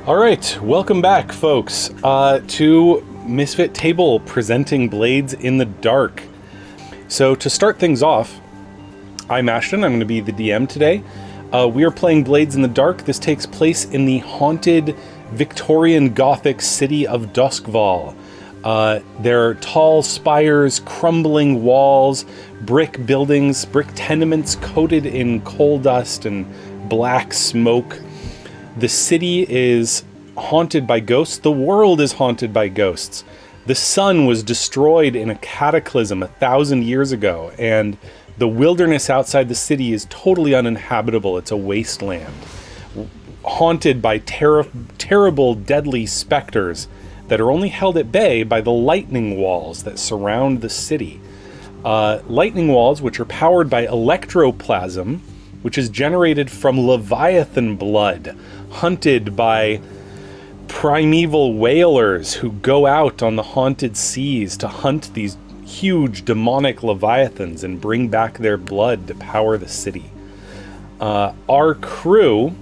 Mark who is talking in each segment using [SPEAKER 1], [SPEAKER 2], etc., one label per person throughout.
[SPEAKER 1] All right, welcome back, folks, to Misfit Table presenting Blades in the Dark. So to start things off, I'm Ashton. I'm going to be the DM today. We are playing Blades in the Dark. This takes place in the haunted Victorian Gothic city of Doskval. There are tall spires, crumbling walls, brick buildings, brick tenements coated in coal dust and black smoke. The city is haunted by ghosts. The world is haunted by ghosts. The sun was destroyed in a cataclysm 1,000 years ago, and the wilderness outside the city is totally uninhabitable. It's a wasteland, haunted by terrible, deadly specters that are only held at bay by the lightning walls that surround the city. Lightning walls, which are powered by electroplasm, which is generated from Leviathan blood, hunted by primeval whalers who go out on the haunted seas to hunt these huge demonic leviathans and bring back their blood to power the city. Our crew,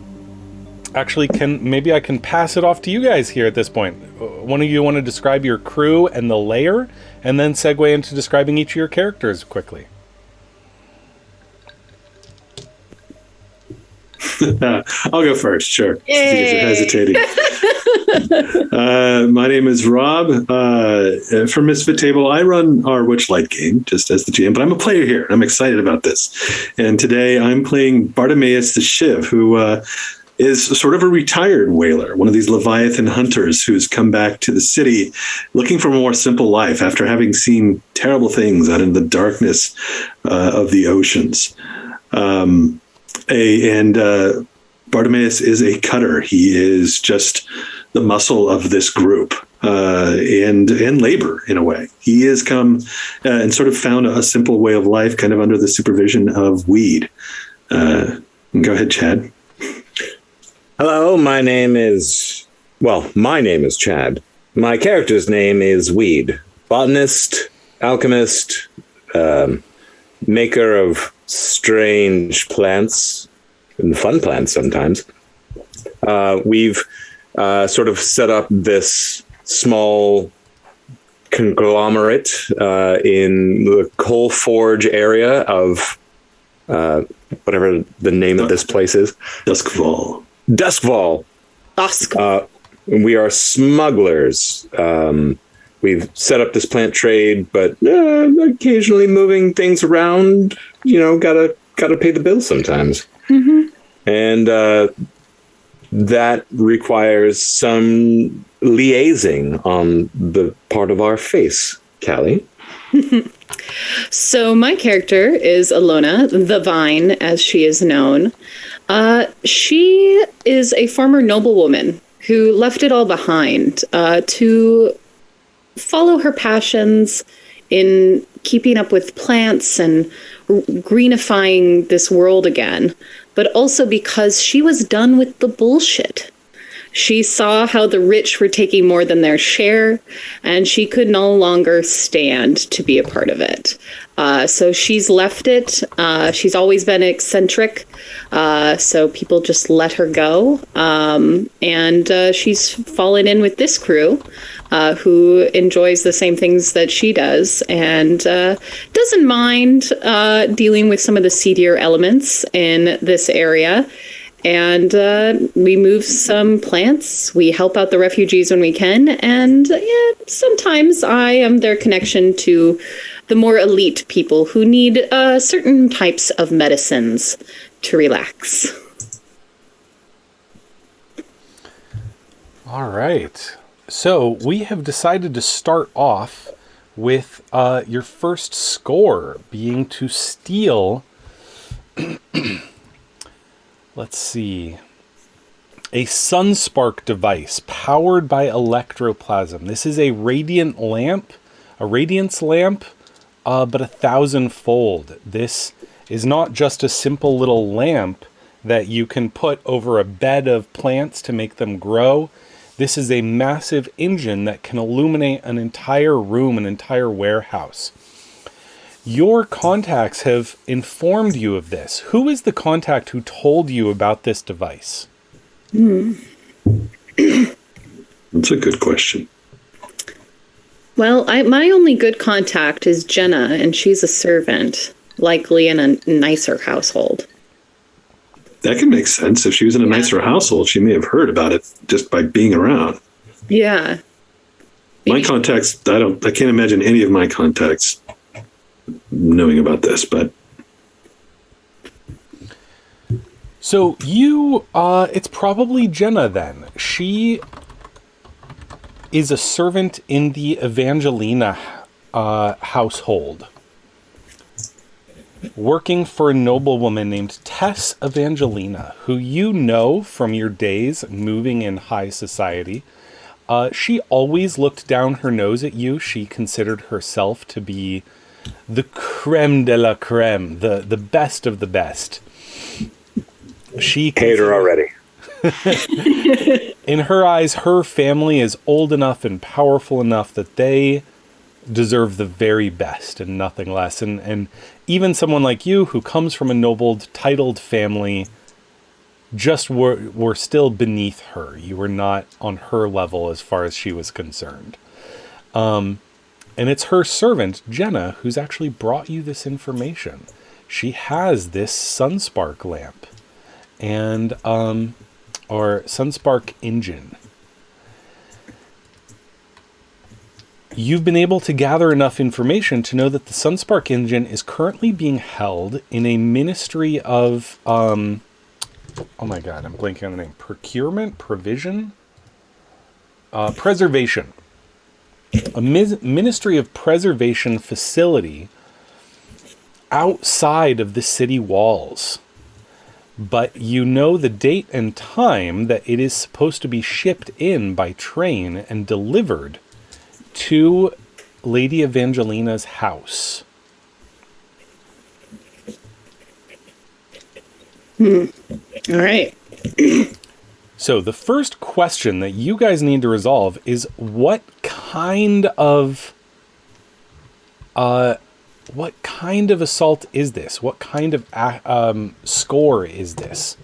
[SPEAKER 1] actually, maybe I can pass it off to you guys here at this point. One of you want to describe your crew and the lair, and then segue into describing each of your characters quickly.
[SPEAKER 2] I'll go first, sure. Yay. Hesitating. My name is Rob. From Misfit Table, I run our Witchlight game, just as the GM, but I'm a player here. I'm excited about this. And today I'm playing Bartimaeus the Shiv, who is sort of a retired whaler, one of these Leviathan hunters who's come back to the city looking for a more simple life after having seen terrible things out in the darkness of the oceans. Bartimaeus is a cutter. He is just the muscle of this group and labor in a way. He has come and sort of found a simple way of life kind of under the supervision of Weed. Go ahead, Chad.
[SPEAKER 3] Hello, my name is Chad. My character's name is Weed. Botanist, alchemist, maker of strange plants and fun plants sometimes. We've sort of set up this small conglomerate in the coal forge area of whatever the name of this place is.
[SPEAKER 2] Doskval.
[SPEAKER 3] We are smugglers. We've set up this plant trade, but occasionally moving things around, gotta pay the bills sometimes. Mm-hmm. And that requires some liaising on the part of our face. Callie?
[SPEAKER 4] So my character is Alona, the Vine, as she is known. She is a former noblewoman who left it all behind to follow her passions in keeping up with plants and greenifying this world again, but also because she was done with the bullshit. She saw how the rich were taking more than their share, and she could no longer stand to be a part of it. So she's left it. She's always been eccentric, so people just let her go. And she's fallen in with this crew, who enjoys the same things that she does and doesn't mind dealing with some of the seedier elements in this area. And we move some plants. We help out the refugees when we can. And sometimes I am their connection to the more elite people who need certain types of medicines to relax.
[SPEAKER 1] All right. So we have decided to start off with your first score being to steal... Let's see. A sunspark device powered by electroplasm. This is a radiance lamp, but 1,000-fold. This is not just a simple little lamp that you can put over a bed of plants to make them grow. This is a massive engine that can illuminate an entire room, an entire warehouse. Your contacts have informed you of this. Who is the contact who told you about this device?
[SPEAKER 2] That's a good question.
[SPEAKER 4] Well, my only good contact is Jenna, and she's a servant, likely in a nicer household.
[SPEAKER 2] That can make sense. If she was in a nicer household, she may have heard about it just by being around.
[SPEAKER 4] Yeah.
[SPEAKER 2] My contacts, I can't imagine any of my contacts knowing about this, but.
[SPEAKER 1] So it's probably Jenna then. She is a servant in the Evangelina household, working for a noblewoman named Tess Evangelina, who you know from your days moving in high society. She always looked down her nose at you. She considered herself to be the creme de la creme, the best of the best. She
[SPEAKER 3] hate her already.
[SPEAKER 1] In her eyes, her family is old enough and powerful enough that they deserve the very best and nothing less. And even someone like you, who comes from a noble, titled family, just were still beneath her. You were not on her level as far as she was concerned. And it's her servant, Jenna, who's actually brought you this information. She has this Sunspark lamp and or Sunspark engine. You've been able to gather enough information to know that the Sunspark engine is currently being held in a ministry of oh my god, I'm blanking on the name. Preservation. A ministry of preservation facility outside of the city walls. But you know the date and time that it is supposed to be shipped in by train and delivered to Lady Evangelina's house.
[SPEAKER 4] All right.
[SPEAKER 1] So the first question that you guys need to resolve is what kind of assault is this? What kind of score is this?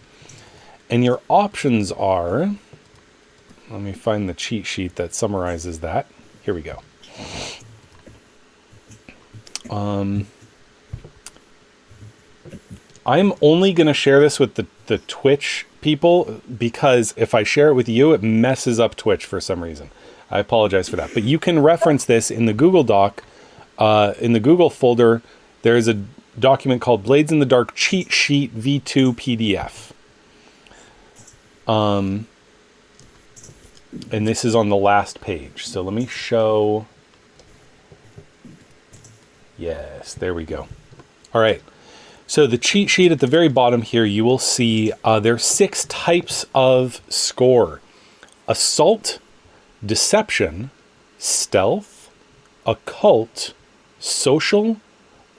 [SPEAKER 1] And your options are, let me find the cheat sheet that summarizes that. Here we go. I'm only going to share this with the Twitch people, because if I share it with you, it messes up Twitch for some reason. I apologize for that. But you can reference this in the Google Doc. In the Google folder, there is a document called Blades in the Dark Cheat Sheet V2 PDF. And this is on the last page. So let me show. Yes, there we go. All right. So the cheat sheet at the very bottom here, you will see there are 6 types of score: assault, deception, stealth, occult, social,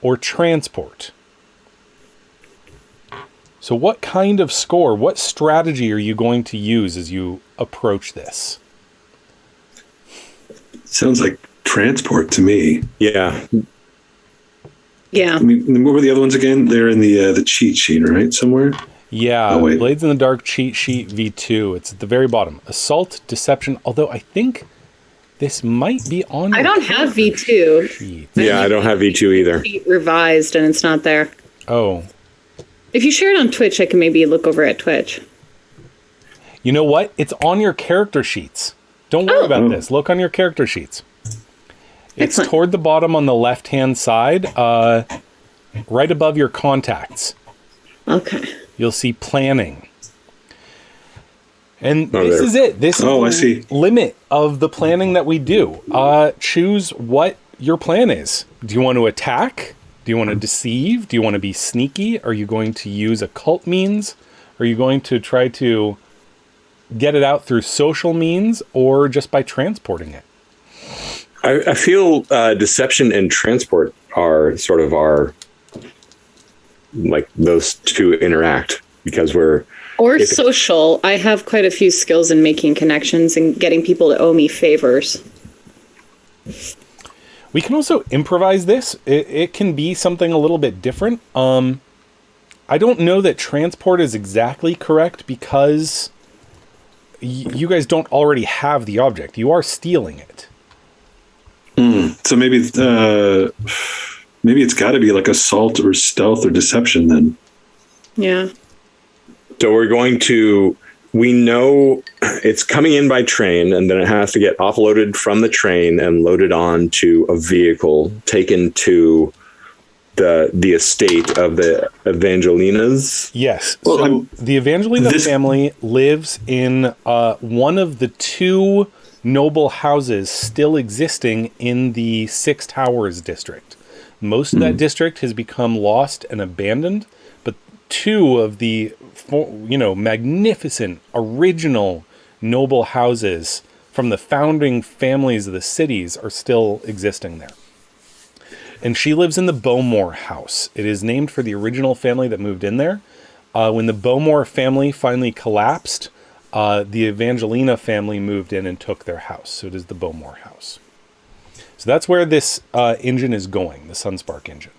[SPEAKER 1] or transport. So what kind of score, what strategy are you going to use as you approach this?
[SPEAKER 2] Sounds like transport to me.
[SPEAKER 3] Yeah.
[SPEAKER 4] Yeah.
[SPEAKER 2] I mean, what were the other ones again? They're in the cheat sheet, right? Somewhere?
[SPEAKER 1] Yeah,
[SPEAKER 2] Oh, wait.
[SPEAKER 1] Blades in the Dark Cheat Sheet V2. It's at the very bottom. Assault, deception, although I think this might be on.
[SPEAKER 4] I don't have V2.
[SPEAKER 1] Sheet.
[SPEAKER 3] Yeah, I don't have V2 either.
[SPEAKER 4] Revised, and it's not there.
[SPEAKER 1] Oh.
[SPEAKER 4] If you share it on Twitch, I can maybe look over at Twitch.
[SPEAKER 1] You know what? It's on your character sheets. Don't worry about this. Look on your character sheets. It's
[SPEAKER 4] Excellent.
[SPEAKER 1] toward the bottom on the left-hand side, right above your contacts.
[SPEAKER 4] Okay.
[SPEAKER 1] You'll see planning. And
[SPEAKER 3] Oh,
[SPEAKER 1] this
[SPEAKER 3] there.
[SPEAKER 1] is it. This is
[SPEAKER 2] Oh,
[SPEAKER 1] the
[SPEAKER 2] I see.
[SPEAKER 1] limit of the planning that we do. Choose what your plan is. Do you want to attack? Do you want to deceive? Do you want to be sneaky? Are you going to use occult means? Are you going to try to get it out through social means or just by transporting it?
[SPEAKER 3] I feel deception and transport are sort of like those two interact, because we're...
[SPEAKER 4] Or social. I have quite a few skills in making connections and getting people to owe me favors.
[SPEAKER 1] We can also improvise this. It can be something a little bit different. I don't know that transport is exactly correct, because you guys don't already have the object. You are stealing it.
[SPEAKER 2] So maybe it's got to be like assault or stealth or deception then.
[SPEAKER 4] Yeah.
[SPEAKER 3] So we know it's coming in by train, and then it has to get offloaded from the train and loaded onto a vehicle, taken to the estate of the Evangelinas.
[SPEAKER 1] Yes. Well, the Evangelina family lives in one of the two noble houses still existing in the Six Towers district. Most of that district has become lost and abandoned, but two of the magnificent original noble houses from the founding families of the cities are still existing there. And she lives in the Bowmore house. It is named for the original family that moved in there. When the Bowmore family finally collapsed, the Evangelina family moved in and took their house. So it is the Bowmore house. So that's where this engine is going, the Sunspark engine.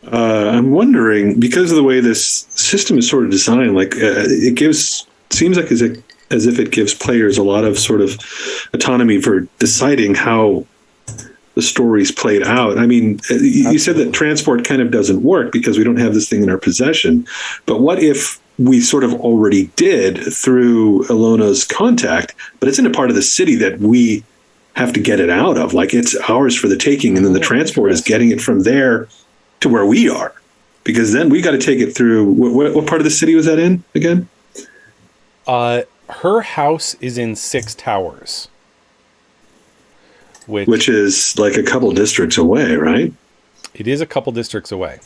[SPEAKER 2] I'm wondering, because of the way this system is sort of designed, like seems like as if it gives players a lot of sort of autonomy for deciding how the story's played out. I mean, you said that transport kind of doesn't work because we don't have this thing in our possession. But what if we sort of already did through Ilona's contact, but it's in a part of the city that we have to get it out of? Like, it's ours for the taking, and then the transport is getting it from there to where we are. Because then we got to take it through... What part of the city was that in, again?
[SPEAKER 1] Her house is in Six Towers.
[SPEAKER 2] Which is like a couple districts away, right?
[SPEAKER 1] It is a couple districts away.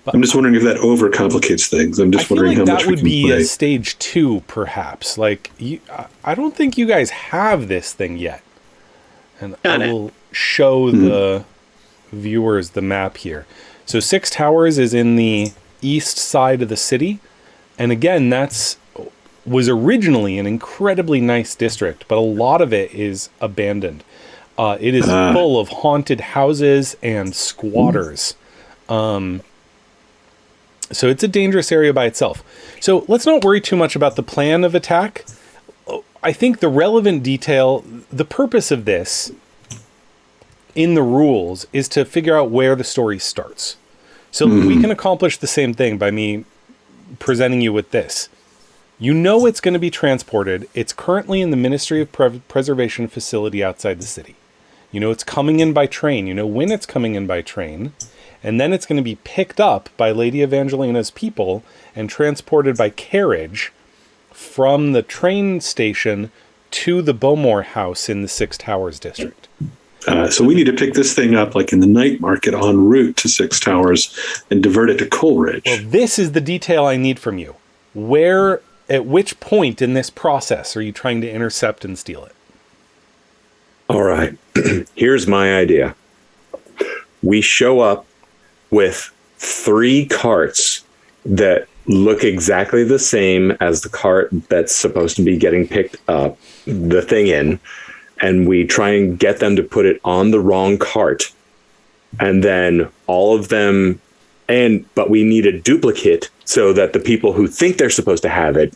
[SPEAKER 1] But
[SPEAKER 2] I'm just wondering if that overcomplicates things. I'm just wondering how much we can play. That would be
[SPEAKER 1] a stage 2, perhaps. Like, I don't think you guys have this thing yet. And I will show the viewers the map here. So Six Towers is in the east side of the city. And again, was originally an incredibly nice district, but a lot of it is abandoned. It is full of haunted houses and squatters. So it's a dangerous area by itself. So let's not worry too much about the plan of attack. I think the relevant detail, the purpose of this in the rules is to figure out where the story starts. So we can accomplish the same thing by me presenting you with this. You know it's going to be transported. It's currently in the Ministry of Preservation facility outside the city. You know it's coming in by train. You know when it's coming in by train. And then it's going to be picked up by Lady Evangelina's people and transported by carriage from the train station to the Bowmore house in the Six Towers district.
[SPEAKER 2] So we need to pick this thing up like in the night market en route to Six Towers and divert it to Coleridge.
[SPEAKER 1] Well, this is the detail I need from you. At which point in this process are you trying to intercept and steal it?
[SPEAKER 3] All right. Here's my idea. We show up with 3 carts that look exactly the same as the cart that's supposed to be getting picked up, the thing in, and we try and get them to put it on the wrong cart. And then all of them, but we need a duplicate so that the people who think they're supposed to have it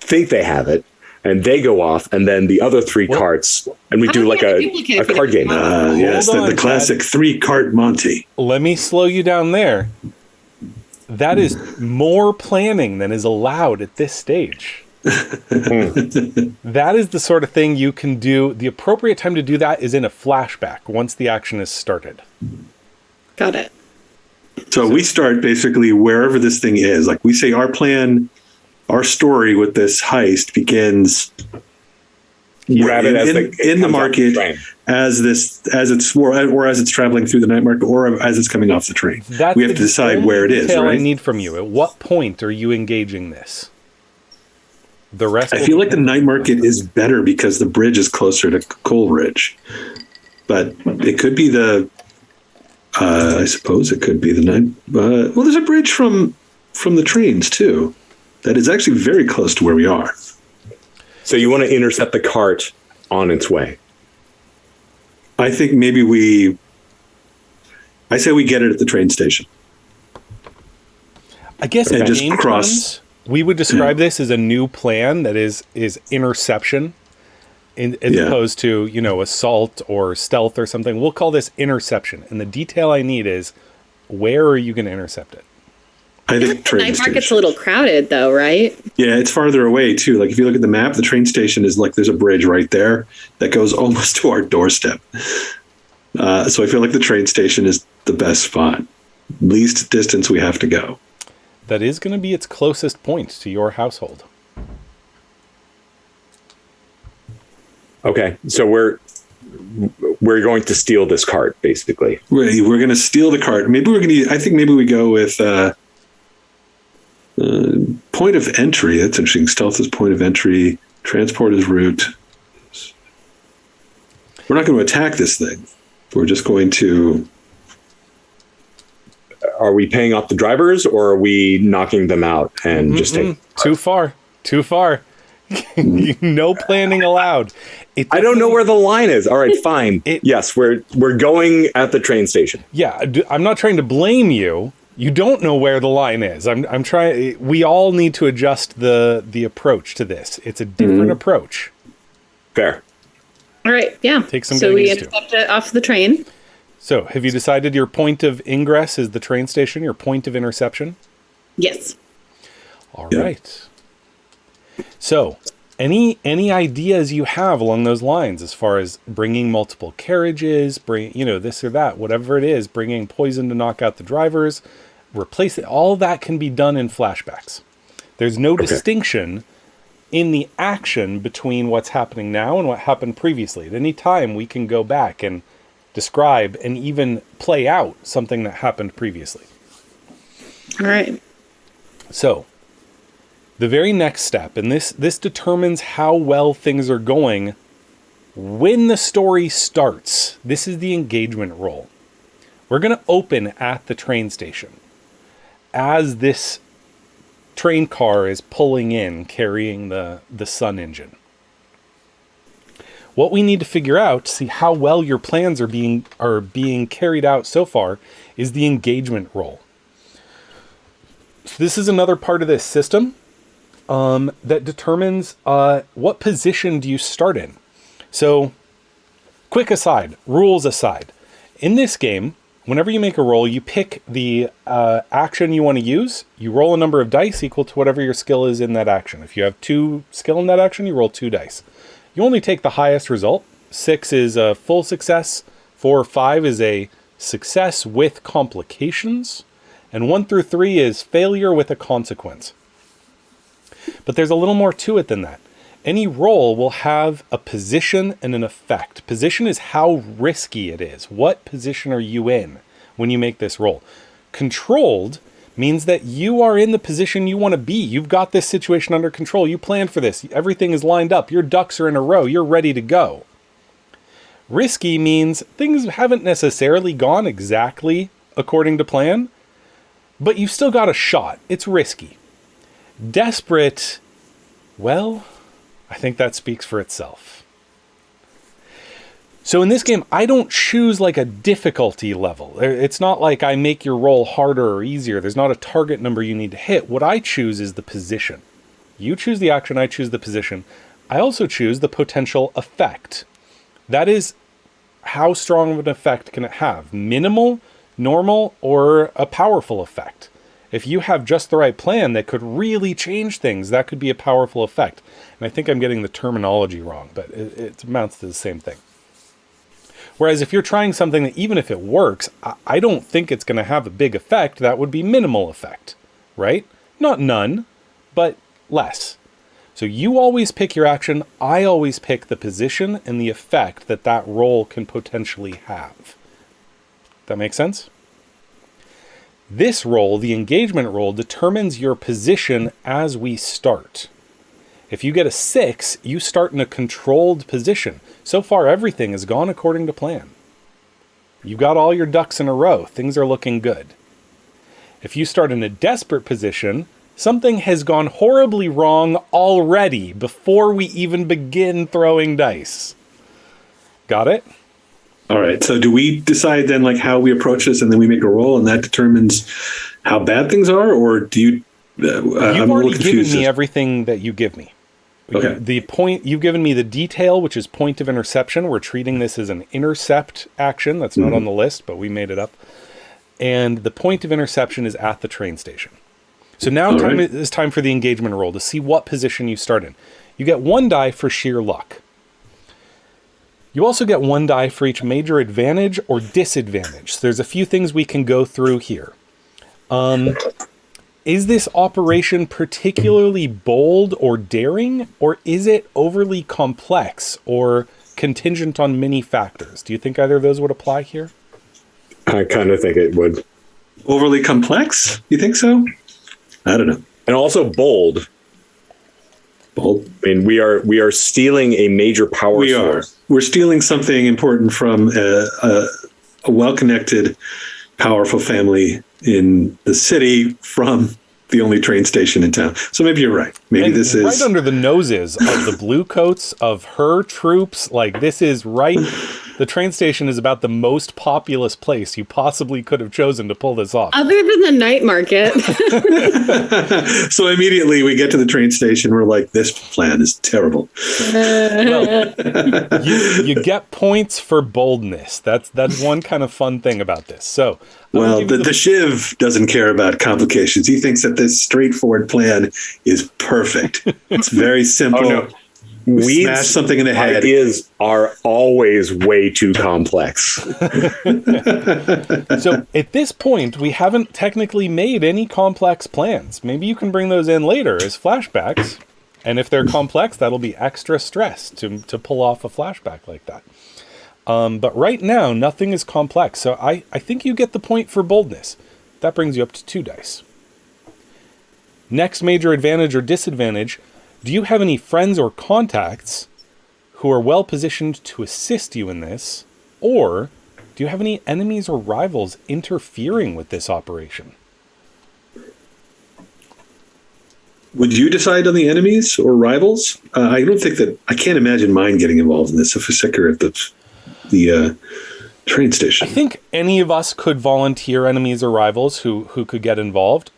[SPEAKER 3] think they have it, and they go off, and then the other 3 carts, and we do like a card game.
[SPEAKER 2] Yes, the classic 3-cart Monty.
[SPEAKER 1] Let me slow you down there. That is more planning than is allowed at this stage. That is the sort of thing you can do. The appropriate time to do that is in a flashback once the action is started.
[SPEAKER 4] Got it.
[SPEAKER 2] So we start basically wherever this thing is. Like we say, our plan, our story with this heist begins in the market as it's traveling through the night market, or as it's coming off the train. We have to decide where it is. Right?
[SPEAKER 1] I need from you. At what point are you engaging this? The rest.
[SPEAKER 2] I feel like the night market is better because the bridge is closer to Coleridge, but it could be the. I suppose it could be the night. Well, there's a bridge from the trains too. That is actually very close to where we are.
[SPEAKER 3] So you want to intercept the cart on its way?
[SPEAKER 2] I think maybe I say we get it at the train station.
[SPEAKER 1] I guess
[SPEAKER 2] and just
[SPEAKER 1] cross We would describe this as a new plan that is interception, as opposed to, assault or stealth or something. We'll call this interception. And the detail I need is, where are you going to intercept it?
[SPEAKER 2] I think
[SPEAKER 4] the night market's a little crowded, though, right?
[SPEAKER 2] Yeah, it's farther away, too. Like, if you look at the map, the train station is like there's a bridge right there that goes almost to our doorstep. So I feel like the train station is the best spot. Least distance we have to go.
[SPEAKER 1] That is going to be its closest point to your household.
[SPEAKER 3] Okay, so we're going to steal this cart, basically.
[SPEAKER 2] We're going to steal the cart. Maybe I think maybe we go with point of entry. That's interesting. Stealth is point of entry. Transport is route. We're not going to attack this thing. We're just going to...
[SPEAKER 3] Are we paying off the drivers, or are we knocking them out and just take...
[SPEAKER 1] Too far. No planning allowed.
[SPEAKER 3] I don't know where the line is. All right, fine. Yes, we're going at the train station.
[SPEAKER 1] Yeah, I'm not trying to blame you. You don't know where the line is. I'm trying. We all need to adjust the approach to this. It's a different approach.
[SPEAKER 3] Fair.
[SPEAKER 4] All right. Yeah.
[SPEAKER 1] Take some
[SPEAKER 4] so we
[SPEAKER 1] getting used to.
[SPEAKER 4] intercept it off the train.
[SPEAKER 1] So, have you decided your point of ingress is the train station? Your point of interception?
[SPEAKER 4] Yes.
[SPEAKER 1] All right. So, any ideas you have along those lines as far as bringing multiple carriages, this or that, whatever it is, bringing poison to knock out the drivers, replace it, all that can be done in flashbacks. There's no distinction in the action between what's happening now and what happened previously. At any time, we can go back and describe and even play out something that happened previously.
[SPEAKER 4] All right.
[SPEAKER 1] So, the very next step, and this determines how well things are going when the story starts. This is the engagement roll. We're going to open at the train station as this train car is pulling in, carrying the sun engine. What we need to figure out to see how well your plans are being carried out so far is the engagement roll. So this is another part of this system that determines what position do you start in. So, quick aside, rules aside. In this game, whenever you make a roll, you pick the action you want to use. You roll a number of dice equal to whatever your skill is in that action. If you have 2 skill in that action, you roll 2 dice. You only take the highest result. 6 is a full success. 4 or 5 is a success with complications. And 1 through 3 is failure with a consequence. But there's a little more to it than that. Any roll will have a position and an effect. Position is how risky it is. What position are you in when you make this roll? Controlled means that you are in the position you want to be. You've got this situation under control. You planned for this. Everything is lined up. Your ducks are in a row. You're ready to go. Risky means things haven't necessarily gone exactly according to plan, but you've still got a shot. It's risky. Desperate, well, I think that speaks for itself. So in this game, I don't choose like a difficulty level. It's not like I make your roll harder or easier. There's not a target number you need to hit. What I choose is the position. You choose the action, I choose the position. I also choose the potential effect. That is, how strong of an effect can it have? Minimal, normal, or a powerful effect? If you have just the right plan that could really change things, that could be a powerful effect. And I think I'm getting the terminology wrong, but it amounts to the same thing. Whereas if you're trying something that even if it works, I don't think it's going to have a big effect, that would be minimal effect, right? Not none, but less. So you always pick your action, I always pick the position and the effect that that roll can potentially have. That make sense? This roll, the engagement roll, determines your position as we start. If you get a 6, you start in a controlled position. So far, everything has gone according to plan. You've got all your ducks in a row. Things are looking good. If you start in a desperate position, something has gone horribly wrong already before we even begin throwing dice. Got it?
[SPEAKER 2] All right. So do we decide then like how we approach this and then we make a roll and that determines how bad things are? Or do you
[SPEAKER 1] You've
[SPEAKER 2] I'm
[SPEAKER 1] already given me everything that you give me.
[SPEAKER 2] Okay.
[SPEAKER 1] The point you've given me the detail, which is point of interception. We're treating this as an intercept action. That's not on the list, but we made it up. And the point of interception is at the train station. So now it's time for the engagement roll to see what position you start in. You get 1 die for sheer luck. You also get 1 die for each major advantage or disadvantage. So there's a few things we can go through here. Is this operation particularly bold or daring, or is it overly complex or contingent on many factors? Do you think either of those would apply here?
[SPEAKER 3] I kind of think it would.
[SPEAKER 2] Overly complex? You think so? I don't know.
[SPEAKER 3] And also bold.
[SPEAKER 2] Bold.
[SPEAKER 3] I mean, we are stealing a major power source.
[SPEAKER 2] We're stealing something important from a well-connected, powerful family in the city from the only train station in town. So maybe you're right. Maybe this is
[SPEAKER 1] right under the noses of the blue coats of her troops. Like, this is right. The train station is about the most populous place you possibly could have chosen to pull this off.
[SPEAKER 4] Other than the night market.
[SPEAKER 2] So immediately we get to the train station. We're like, this plan is terrible.
[SPEAKER 1] Well, you get points for boldness. That's one kind of fun thing about this. So,
[SPEAKER 2] well, the Shiv doesn't care about complications. He thinks that this straightforward plan is perfect. It's very simple.
[SPEAKER 3] Oh, no.
[SPEAKER 2] We smash something in the head.
[SPEAKER 3] Ideas are always way too complex.
[SPEAKER 1] So at this point, we haven't technically made any complex plans. Maybe you can bring those in later as flashbacks. And if they're complex, that'll be extra stress to pull off a flashback like that. But right now, nothing is complex. So I think you get the point for boldness. That brings you up to 2 dice. Next major advantage or disadvantage. Do you have any friends or contacts who are well positioned to assist you in this? Or do you have any enemies or rivals interfering with this operation?
[SPEAKER 2] Would you decide on the enemies or rivals? I don't think that I can't imagine mine getting involved in this if it's sicker at the train station.
[SPEAKER 1] I think any of us could volunteer enemies or rivals who could get involved.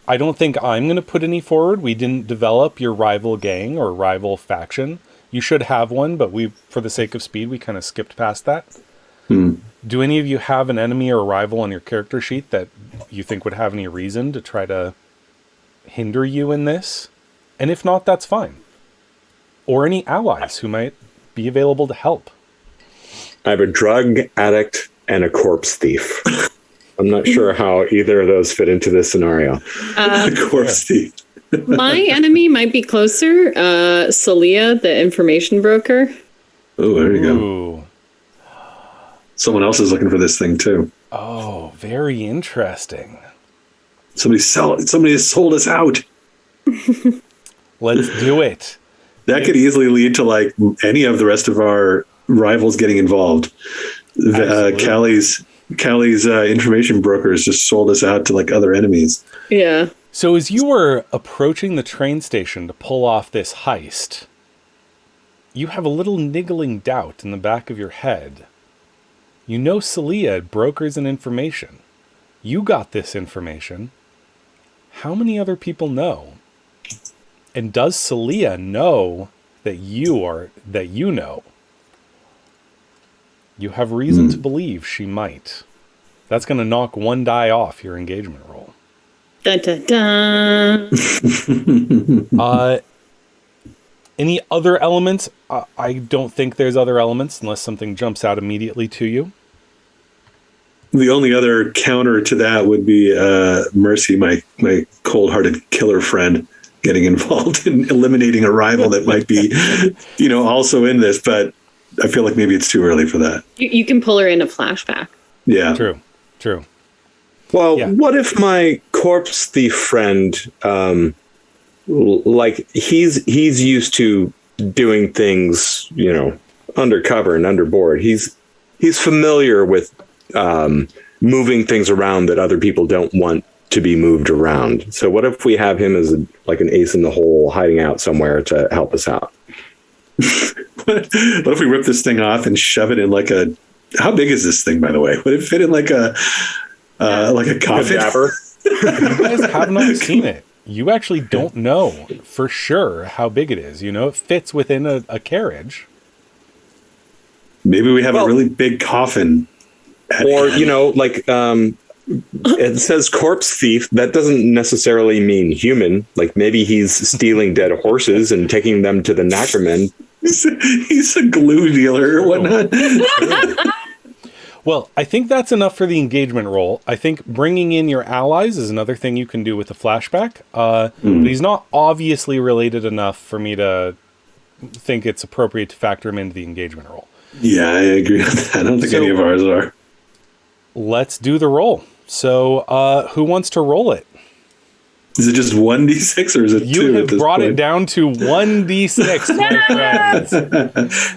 [SPEAKER 1] I don't think I'm going to put any forward. We didn't develop your rival gang or rival faction. You should have one, but for the sake of speed, we kind of skipped past that. Do any of you have an enemy or a rival on your character sheet that you think would have any reason to try to hinder you in this? And if not, that's fine. Or any allies who might be available to help.
[SPEAKER 3] I have a drug addict and a corpse thief. I'm not sure how either of those fit into this scenario.
[SPEAKER 2] Corpse thief.
[SPEAKER 4] My enemy might be closer. Celia, the information broker.
[SPEAKER 2] Oh, there you go.
[SPEAKER 1] Ooh.
[SPEAKER 2] Someone else is looking for this thing too.
[SPEAKER 1] Oh, very interesting.
[SPEAKER 2] Somebody has sold us out.
[SPEAKER 1] Let's do it.
[SPEAKER 2] That could easily lead to like any of the rest of our rivals getting involved. Callie's information brokers just sold us out to like other enemies.
[SPEAKER 4] Yeah.
[SPEAKER 1] So as you were approaching the train station to pull off this heist, you have a little niggling doubt in the back of your head. You know Celia brokers and information. You got this information. How many other people know? And does Celia know that you know? You have reason to believe she might. That's going to knock 1 die off your engagement roll.
[SPEAKER 4] Dun, dun, dun.
[SPEAKER 1] Any other elements? I don't think there's other elements unless something jumps out immediately to you.
[SPEAKER 2] The only other counter to that would be Mercy, my cold-hearted killer friend, getting involved in eliminating a rival that might be, also in this. But I feel like maybe it's too early for that.
[SPEAKER 4] You can pull her in a flashback.
[SPEAKER 2] Yeah.
[SPEAKER 1] True.
[SPEAKER 3] Well,
[SPEAKER 1] Yeah.
[SPEAKER 3] What if my corpse thief friend, he's used to doing things, undercover and underboard. He's familiar with moving things around that other people don't want to be moved around. So what if we have him as an ace in the hole, hiding out somewhere to help us out?
[SPEAKER 2] What if we rip this thing off and shove it in how big is this thing, by the way? Would it fit in like a coffin?
[SPEAKER 1] You guys have not seen it. You actually don't know for sure how big it is. You know, it fits within a carriage.
[SPEAKER 2] Maybe we have a really big coffin.
[SPEAKER 3] Or, it says corpse thief. That doesn't necessarily mean human. Like maybe he's stealing dead horses and taking them to the Necromen.
[SPEAKER 2] He's a glue dealer or whatnot.
[SPEAKER 1] Well, I think that's enough for the engagement roll. I think bringing in your allies is another thing you can do with the flashback. But he's not obviously related enough for me to think it's appropriate to factor him into the engagement roll.
[SPEAKER 2] Yeah, I agree with that. I don't think any of ours are.
[SPEAKER 1] Let's do the roll. So, who wants to roll it?
[SPEAKER 2] Is it just 1d6 or is it 2?
[SPEAKER 1] You have brought it down to 1d6, my friends.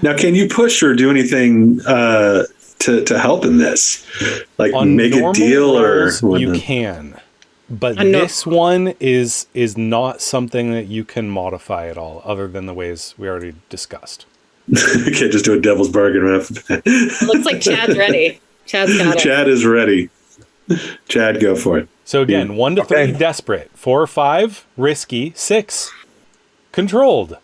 [SPEAKER 2] Now, can you push or do anything to help in this? Like
[SPEAKER 1] On
[SPEAKER 2] make a deal
[SPEAKER 1] rolls,
[SPEAKER 2] or
[SPEAKER 1] you can. But this one is not something that you can modify at all, other than the ways we already discussed.
[SPEAKER 2] You can't just do a devil's bargain right off the bat.
[SPEAKER 4] Looks like Chad's ready. Chad's got it.
[SPEAKER 2] Chad is ready. Chad, go for it.
[SPEAKER 1] So again, 1 to 3, desperate. 4 or 5, risky. 6, controlled.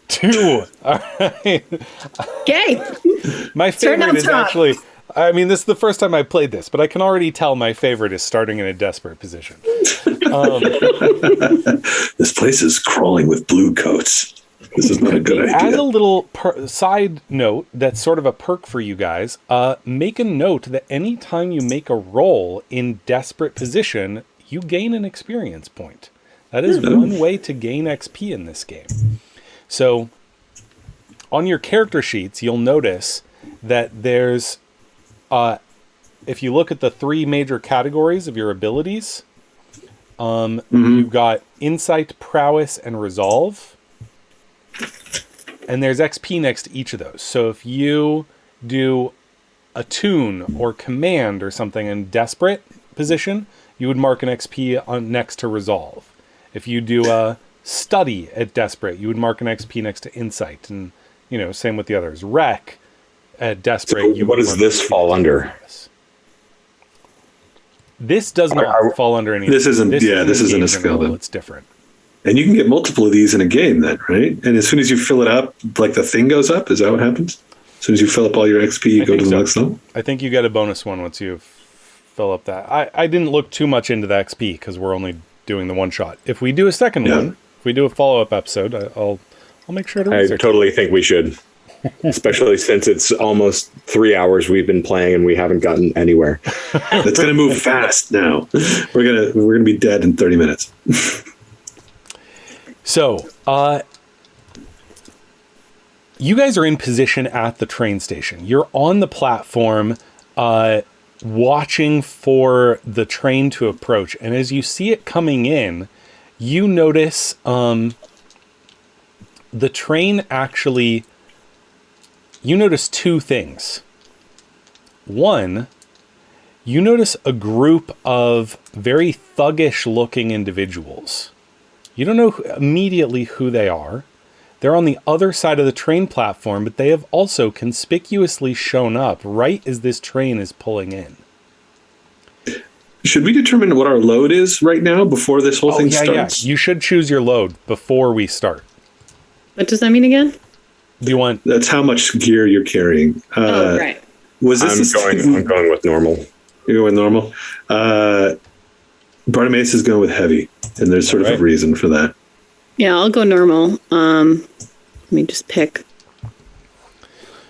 [SPEAKER 1] 2. All right.
[SPEAKER 4] Okay.
[SPEAKER 1] My favorite is actually, I mean, this is the first time I played this, but I can already tell my favorite is starting in a desperate position.
[SPEAKER 2] This place is crawling with blue coats. This is not a good idea.
[SPEAKER 1] As a little side note, that's sort of a perk for you guys, make a note that anytime you make a roll in desperate position, you gain an experience point. That is one way to gain XP in this game. So, on your character sheets, you'll notice that there's, if you look at the 3 major categories of your abilities, you've got Insight, Prowess, and Resolve. And there's XP next to each of those. So if you do Attune or Command or something in desperate position, you would mark an XP next to Resolve. If you do a Study at desperate, you would mark an XP next to Insight. And, same with the others. Rec at desperate.
[SPEAKER 3] So what does this fall under?
[SPEAKER 1] This does not fall under any.
[SPEAKER 2] This isn't a skill.
[SPEAKER 1] Roll. It's different.
[SPEAKER 2] And you can get multiple of these in a game then, right? And as soon as you fill it up, like the thing goes up? Is that what happens? As soon as you fill up all your XP, you go to the next level?
[SPEAKER 1] I think you get a bonus one once you fill up that. I didn't look too much into the XP because we're only doing the one shot. If we do a second one, if we do a follow-up episode, I'll make sure to research.
[SPEAKER 3] I totally think we should. Especially since it's almost 3 hours we've been playing and we haven't gotten anywhere.
[SPEAKER 2] It's going to move fast now. We're gonna be dead in 30 minutes.
[SPEAKER 1] So, you guys are in position at the train station. You're on the platform, watching for the train to approach. And as you see it coming in, you notice the train actually... You notice 2 things. One, you notice a group of very thuggish looking individuals. You don't know immediately who they are. They're on the other side of the train platform, but they have also conspicuously shown up right as this train is pulling in.
[SPEAKER 2] Should we determine what our load is right now before this whole thing starts?
[SPEAKER 1] Yeah. You should choose your load before we start.
[SPEAKER 4] What does that mean again?
[SPEAKER 1] Do you want?
[SPEAKER 2] That's how much gear you're carrying.
[SPEAKER 4] Right.
[SPEAKER 2] Was this
[SPEAKER 3] I'm going with normal.
[SPEAKER 2] You're going with normal? Bartimaeus is going with heavy, and there's sort of a reason for that.
[SPEAKER 4] Yeah, I'll go normal. Let me just pick.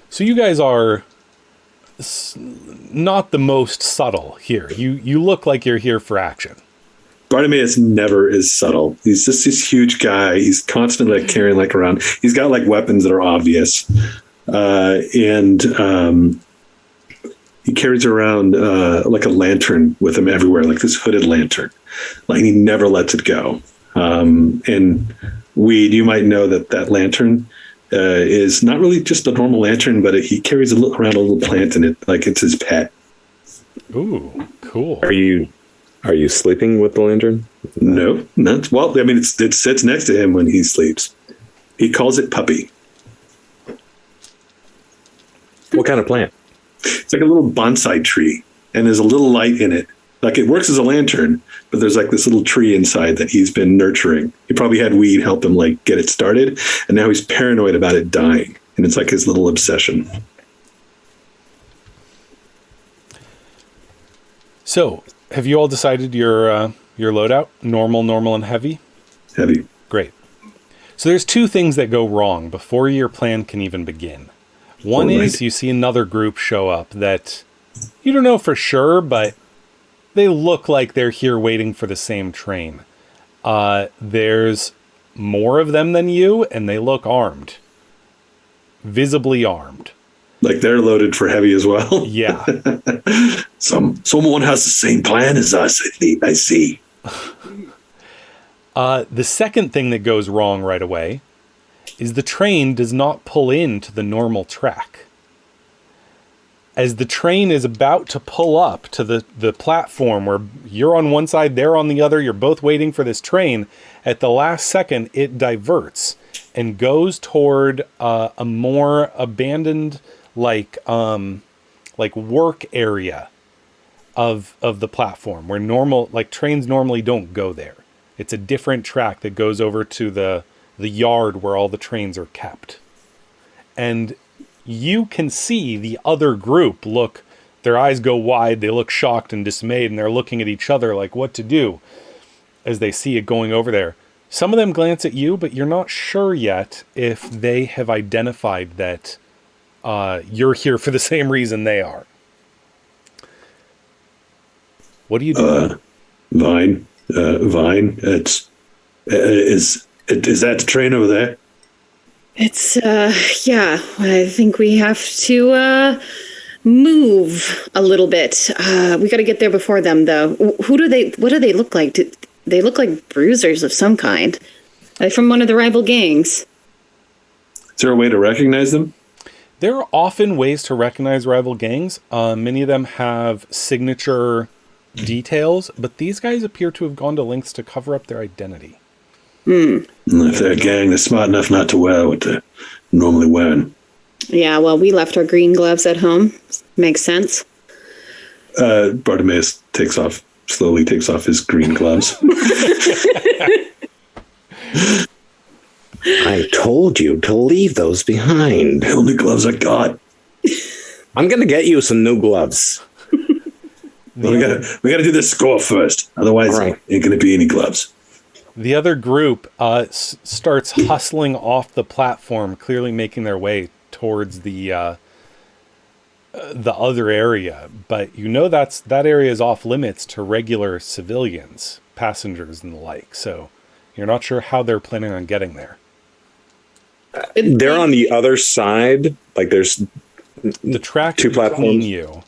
[SPEAKER 1] So you guys are not the most subtle here. You look like you're here for action.
[SPEAKER 2] Bartimaeus never is subtle. He's just this huge guy. He's constantly carrying around. He's got weapons that are obvious, and he carries around a lantern with him everywhere, this hooded lantern. He never lets it go. And Weed, you might know that lantern is not really just a normal lantern, but he carries around a little plant in it, it's his pet.
[SPEAKER 1] Ooh, cool.
[SPEAKER 3] Are you sleeping with the lantern?
[SPEAKER 2] No, not well. I mean, it sits next to him when he sleeps. He calls it Puppy.
[SPEAKER 3] What kind of plant?
[SPEAKER 2] It's like a little bonsai tree. and there's a little light in it. Like it works as a lantern, but there's like this little tree inside that he's been nurturing. He probably had weed help him like get it started, and now he's paranoid about it dying, and it's like his little obsession.
[SPEAKER 1] So, have you all decided your loadout? Normal, and heavy?
[SPEAKER 2] Heavy.
[SPEAKER 1] Great. So there's two things that go wrong before your plan can even begin. One is you see another group show up that you don't know for sure, but they look like they're here waiting for the same train. There's more of them than you, and they look armed. Visibly armed.
[SPEAKER 2] Like they're loaded for heavy as well?
[SPEAKER 1] Yeah.
[SPEAKER 2] Someone has the same plan as us, I see.
[SPEAKER 1] The second thing that goes wrong right away is the train does not pull into the normal track. As the train is about to pull up to the platform where you're on one side, they're on the other, you're both waiting for this train, at the last second it diverts and goes toward a more abandoned like work area of the platform where trains normally don't go there. It's a different track that goes over to the yard where all the trains are kept. And you can see the other group their eyes go wide, they look shocked and dismayed, and they're looking at each other like what to do as they see it going over there. Some of them glance at you, but you're not sure yet if they have identified that you're here for the same reason they are. What do you do?
[SPEAKER 2] Vine. Is that the train over there?
[SPEAKER 4] It's, yeah, I think we have to, move a little bit. We gotta get there before them, though. What do they look like? They look like bruisers of some kind. Are they from one of the rival gangs?
[SPEAKER 2] Is there a way to recognize them?
[SPEAKER 1] There are often ways to recognize rival gangs. Many of them have signature details, but these guys appear to have gone to lengths to cover up their identity.
[SPEAKER 2] If they're a gang, they're smart enough not to wear what they're normally wearing.
[SPEAKER 4] Yeah, well, we left our green gloves at home. Makes sense.
[SPEAKER 2] Bartimaeus slowly takes off his green gloves.
[SPEAKER 3] I told you to leave those behind.
[SPEAKER 2] The only gloves I got.
[SPEAKER 3] I'm going to get you some new gloves.
[SPEAKER 2] We gotta do this score first. Otherwise,
[SPEAKER 3] Right.
[SPEAKER 2] ain't gonna be any gloves.
[SPEAKER 1] The other group starts hustling off the platform, clearly making their way towards the other area. But you know that area is off limits to regular civilians, passengers, and the like. So you're not sure how they're planning on getting there.
[SPEAKER 3] They're on the other side. Like there's
[SPEAKER 1] The track
[SPEAKER 3] two
[SPEAKER 1] between
[SPEAKER 3] platforms.
[SPEAKER 1] you,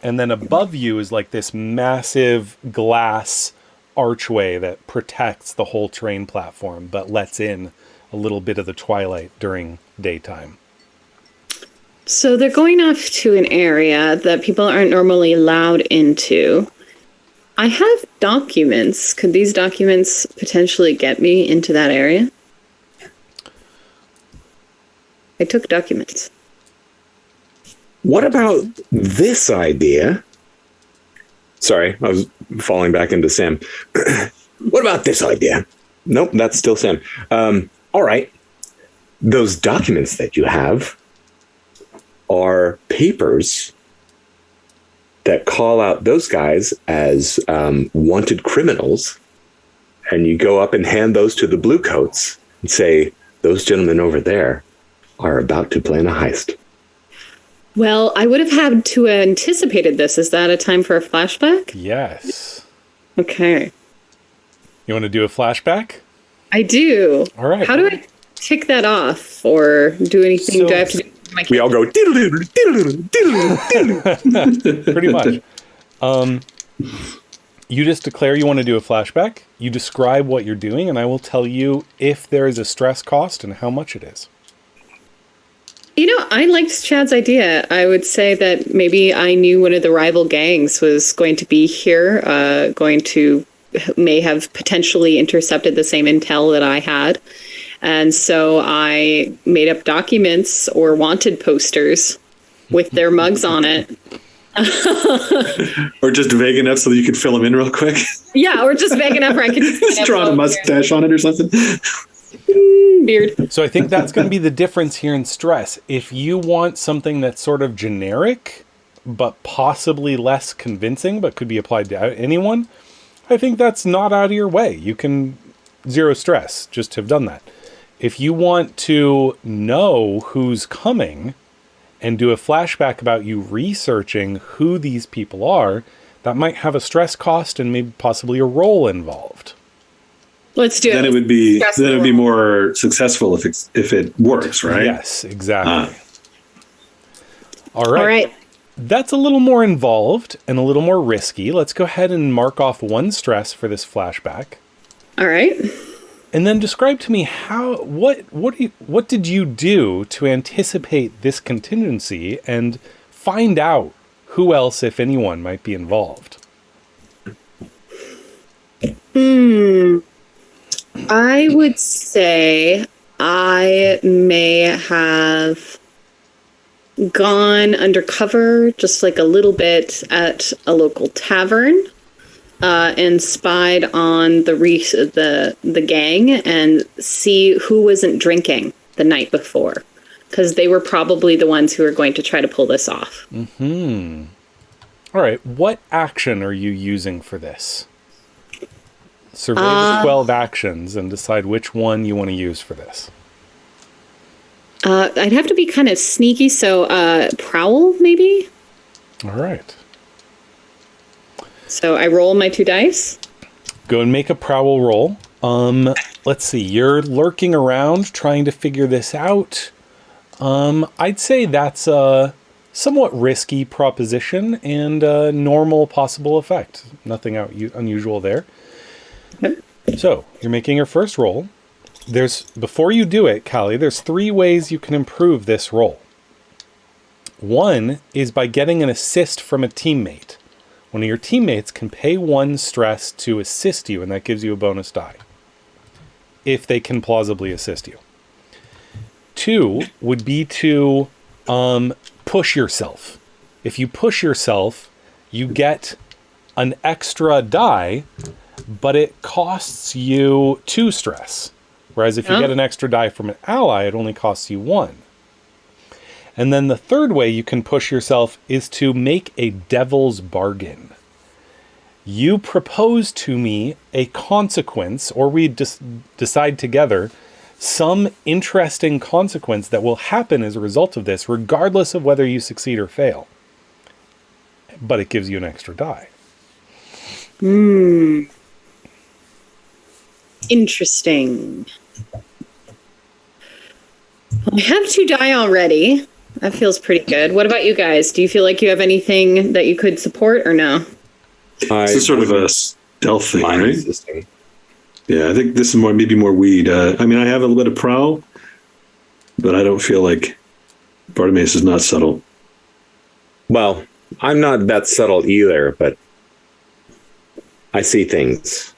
[SPEAKER 1] and then above you is like this massive glass archway that protects the whole train platform, but lets in a little bit of the twilight during daytime.
[SPEAKER 4] So they're going off to an area that people aren't normally allowed into. I have documents. Could these documents potentially get me into that area? I took documents.
[SPEAKER 3] What about this idea? Sorry, I was falling back into Sam. What about this idea? Nope, that's still Sam. All right. Those documents that you have are papers that call out those guys as wanted criminals. And you go up and hand those to the bluecoats and say, those gentlemen over there are about to plan a heist.
[SPEAKER 4] Well, I would have had to anticipated this. Is that a time for a flashback?
[SPEAKER 1] Yes.
[SPEAKER 4] Okay.
[SPEAKER 1] You want to do a flashback?
[SPEAKER 4] I do.
[SPEAKER 1] All right.
[SPEAKER 4] How do I tick that off or do anything?
[SPEAKER 1] So-
[SPEAKER 4] do I have to do my
[SPEAKER 3] We all go, diddle-doodle, diddle-doodle, diddle-doodle.
[SPEAKER 1] Pretty much. You just declare you want to do a flashback. You describe what you're doing, and I will tell you if there is a stress cost and how much it is.
[SPEAKER 4] You know, I liked Chad's idea. I would say that maybe I knew one of the rival gangs was going to be here, may have potentially intercepted the same intel that I had. And so I made up documents or wanted posters with their mugs on it
[SPEAKER 2] Or just vague enough so that you could fill them in real quick.
[SPEAKER 4] Yeah, or just vague enough where I can
[SPEAKER 2] Just drawing a mustache on it or something.
[SPEAKER 4] Beard.
[SPEAKER 1] So I think that's going to be the difference here in stress. If you want something that's sort of generic, but possibly less convincing, but could be applied to anyone, I think that's not out of your way. You can 0 stress, just have done that. If you want to know who's coming and do a flashback about you researching who these people are, that might have a stress cost and maybe possibly a roll involved.
[SPEAKER 4] Let's do it.
[SPEAKER 2] Then it would be more successful if it works, right?
[SPEAKER 1] Yes, exactly. All right.
[SPEAKER 4] All right.
[SPEAKER 1] That's a little more involved and a little more risky. Let's go ahead and mark off 1 stress for this flashback.
[SPEAKER 4] All right.
[SPEAKER 1] And then describe to me what did you do to anticipate this contingency and find out who else, if anyone, might be involved?
[SPEAKER 4] I would say I may have gone undercover just like a little bit at a local tavern and spied on the gang and see who wasn't drinking the night before, because they were probably the ones who were going to try to pull this off.
[SPEAKER 1] All right, what action are you using for this? Survey the 12 actions and decide which one you want to use for this.
[SPEAKER 4] I'd have to be kind of sneaky, so prowl maybe.
[SPEAKER 1] All right.
[SPEAKER 4] So I roll my 2 dice.
[SPEAKER 1] Go and make a prowl roll. Let's see. You're lurking around trying to figure this out. I'd say that's a somewhat risky proposition and a normal possible effect. Nothing unusual there.
[SPEAKER 4] Yep.
[SPEAKER 1] So you're making your first roll. Before you do it, Callie, there's 3 ways you can improve this roll. One is by getting an assist from a teammate. One of your teammates can pay 1 stress to assist you, and that gives you a bonus die, if they can plausibly assist you. 2 would be to push yourself. If you push yourself, you get an extra die, but it costs you 2 stress. Whereas if you get an extra die from an ally, it only costs you 1. And then the third way you can push yourself is to make a devil's bargain. You propose to me a consequence, or we decide together some interesting consequence that will happen as a result of this, regardless of whether you succeed or fail. But it gives you an extra die.
[SPEAKER 4] Interesting. I have 2 die already. That feels pretty good. What about you guys? Do you feel like you have anything that you could support or no?
[SPEAKER 2] This is sort of a stealth thing, right?
[SPEAKER 3] Resisting.
[SPEAKER 2] Yeah, I think this is maybe more weed. I mean, I have a little bit of prowl, but I don't feel like Bartimaeus is not subtle.
[SPEAKER 3] Well, I'm not that subtle either, but I see things.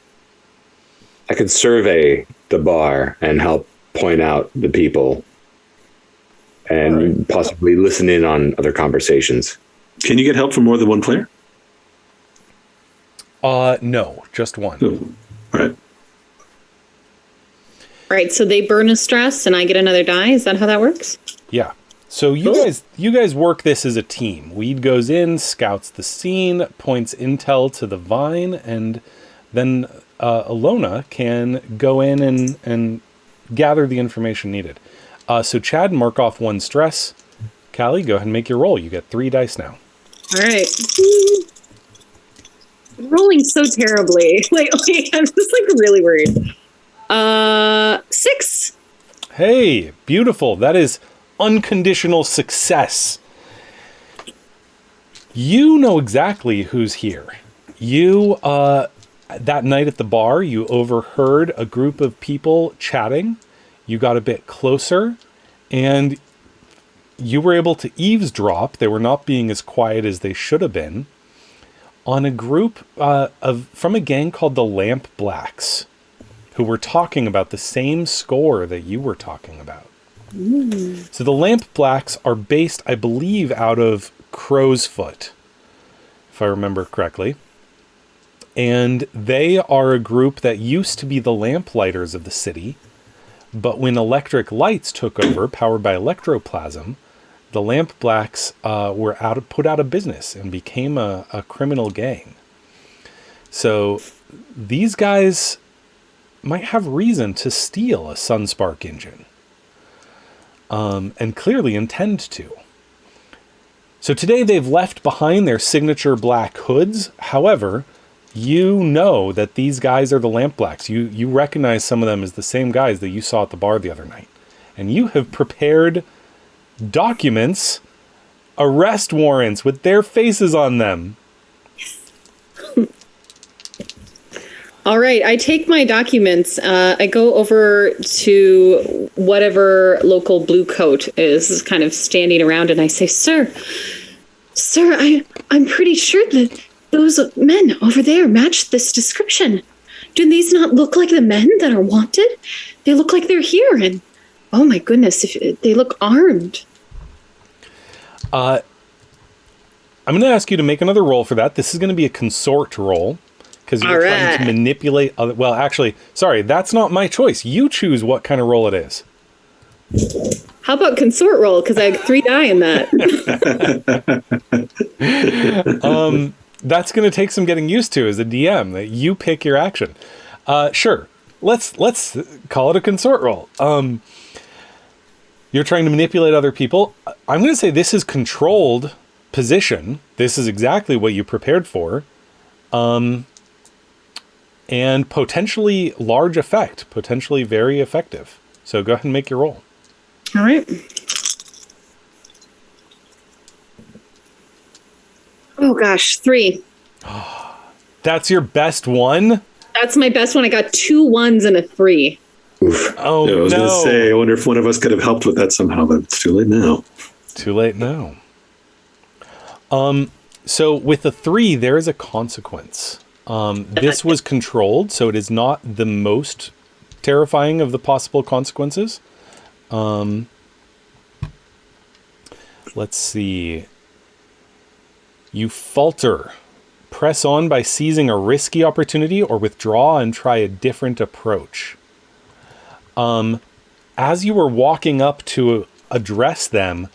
[SPEAKER 3] I can survey the bar and help point out the people and possibly listen in on other conversations.
[SPEAKER 2] Can you get help from more than 1 player?
[SPEAKER 1] No, just 1.
[SPEAKER 2] Oh, all right.
[SPEAKER 4] All right, so they burn a stress and I get another die. Is that how that works?
[SPEAKER 1] Yeah. So you guys work this as a team. Weed goes in, scouts the scene, points intel to the vine, and then Alona can go in and gather the information needed. So Chad, mark off 1 stress. Callie, go ahead and make your roll. You get 3 dice now.
[SPEAKER 4] All right. I'm rolling so terribly lately. I'm just like really worried. 6.
[SPEAKER 1] Hey, beautiful. That is unconditional success. You know exactly who's here. You, that night at the bar, you overheard a group of people chatting. You got a bit closer, and you were able to eavesdrop. They were not being as quiet as they should have been, on a group from a gang called the Lamp Blacks, who were talking about the same score that you were talking about. So the Lamp Blacks are based, I believe, out of Crow's Foot, if I remember correctly. And they are a group that used to be the lamplighters of the city. But when electric lights took over, powered by electroplasm, the Lamp Blacks were put out of business and became a criminal gang. So these guys might have reason to steal a Sunspark engine. And clearly intend to. So today they've left behind their signature black hoods. However, you know that these guys are the Lamp Blacks. You recognize some of them as the same guys that you saw at the bar the other night. And you have prepared documents, arrest warrants with their faces on them.
[SPEAKER 4] All right, I take my documents. I go over to whatever local blue coat is kind of standing around, and I say, Sir, I'm pretty sure that those men over there match this description. Do these not look like the men that are wanted? They look like they're here, and oh my goodness, if they look armed.
[SPEAKER 1] I'm going to ask you to make another roll for that. This is going to be a consort roll. Because you're trying to manipulate other... Well, actually, sorry, that's not my choice. You choose what kind of roll it is.
[SPEAKER 4] How about consort roll? Because I have 3 die in that.
[SPEAKER 1] That's going to take some getting used to as a DM, that you pick your action. Sure, let's call it a consort roll. You're trying to manipulate other people. I'm going to say this is controlled position. This is exactly what you prepared for. And potentially large effect, potentially very effective. So go ahead and make your roll.
[SPEAKER 4] All right. Oh gosh, 3.
[SPEAKER 1] That's your best one?
[SPEAKER 4] That's my best one. I got 2 1s and a 3.
[SPEAKER 2] Oof.
[SPEAKER 1] Oh,
[SPEAKER 2] I was
[SPEAKER 1] no.
[SPEAKER 2] going to say, I wonder if one of us could have helped with that somehow, but it's too late now.
[SPEAKER 1] Too late now. So with the 3, there is a consequence. This was controlled, so it is not the most terrifying of the possible consequences. Let's see. You falter. Press on by seizing a risky opportunity or withdraw and try a different approach. As you were walking up to address them,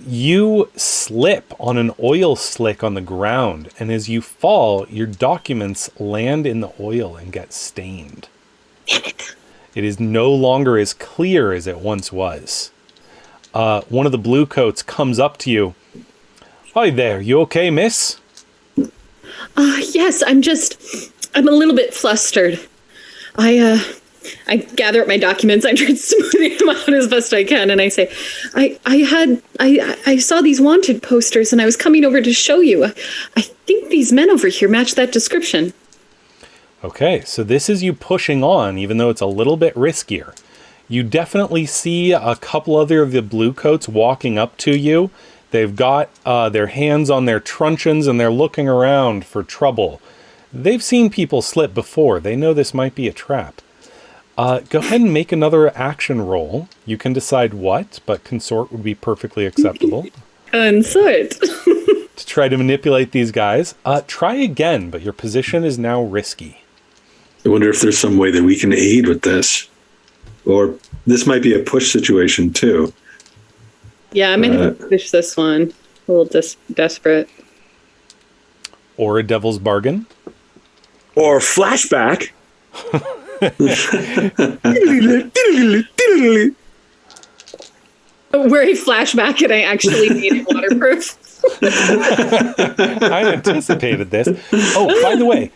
[SPEAKER 1] you slip on an oil slick on the ground, and as you fall, your documents land in the oil and get stained. It is no longer as clear as it once was. One of the blue coats comes up to you. Hi there, you okay, miss?
[SPEAKER 4] Yes, I'm a little bit flustered. I gather up my documents. I try smoothing them out as best I can, and I say, I saw these wanted posters, and I was coming over to show you. I think these men over here match that description.
[SPEAKER 1] Okay, so this is you pushing on, even though it's a little bit riskier. You definitely see a couple other of the blue coats walking up to you. They've got their hands on their truncheons, and they're looking around for trouble. They've seen people slip before. They know this might be a trap. Go ahead and make another action roll. You can decide what, but consort would be perfectly acceptable.
[SPEAKER 4] Consort.
[SPEAKER 1] To try to manipulate these guys. Try again, but your position is now risky.
[SPEAKER 2] I wonder if there's some way that we can aid with this. Or this might be a push situation, too.
[SPEAKER 4] Yeah, I'm going to push this one. A little desperate.
[SPEAKER 1] Or a devil's bargain.
[SPEAKER 3] Or flashback.
[SPEAKER 4] Where he flashback and I actually made it waterproof.
[SPEAKER 1] I anticipated this. Oh, by the way,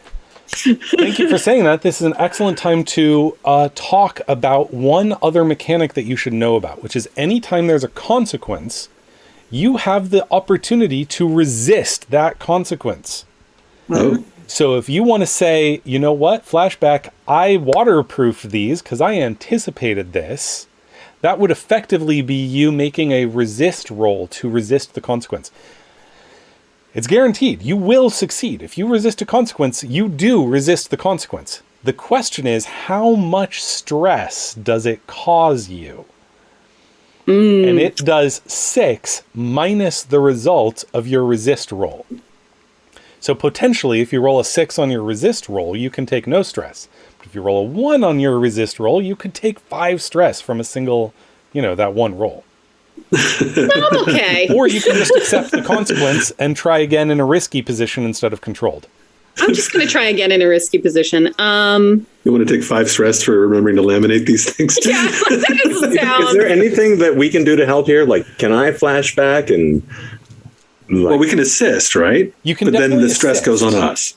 [SPEAKER 1] thank you for saying that. This is an excellent time to talk about one other mechanic that you should know about, which is anytime there's a consequence, you have the opportunity to resist that consequence.
[SPEAKER 2] Oh.
[SPEAKER 1] So if you want to say, you know what, flashback, I waterproofed these because I anticipated this, that would effectively be you making a resist roll to resist the consequence. It's guaranteed. You will succeed. If you resist a consequence, you do resist the consequence. The question is, how much stress does it cause you? And it does 6 minus the result of your resist roll. So potentially, if you roll a 6 on your resist roll, you can take no stress. But if you roll a 1 on your resist roll, you could take 5 stress from a single, that one roll.
[SPEAKER 4] Okay.
[SPEAKER 1] Or you can just accept the consequence and try again in a risky position instead of controlled.
[SPEAKER 4] I'm just going to try again in a risky position.
[SPEAKER 2] You want to take 5 stress for remembering to laminate these things?
[SPEAKER 4] Yeah, that doesn't sound...
[SPEAKER 3] Is there anything that we can do to help here? Like, can I flash back and...
[SPEAKER 2] Well, we can assist, right?
[SPEAKER 1] You can,
[SPEAKER 2] but then the stress
[SPEAKER 1] assist.
[SPEAKER 2] goes on us.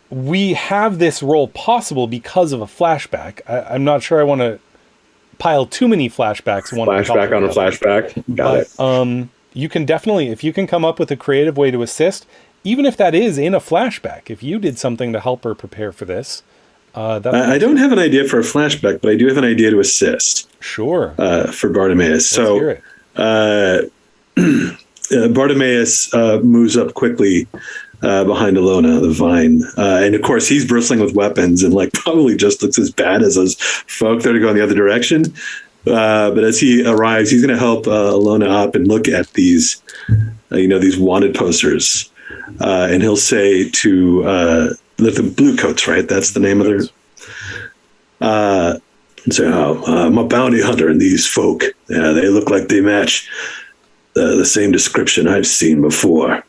[SPEAKER 1] We have this roll possible because of a flashback. I'm not sure I want to pile too many flashbacks.
[SPEAKER 3] Flashback on a flashback. Got it.
[SPEAKER 1] You can definitely, if you can come up with a creative way to assist, even if that is in a flashback, if you did something to help her prepare for this.
[SPEAKER 2] I don't have an idea for a flashback, but I do have an idea to assist.
[SPEAKER 1] Sure.
[SPEAKER 2] For Bartimaeus.
[SPEAKER 1] Let's hear
[SPEAKER 2] it. Bartimaeus moves up quickly behind Alona, the vine. And of course, he's bristling with weapons and probably just looks as bad as those folk that are going the other direction. But as he arrives, he's going to help Alona up and look at these, these wanted posters. And he'll say to the blue coats, right? That's the name of their. And say, I'm a bounty hunter, and these folk, they look like they match the same description I've seen before.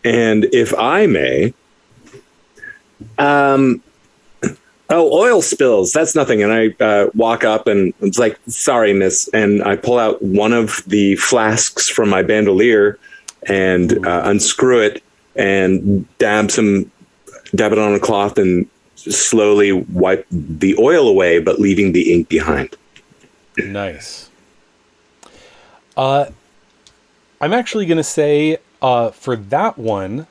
[SPEAKER 3] And if I may, oil spills, that's nothing. And I walk up and it's like, sorry, miss. And I pull out one of the flasks from my bandolier and unscrew it and dab it on a cloth and slowly wipe the oil away, but leaving the ink behind.
[SPEAKER 1] Nice. I'm actually going to say for that one,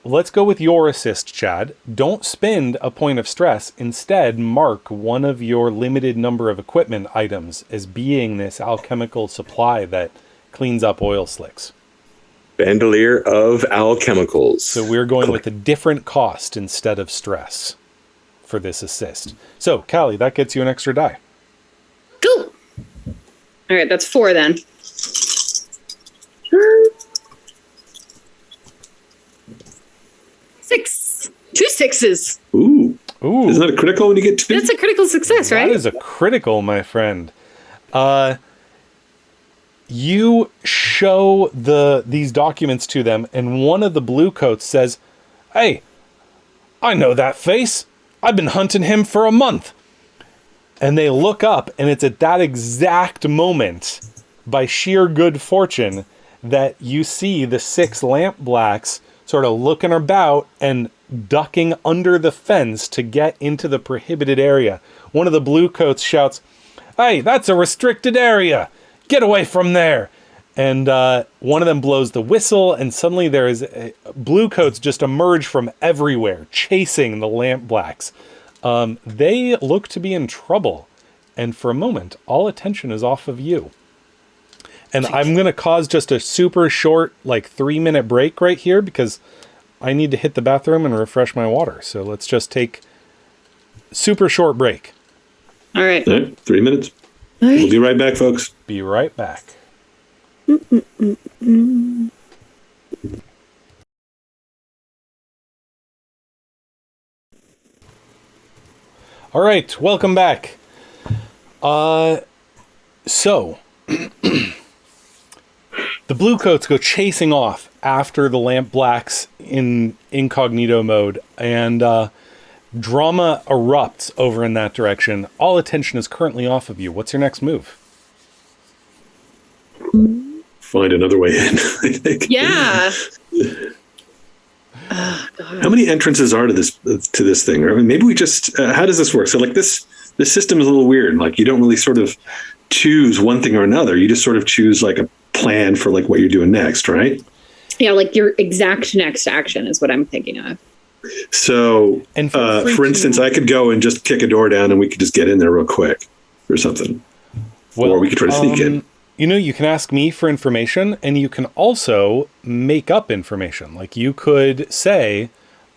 [SPEAKER 1] let's go with your assist, Chad. Don't spend a point of stress. Instead, mark one of your limited number of equipment items as being this alchemical supply that cleans up oil slicks.
[SPEAKER 3] Bandolier of alchemicals.
[SPEAKER 1] So we're going with a different cost instead of stress for this assist. So, Callie, that gets you an extra die.
[SPEAKER 4] Cool. All right, that's 4 then. Six. 2 6s.
[SPEAKER 2] Ooh. Isn't that a critical when you get 2?
[SPEAKER 4] That's a critical success, right?
[SPEAKER 1] That is a critical, my friend. You show these documents to them, and one of the blue coats says, "Hey, I know that face. I've been hunting him for a month." And they look up, and it's at that exact moment, by sheer good fortune, that you see the 6 lamp blacks sort of looking about and ducking under the fence to get into the prohibited area. One of the blue coats shouts, "Hey, that's a restricted area. Get away from there." And one of them blows the whistle, and suddenly blue coats just emerge from everywhere, chasing the lamp blacks. They look to be in trouble, and for a moment, all attention is off of you. And I'm going to cause just a super short, 3-minute break right here, because I need to hit the bathroom and refresh my water. So let's just take super short break.
[SPEAKER 4] All right.
[SPEAKER 2] 3 minutes.
[SPEAKER 4] All right.
[SPEAKER 2] We'll be right back, folks.
[SPEAKER 1] Be right back. All right, welcome back. So the blue coats go chasing off after the lamp blacks in incognito mode, and drama erupts over in that direction. All attention is currently off of you. What's your next move?
[SPEAKER 2] Find another way in, I think.
[SPEAKER 4] Yeah.
[SPEAKER 2] How many entrances are to this thing? Or maybe we just how does this work? So this system is a little weird. You don't really sort of choose one thing or another. You just sort of choose a plan for what you're doing next, right?
[SPEAKER 4] Yeah, your exact next action is what I'm thinking of.
[SPEAKER 2] So,
[SPEAKER 1] And
[SPEAKER 2] for instance, I could go and just kick a door down, and we could just get in there real quick, or something. Or we could try to sneak in.
[SPEAKER 1] You can ask me for information, and you can also make up information. You could say,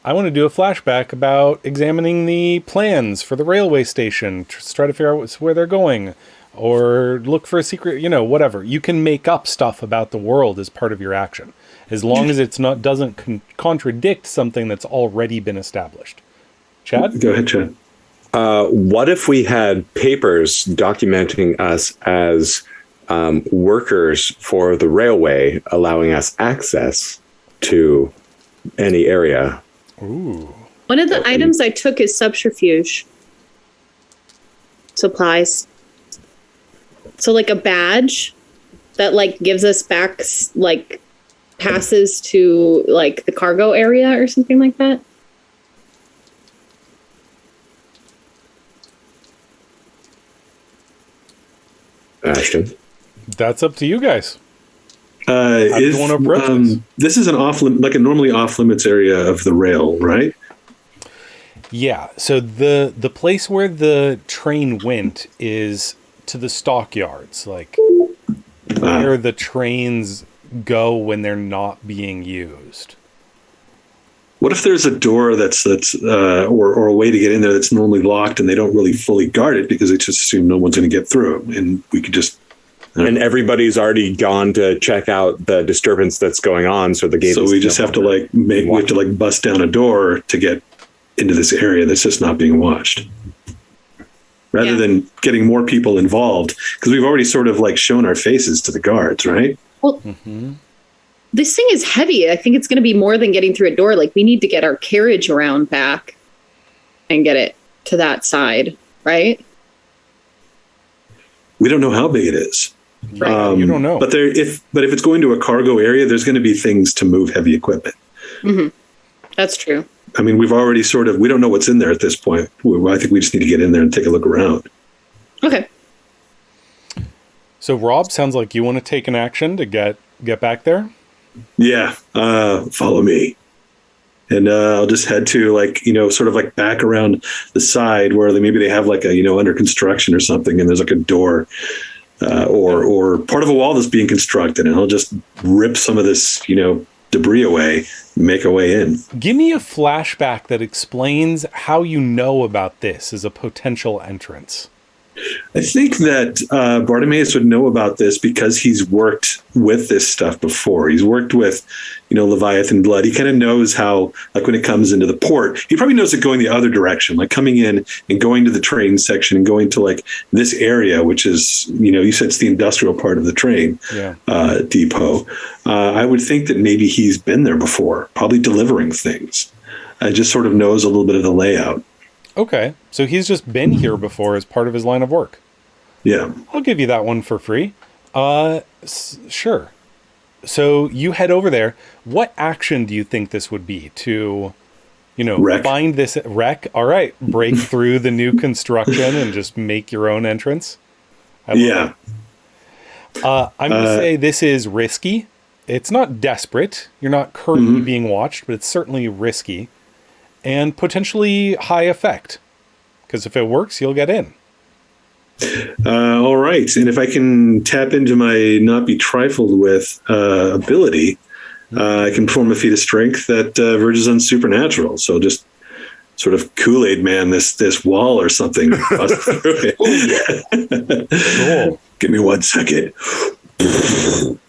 [SPEAKER 1] I want to do a flashback about examining the plans for the railway station, try to figure out where they're going, or look for a secret, whatever. You can make up stuff about the world as part of your action, as long as it's not doesn't contradict something that's already been established. Chad?
[SPEAKER 2] Go ahead, Chad.
[SPEAKER 3] What if we had papers documenting us as workers for the railway, allowing us access to any area?
[SPEAKER 1] Ooh.
[SPEAKER 4] One of the items I took is subterfuge. Supplies. So like a badge that like gives us back like passes to like the cargo area or something like that.
[SPEAKER 3] Ashton?
[SPEAKER 1] That's up to you guys.
[SPEAKER 2] This is an a normally off limits area of the rail, right?
[SPEAKER 1] Yeah. So the place where the train went is to the stockyards, like where the trains go when they're not being used.
[SPEAKER 2] What if there's a door that's or a way to get in there that's normally locked and they don't really fully guard it because they just assume no one's going to get through, and we could just.
[SPEAKER 3] And everybody's already gone to check out the disturbance that's going on, so the gate.
[SPEAKER 2] So we just have to we have to bust down a door to get into this area that's just not being watched, rather than getting more people involved, because we've already sort of shown our faces to the guards, right?
[SPEAKER 4] Well, this thing is heavy. I think it's going to be more than getting through a door. Like we need to get our carriage around back and get it to that side, right?
[SPEAKER 2] We don't know how big it is.
[SPEAKER 1] Right. You don't know.
[SPEAKER 2] But if it's going to a cargo area, there's going to be things to move heavy equipment.
[SPEAKER 4] Mm-hmm. That's true.
[SPEAKER 2] I mean, we've already we don't know what's in there at this point. I think we just need to get in there and take a look around.
[SPEAKER 4] Okay.
[SPEAKER 1] So Rob, sounds like you want to take an action to get back there?
[SPEAKER 2] Yeah. Follow me. And I'll just head to sort of back around the side where maybe they have under construction or something, and there's a door or part of a wall that's being constructed, and I'll just rip some of this debris away, make a way in.
[SPEAKER 1] Give me a flashback that explains how you know about this as a potential entrance.
[SPEAKER 2] I think that Bartimaeus would know about this because he's worked with this stuff before. He's worked with, Leviathan blood. He kind of knows how, when it comes into the port, he probably knows it going the other direction, coming in and going to the train section and going to this area, which is, you said it's the industrial part of the train depot. I would think that maybe he's been there before, probably delivering things. Just sort of knows a little bit of the layout.
[SPEAKER 1] Okay, so he's just been here before as part of his line of work.
[SPEAKER 2] Yeah.
[SPEAKER 1] I'll give you that one for free. Sure. So you head over there. What action do you think this would be to,
[SPEAKER 2] wreck.
[SPEAKER 1] Find this wreck? All right, break through the new construction and just make your own entrance?
[SPEAKER 2] Yeah.
[SPEAKER 1] I'm going to say this is risky. It's not desperate. You're not currently being watched, but it's certainly risky. And potentially high effect, because if it works, you'll get in.
[SPEAKER 2] All right. And if I can tap into my not be trifled with ability, I can perform a feat of strength that verges on supernatural. So just sort of Kool-Aid man this wall or something. Bust through it.
[SPEAKER 1] Cool.
[SPEAKER 2] Give me 1 second.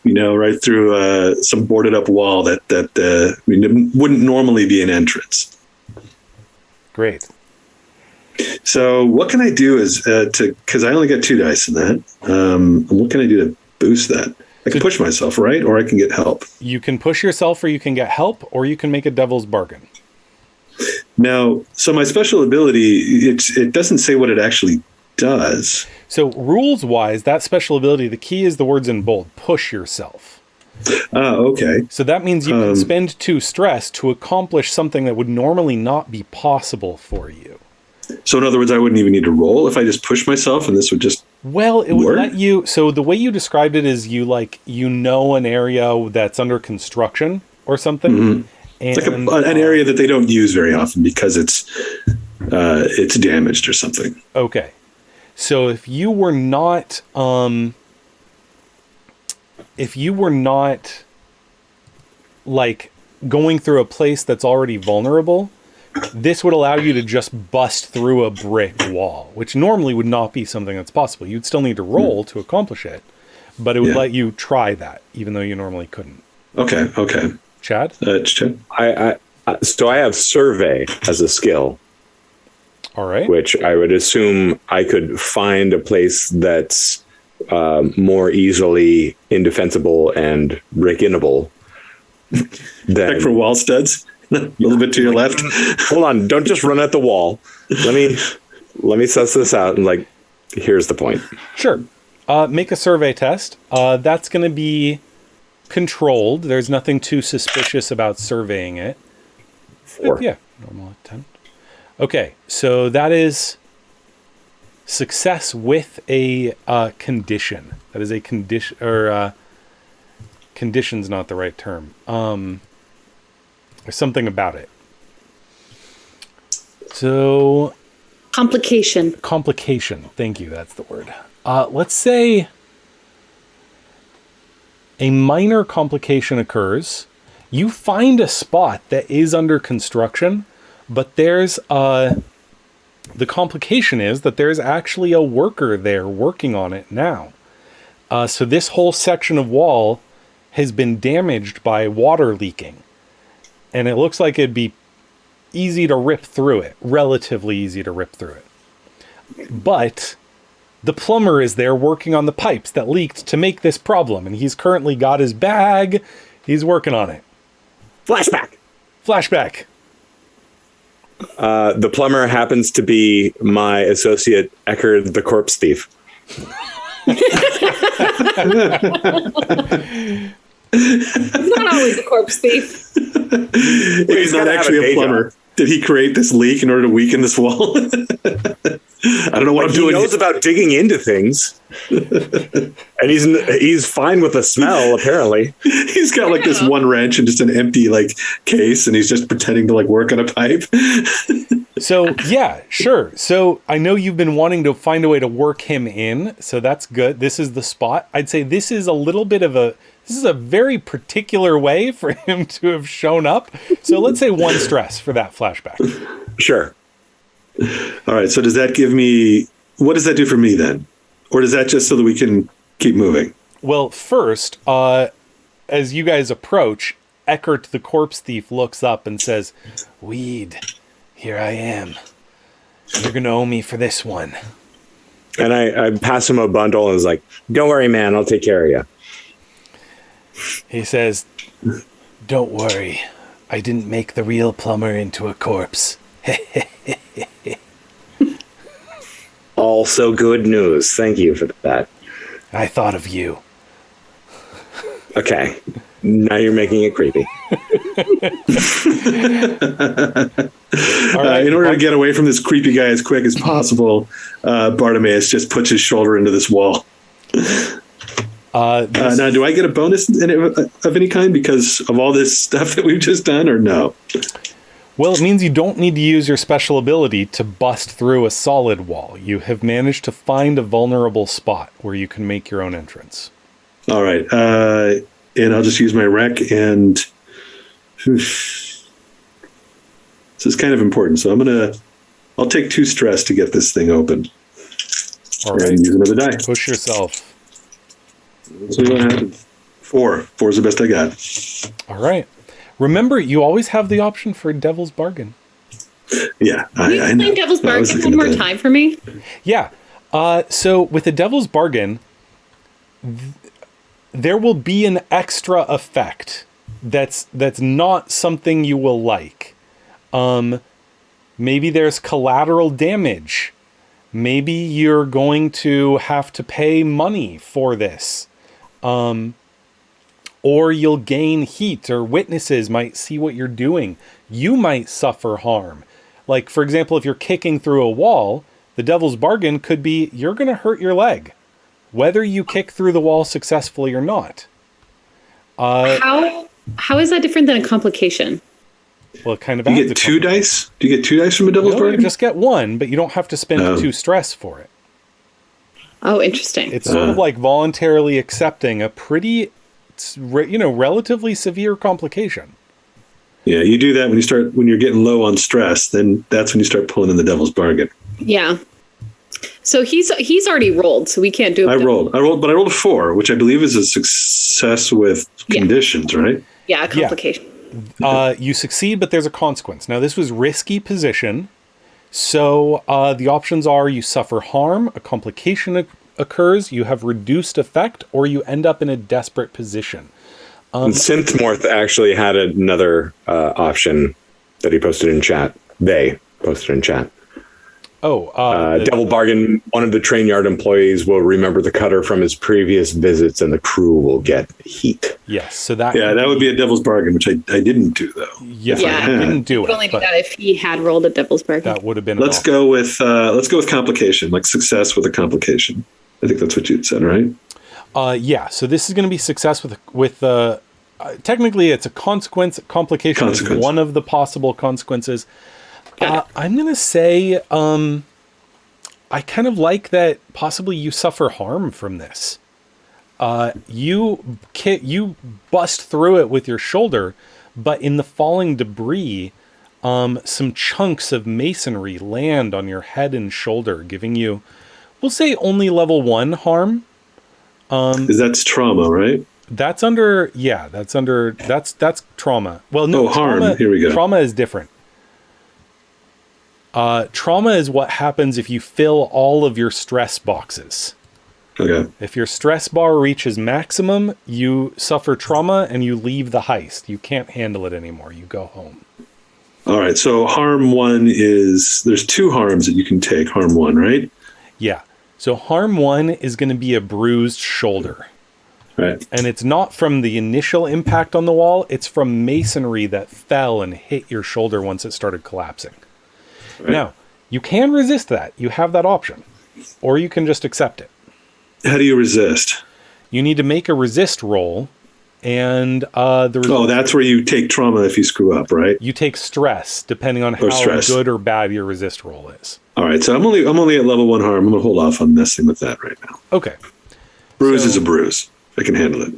[SPEAKER 2] Right through some boarded up wall that wouldn't normally be an entrance.
[SPEAKER 1] Great.
[SPEAKER 2] So what can I do because I only got 2 dice in that. What can I do to boost that? I can push myself, right? Or I can get help.
[SPEAKER 1] You can push yourself, or you can get help, or you can make a devil's bargain.
[SPEAKER 2] Now, so my special ability, it doesn't say what it actually does.
[SPEAKER 1] So rules-wise, that special ability, the key is the words in bold. Push yourself.
[SPEAKER 2] Okay.
[SPEAKER 1] So that means you can spend 2 stress to accomplish something that would normally not be possible for you.
[SPEAKER 2] So in other words, I wouldn't even need to roll if I just push myself, and this would just
[SPEAKER 1] it would
[SPEAKER 2] work?
[SPEAKER 1] let you. So the way you described it is an area that's under construction or something, and
[SPEAKER 2] an area that they don't use very often because it's damaged or something.
[SPEAKER 1] Okay. So if you were not going through a place that's already vulnerable, this would allow you to just bust through a brick wall, which normally would not be something that's possible. You'd still need to roll to accomplish it, but it would let you try that, even though you normally couldn't.
[SPEAKER 2] Okay.
[SPEAKER 1] Chad?
[SPEAKER 2] Chad?
[SPEAKER 3] So I have survey as a skill.
[SPEAKER 1] All right.
[SPEAKER 3] Which I would assume I could find a place that's more easily indefensible and break-inable.
[SPEAKER 2] Check for wall studs. A little bit to your left.
[SPEAKER 3] Hold on, don't just run at the wall. Let me suss this out and here's the point.
[SPEAKER 1] Sure. Make a survey test. That's going to be controlled. There's nothing too suspicious about surveying it.
[SPEAKER 3] 4.
[SPEAKER 1] Yeah, normal at 10. Okay, so that is success with a condition. That is a condition, or condition's not the right term. There's something about it. So...
[SPEAKER 4] Complication.
[SPEAKER 1] Thank you, that's the word. Let's say a minor complication occurs. You find a spot that is under construction, but there's the complication is that there's actually a worker there working on it now. So this whole section of wall has been damaged by water leaking. And it looks like it'd be easy to rip through it, relatively easy to rip through it. But the plumber is there working on the pipes that leaked to make this problem, and he's currently got his bag. He's working on it.
[SPEAKER 3] Flashback. The plumber happens to be my associate Eckerd, the corpse thief.
[SPEAKER 4] He's not always a corpse thief.
[SPEAKER 2] He's not actually a plumber. Did he create this leak in order to weaken this wall? I don't know what I'm doing.
[SPEAKER 3] He knows about digging into things, and he's fine with the smell. Apparently,
[SPEAKER 2] he's got this one wrench and just an empty case, and he's just pretending to work on a pipe.
[SPEAKER 1] So yeah, sure. So I know you've been wanting to find a way to work him in, so that's good. This is the spot. I'd say this is a very particular way for him to have shown up. So let's say 1 stress for that flashback.
[SPEAKER 3] Sure.
[SPEAKER 2] All right. So does that give me, what does that do for me then? Or does that just so that we can keep moving?
[SPEAKER 1] Well, first, as you guys approach, Eckert the corpse thief looks up and says, "Weed, here I am. You're going to owe me for this one."
[SPEAKER 3] And I pass him a bundle and was like, "Don't worry, man. I'll take care of you."
[SPEAKER 1] He says, "Don't worry. I didn't make the real plumber into a corpse."
[SPEAKER 3] Also good news. Thank you for that.
[SPEAKER 1] I thought of you.
[SPEAKER 3] Okay. Now you're making it creepy.
[SPEAKER 2] All right, in order to get away from this creepy guy as quick as possible, Bartimaeus just puts his shoulder into this wall. Now, do I get a bonus of any kind because of all this stuff that we've just done, or no?
[SPEAKER 1] Well, it means you don't need to use your special ability to bust through a solid wall. You have managed to find a vulnerable spot where you can make your own entrance.
[SPEAKER 2] All right. And I'll just use my rec, and this is kind of important. So I'll take 2 stress to get this thing open.
[SPEAKER 1] All right.
[SPEAKER 2] And use another die.
[SPEAKER 1] Push yourself.
[SPEAKER 2] Let's see what happens. 4. 4 is the best I got.
[SPEAKER 1] All right. Remember, you always have the option for Devil's Bargain.
[SPEAKER 2] Yeah,
[SPEAKER 4] Can you explain Devil's Bargain one more time for me?
[SPEAKER 1] Yeah. So with a Devil's Bargain, there will be an extra effect that's not something you will like. Maybe there's collateral damage. Maybe you're going to have to pay money for this. Or you'll gain heat, or witnesses might see what you're doing. You might suffer harm. Like, for example, if you're kicking through a wall, the Devil's Bargain could be you're going to hurt your leg, whether you kick through the wall successfully or not.
[SPEAKER 4] How is that different than a complication?
[SPEAKER 1] Well, it kind of.
[SPEAKER 2] Do you get 2 dice? Do you get 2 dice from a Devil's Bargain?
[SPEAKER 1] You just get 1, but you don't have to spend 2 stress for it.
[SPEAKER 4] Oh, interesting.
[SPEAKER 1] It's sort of like voluntarily accepting a pretty, relatively severe complication.
[SPEAKER 2] Yeah, you do that when you're getting low on stress. Then that's when you start pulling in the devil's bargain.
[SPEAKER 4] Yeah. So he's already rolled, so we can't do it.
[SPEAKER 2] I rolled, but I rolled a 4, which I believe is a success with conditions, right?
[SPEAKER 4] Yeah, a complication.
[SPEAKER 1] You succeed, but there's a consequence. Now, this was risky position. So the options are you suffer harm, a complication occurs, you have reduced effect, or you end up in a desperate position.
[SPEAKER 3] And Synthmorph actually had another option that he posted in chat. They posted in chat. Devil Bargain, one of the train yard employees will remember the cutter from his previous visits and the crew will get heat.
[SPEAKER 1] Yes, so that
[SPEAKER 2] would be a devil's bargain, which I didn't do though.
[SPEAKER 1] Yes, I didn't do it.
[SPEAKER 4] Only do that if he had rolled a devil's bargain.
[SPEAKER 1] That would have been.
[SPEAKER 2] Let's go with complication, like success with a complication. I think that's what you said, right?
[SPEAKER 1] Yeah. So this is going to be success with technically it's a consequence. Complication is one of the possible consequences. I'm going to say I kind of like that possibly you suffer harm from this. You bust through it with your shoulder, but in the falling debris, some chunks of masonry land on your head and shoulder, giving you, we'll say, only level 1 harm.
[SPEAKER 2] That's trauma, right?
[SPEAKER 1] That's trauma. Well, no,
[SPEAKER 2] harm. Here we go.
[SPEAKER 1] Trauma is different. Trauma is what happens if you fill all of your stress boxes.
[SPEAKER 2] Okay.
[SPEAKER 1] If your stress bar reaches maximum, you suffer trauma and you leave the heist. You can't handle it anymore. You go home.
[SPEAKER 2] All right. So harm 1 there's 2 harms that you can take. Harm 1, right?
[SPEAKER 1] Yeah. So harm 1 is going to be a bruised shoulder.
[SPEAKER 2] Right.
[SPEAKER 1] And it's not from the initial impact on the wall. It's from masonry that fell and hit your shoulder once it started collapsing. Right. Now, you can resist that. You have that option. Or you can just accept it.
[SPEAKER 2] How do you resist?
[SPEAKER 1] You need to make a resist roll. And
[SPEAKER 2] that's where you take trauma if you screw up, right?
[SPEAKER 1] You take stress, depending on how good or bad your resist roll is.
[SPEAKER 2] All right, so I'm only at level 1 harm. I'm gonna hold off on messing with that right now.
[SPEAKER 1] Okay.
[SPEAKER 2] Bruise is a bruise. I can handle it.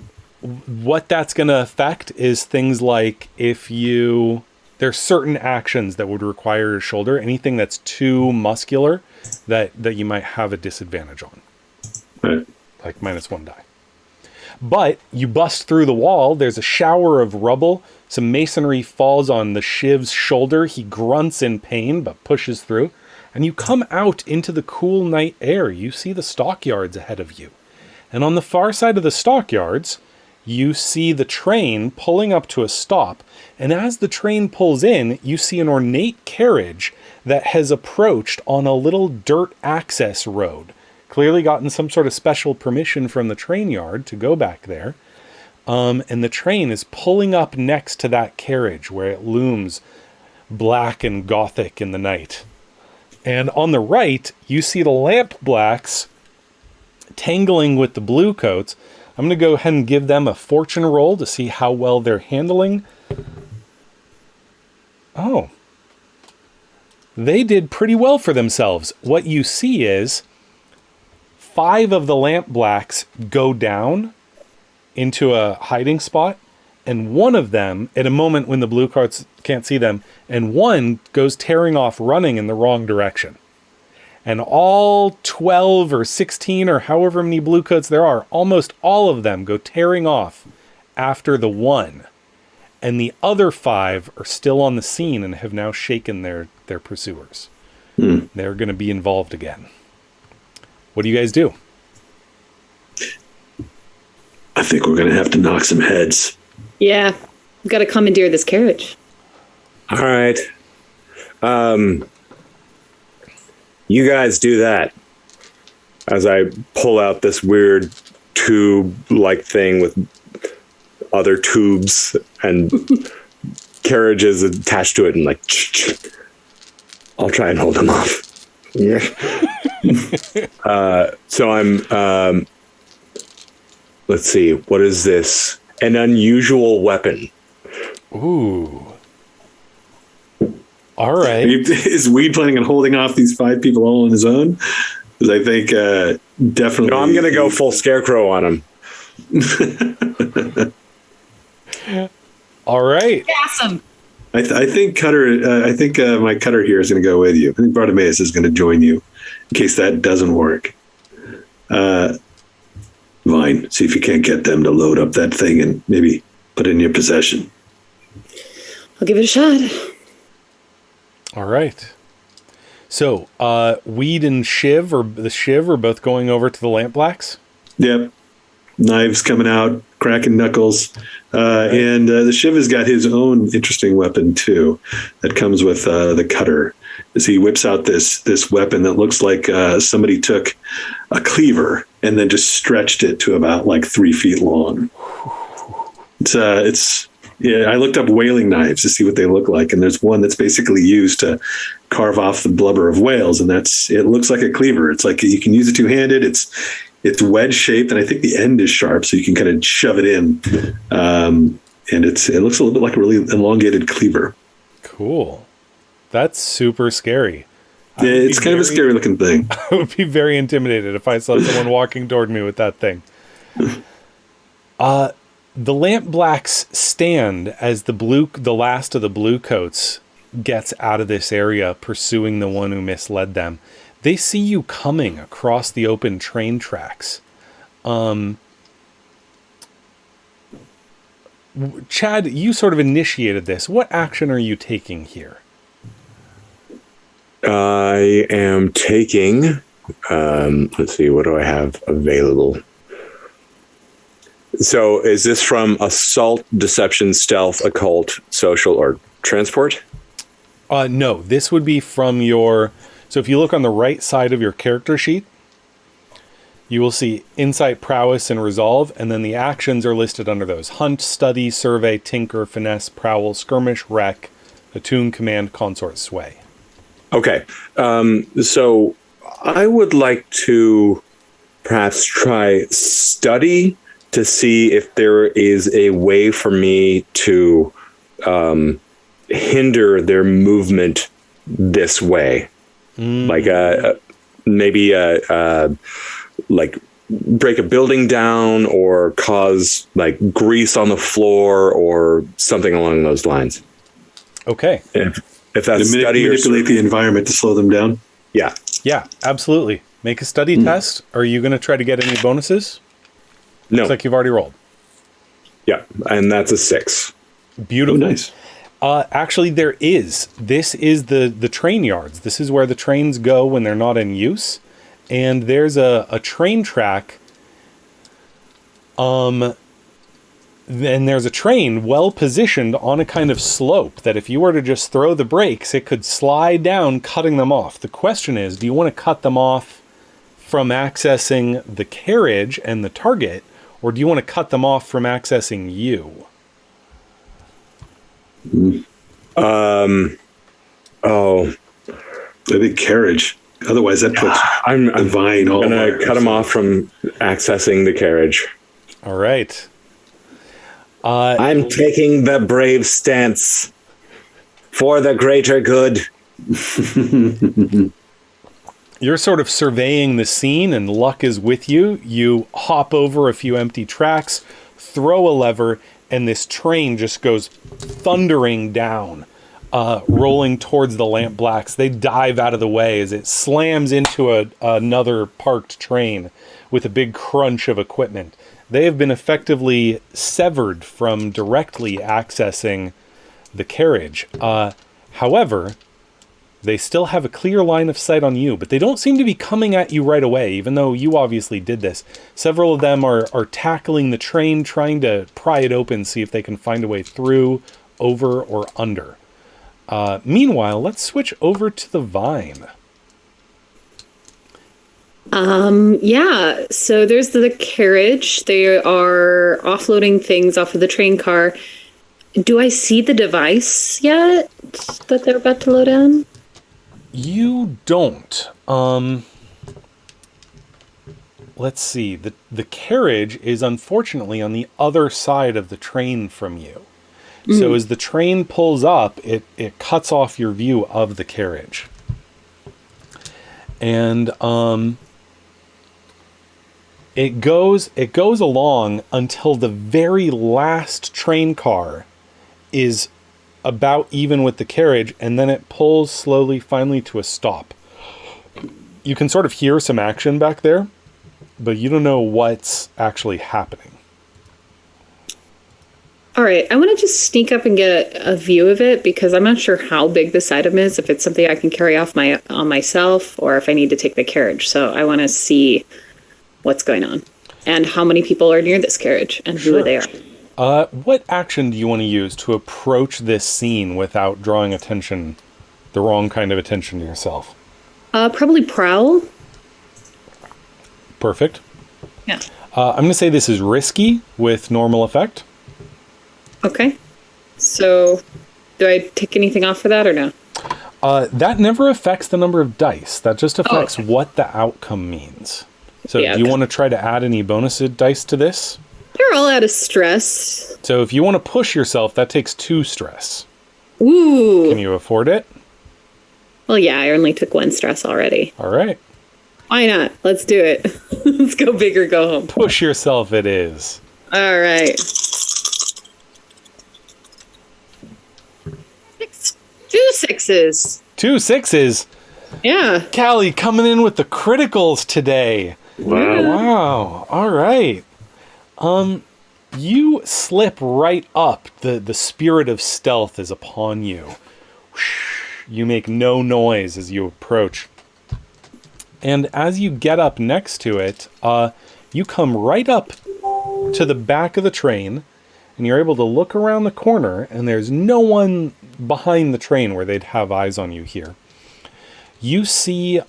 [SPEAKER 1] What that's gonna affect is things like there's certain actions that would require your shoulder. Anything that's too muscular that you might have a disadvantage on.
[SPEAKER 2] Right.
[SPEAKER 1] Like -1 die. But you bust through the wall. There's a shower of rubble. Some masonry falls on the Shiv's shoulder. He grunts in pain, but pushes through. And you come out into the cool night air. You see the stockyards ahead of you. And on the far side of the stockyards, you see the train pulling up to a stop. And as the train pulls in, you see an ornate carriage that has approached on a little dirt access road. Clearly gotten some sort of special permission from the train yard to go back there. And the train is pulling up next to that carriage where it looms black and gothic in the night. And on the right, you see the lamp blacks tangling with the blue coats. I'm going to go ahead and give them a fortune roll to see how well they're handling. Oh. They did pretty well for themselves. What you see is 5 of the lamp blacks go down into a hiding spot, and one of them, at a moment when the blue coats can't see them, and one goes tearing off running in the wrong direction. And all 12 or 16 or however many blue coats there are, almost all of them go tearing off after the one. And the other 5 are still on the scene and have now shaken their pursuers. They're going to be involved again. What do you guys do?
[SPEAKER 2] I think we're going to have to knock some heads.
[SPEAKER 4] Yeah. We've got to commandeer this carriage.
[SPEAKER 3] All right. You guys do that. As I pull out this weird tube-like thing with other tubes and carriages attached to it, and like, I'll try and hold them off. Yeah. So I'm, let's see, what is this? An unusual weapon.
[SPEAKER 1] Ooh. All right.
[SPEAKER 2] Is Weed planning on holding off these 5 people all on his own? Because I think definitely...
[SPEAKER 3] No, I'm going to go full scarecrow on him.
[SPEAKER 1] All right.
[SPEAKER 4] Gas him.
[SPEAKER 2] I think Cutter. I think my Cutter here is going to go with you. I think Bartimaeus is going to join you in case that doesn't work. Vine, see if you can't get them to load up that thing and maybe put it in your possession.
[SPEAKER 4] I'll give it a shot.
[SPEAKER 1] All right. So, Weed and Shiv, or the Shiv, are both going over to the Lampblacks?
[SPEAKER 2] Yep. Knives coming out, cracking knuckles. And the Shiv has got his own interesting weapon, too, that comes with the Cutter. As he whips out this weapon that looks like somebody took a cleaver and then just stretched it to about like 3 feet long. It's I looked up whaling knives to see what they look like, and there's one that's basically used to carve off the blubber of whales, and it looks like a cleaver. It's like you can use it two-handed. It's wedge shaped, and I think the end is sharp, so you can kind of shove it in. And it looks a little bit like a really elongated cleaver.
[SPEAKER 1] Cool. That's super scary.
[SPEAKER 2] Yeah, it's kind of a scary looking thing.
[SPEAKER 1] I would be very intimidated if I saw someone walking toward me with that thing. The Lampblacks stand as the last of the Bluecoats gets out of this area, pursuing the one who misled them. They see you coming across the open train tracks. Chad, you sort of initiated this. What action are you taking here?
[SPEAKER 3] I am taking, let's see, what do I have available? So is this from assault, deception, stealth, occult, social, or transport?
[SPEAKER 1] No, this would be from your... So if you look on the right side of your character sheet, you will see insight, prowess, and resolve, and then the actions are listed under those. Hunt, study, survey, tinker, finesse, prowl, skirmish, wreck, attune, command, consort, sway.
[SPEAKER 3] Okay, so I would like to perhaps try study to see if there is a way for me to hinder their movement this way. Like maybe like break a building down or cause like grease on the floor or something along those lines.
[SPEAKER 1] Okay.
[SPEAKER 3] If that's study
[SPEAKER 2] manipulate the environment to slow them down.
[SPEAKER 3] Yeah.
[SPEAKER 1] Yeah, absolutely. Make a study test. Are you going to try to get any bonuses?
[SPEAKER 3] No.
[SPEAKER 1] Looks like you've already rolled.
[SPEAKER 3] Yeah, and that's a 6.
[SPEAKER 1] Beautiful.
[SPEAKER 2] Oh, nice.
[SPEAKER 1] Actually, there is. This is the train yards. This is where the trains go when they're not in use. And there's a train track. And there's a train well positioned on a kind of slope that if you were to just throw the brakes, it could slide down, cutting them off. The question is, do you want to cut them off from accessing the carriage and the target, or do you want to cut them off from accessing you?
[SPEAKER 2] I think carriage. Otherwise, that puts the Vine all
[SPEAKER 3] I'm
[SPEAKER 2] over.
[SPEAKER 3] going to cut them off from accessing the carriage.
[SPEAKER 1] All right.
[SPEAKER 3] I'm taking the brave stance for the greater good.
[SPEAKER 1] You're sort of surveying the scene and luck is with you. You hop over a few empty tracks, throw a lever, and this train just goes thundering down, rolling towards the Lampblacks. They dive out of the way as it slams into another parked train with a big crunch of equipment. They have been effectively severed from directly accessing the carriage. However, they still have a clear line of sight on you, but they don't seem to be coming at you right away, even though you obviously did this. Several of them are tackling the train, trying to pry it open, see if they can find a way through, over, or under. Meanwhile, let's switch over to the Vine.
[SPEAKER 4] Yeah, so there's the carriage. They are offloading things off of the train car. Do I see the device yet that they're about to load in?
[SPEAKER 1] You don't. Let's see. The carriage is unfortunately on the other side of the train from you. So as the train pulls up, it cuts off your view of the carriage. And it goes along until the very last train car is about even with the carriage, and then it pulls slowly, finally to a stop. You can sort of hear some action back there, but you don't know what's actually happening.
[SPEAKER 4] All right, I want to just sneak up and get a view of it because I'm not sure how big this item is, if it's something I can carry off on myself or if I need to take the carriage. So I want to see what's going on and how many people are near this carriage and who they are.
[SPEAKER 1] What action do you want to use to approach this scene without drawing attention, the wrong kind of attention to yourself?
[SPEAKER 4] Probably prowl.
[SPEAKER 1] Perfect.
[SPEAKER 4] Yeah.
[SPEAKER 1] I'm going to say this is risky with normal effect.
[SPEAKER 4] Okay. So, do I take anything off for that or no?
[SPEAKER 1] That never affects the number of dice. That just affects what the outcome means. So
[SPEAKER 4] Yeah,
[SPEAKER 1] do you
[SPEAKER 4] okay.
[SPEAKER 1] want to try to add any bonus dice to this?
[SPEAKER 4] They're all out of stress.
[SPEAKER 1] So if you want to push yourself, that takes 2 stress.
[SPEAKER 4] Ooh.
[SPEAKER 1] Can you afford it?
[SPEAKER 4] Well, yeah, I only took 1 stress already.
[SPEAKER 1] All right.
[SPEAKER 4] Why not? Let's do it. Let's go big or go home.
[SPEAKER 1] Push yourself it is.
[SPEAKER 4] All right. 2 6s.
[SPEAKER 1] 2 6s.
[SPEAKER 4] Yeah.
[SPEAKER 1] Callie coming in with the criticals today.
[SPEAKER 3] Wow.
[SPEAKER 1] Wow. All right. You slip right up. The spirit of stealth is upon you. You make no noise as you approach. And as you get up next to it, you come right up to the back of the train, and you're able to look around the corner, and there's no one behind the train where they'd have eyes on you here. You see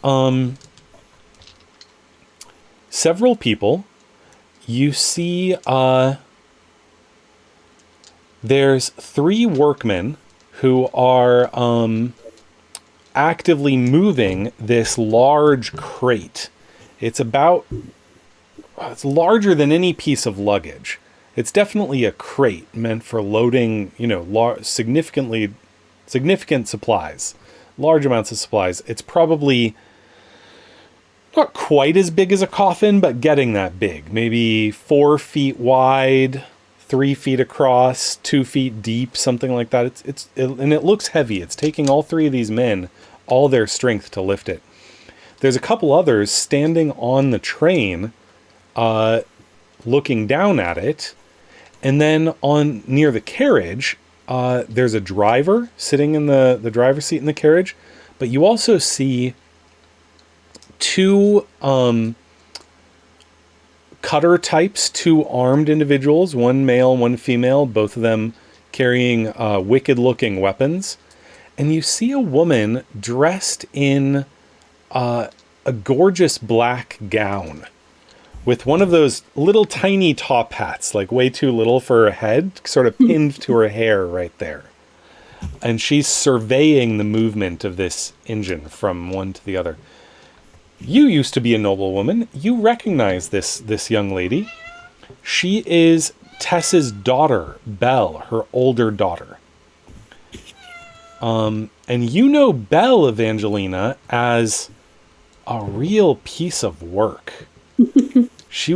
[SPEAKER 1] several people. You see there's 3 workmen who are actively moving this large crate. It's larger than any piece of luggage. It's definitely a crate meant for loading, significant supplies, large amounts of supplies. It's probably not quite as big as a coffin, but getting that big. Maybe 4 feet wide, 3 feet across, 2 feet deep, something like that. And it looks heavy. It's taking all 3 of these men, all their strength to lift it. There's a couple others standing on the train, looking down at it. And then near the carriage, there's a driver sitting in the driver's seat in the carriage. But you also see 2 cutter types, 2 armed individuals, one male, one female, both of them carrying wicked-looking weapons. And you see a woman dressed in a gorgeous black gown with one of those little tiny top hats, like way too little for her head, sort of pinned to her hair right there. And she's surveying the movement of this engine from one to the other. You used to be a noblewoman. You recognize this young lady. She is Tess's daughter, Belle, her older daughter. And you know Belle, Evangelina, as a real piece of work. She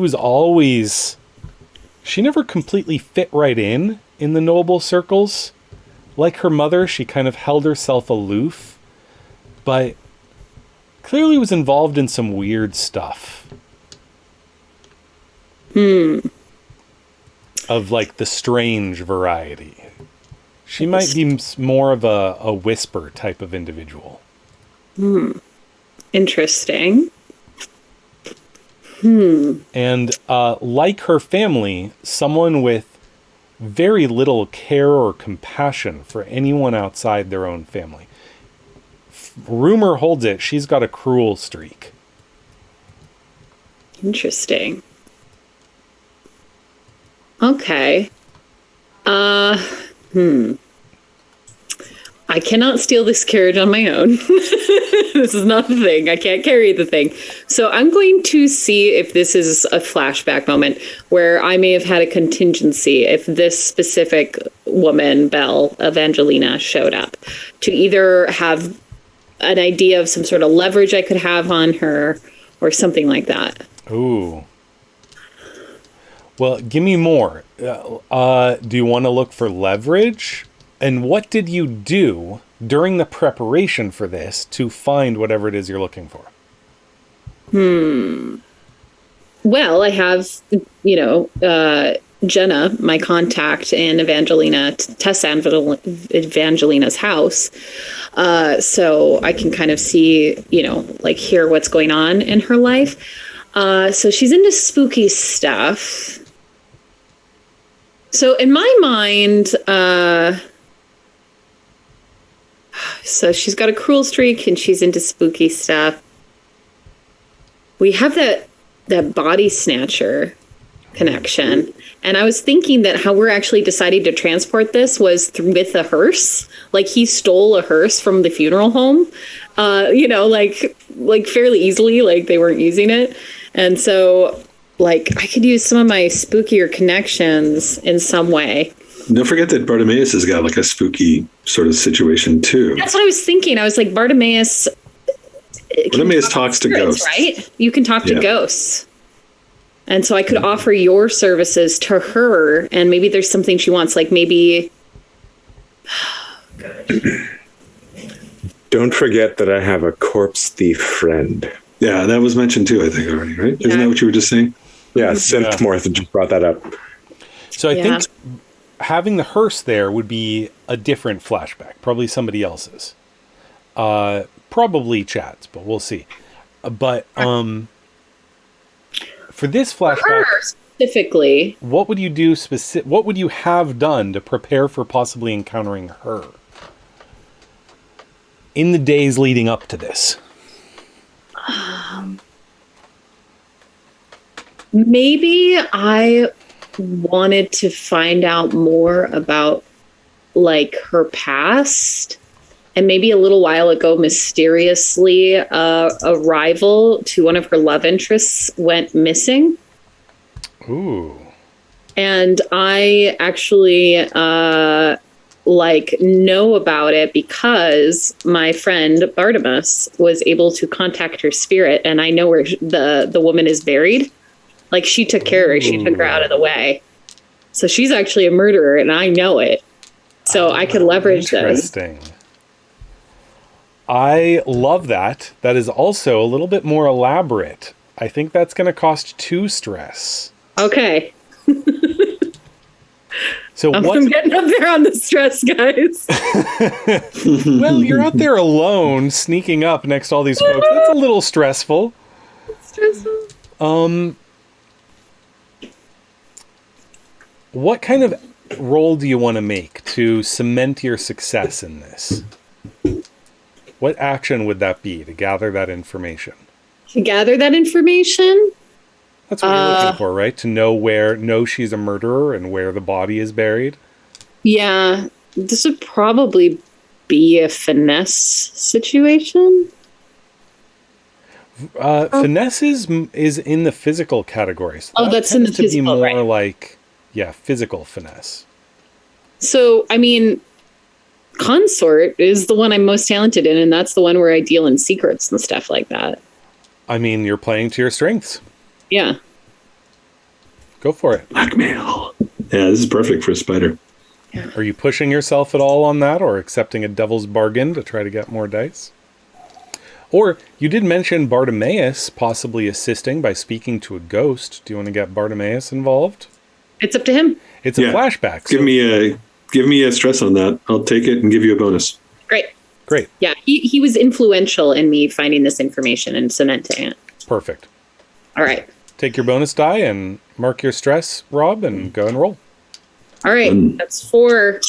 [SPEAKER 1] never completely fit right in the noble circles. Like her mother, she kind of held herself aloof, but clearly was involved in some weird stuff. Of like the strange variety. She might be more of a whisper type of individual.
[SPEAKER 4] Interesting.
[SPEAKER 1] And like her family, someone with very little care or compassion for anyone outside their own family. Rumor holds it, she's got a cruel streak.
[SPEAKER 4] Interesting. Okay. I cannot steal this carriage on my own. This is not the thing. I can't carry the thing. So I'm going to see if this is a flashback moment where I may have had a contingency if this specific woman, Belle, Evangelina, showed up to either have an idea of some sort of leverage I could have on her or something like that.
[SPEAKER 1] Ooh. Well, give me more. Do you want to look for leverage? And what did you do during the preparation for this to find whatever it is you're looking for?
[SPEAKER 4] Well, I have, Jenna, my contact in Evangelina's house. So I can kind of see, hear what's going on in her life. So she's into spooky stuff. So in my mind, so she's got a cruel streak and she's into spooky stuff. We have that body snatcher connection. And I was thinking that how we're actually deciding to transport this was with a hearse. Like he stole a hearse from the funeral home, like fairly easily, like they weren't using it. And so like I could use some of my spookier connections in some way.
[SPEAKER 2] Don't forget that Bartimaeus has got like a spooky sort of situation too.
[SPEAKER 4] That's what I was thinking. I was like, Bartimaeus
[SPEAKER 2] talks to ghosts,
[SPEAKER 4] right? You can talk to ghosts. And so I could offer your services to her, and maybe there's something she wants, like maybe...
[SPEAKER 3] Don't forget that I have a corpse thief friend.
[SPEAKER 2] Yeah, that was mentioned too, I think, already, right?
[SPEAKER 4] Yeah.
[SPEAKER 2] Isn't that what you were just saying?
[SPEAKER 3] Yeah, Synthmorph just brought that up.
[SPEAKER 1] So I think having the hearse there would be a different flashback, probably somebody else's. Probably Chad's, but we'll see. But for this flashback,
[SPEAKER 4] for her specifically,
[SPEAKER 1] what would you do what would you have done to prepare for possibly encountering her in the days leading up to this?
[SPEAKER 4] Maybe I wanted to find out more about like her past. And maybe a little while ago, mysteriously, a rival to one of her love interests went missing.
[SPEAKER 1] Ooh.
[SPEAKER 4] And I actually, know about it because my friend Bartimaeus was able to contact her spirit. And I know where the woman is buried. Like, she took care of her. She took her out of the way. So she's actually a murderer, and I know it. So I could leverage this.
[SPEAKER 1] Interesting. I love that. That is also a little bit more elaborate. I think that's going to cost 2 stress.
[SPEAKER 4] Okay.
[SPEAKER 1] So
[SPEAKER 4] I'm getting up there on the stress, guys.
[SPEAKER 1] Well, you're out there alone, sneaking up next to all these folks. That's a little stressful. What kind of roll do you want to make to cement your success in this? What action would that be to gather that information?
[SPEAKER 4] To gather that information?
[SPEAKER 1] That's what you're looking for, right? To know she's a murderer and where the body is buried?
[SPEAKER 4] Yeah. This would probably be a finesse situation.
[SPEAKER 1] Finesse is in the physical category. So
[SPEAKER 4] that's in the physical,
[SPEAKER 1] to be more
[SPEAKER 4] right.
[SPEAKER 1] like, physical finesse.
[SPEAKER 4] So, I mean, Consort is the one I'm most talented in, and that's the one where I deal in secrets and stuff like that.
[SPEAKER 1] I mean, you're playing to your strengths.
[SPEAKER 4] Yeah.
[SPEAKER 1] Go for it.
[SPEAKER 2] Blackmail. Yeah, this is perfect for a spider.
[SPEAKER 4] Yeah.
[SPEAKER 1] Are you pushing yourself at all on that, or accepting a devil's bargain to try to get more dice? Or, you did mention Bartimaeus possibly assisting by speaking to a ghost. Do you want to get Bartimaeus involved?
[SPEAKER 4] It's up to him.
[SPEAKER 1] It's a flashback.
[SPEAKER 2] So Give me a stress on that. I'll take it and give you a bonus.
[SPEAKER 4] Great. Yeah, he was influential in me finding this information and cementing it.
[SPEAKER 1] Perfect.
[SPEAKER 4] All right.
[SPEAKER 1] Take your bonus die and mark your stress, Rob, and go and roll.
[SPEAKER 4] All right. That's 4.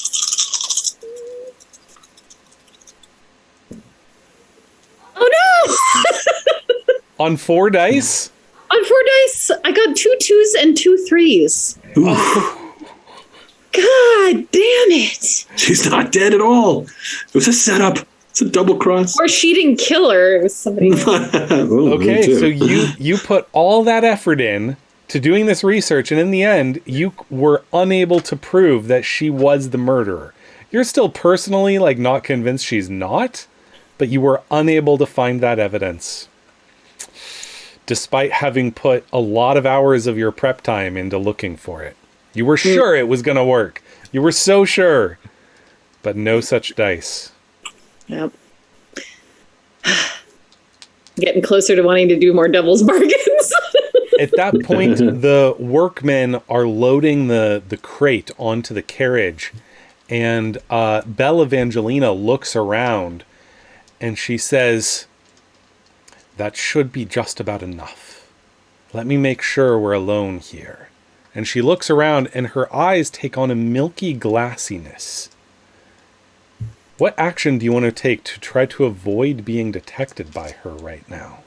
[SPEAKER 4] Oh, no!
[SPEAKER 1] On 4 dice?
[SPEAKER 4] On 4 dice, I got 2 2s and 2 3s. God damn it.
[SPEAKER 2] She's not dead at all. It was a setup. It's a double cross.
[SPEAKER 4] Or she didn't kill her. It was somebody else.
[SPEAKER 1] Okay, so you put all that effort in to doing this research, and in the end, you were unable to prove that she was the murderer. You're still personally, not convinced she's not, but you were unable to find that evidence. Despite having put a lot of hours of your prep time into looking for it. You were sure it was going to work. You were so sure. but no such dice.
[SPEAKER 4] Yep. Getting closer to wanting to do more devil's bargains.
[SPEAKER 1] At that point, the workmen are loading the crate onto the carriage, and Belle Evangelina looks around, and she says, "That should be just about enough. Let me make sure we're alone here." And she looks around, and her eyes take on a milky glassiness. What action do you want to take to try to avoid being detected by her right now?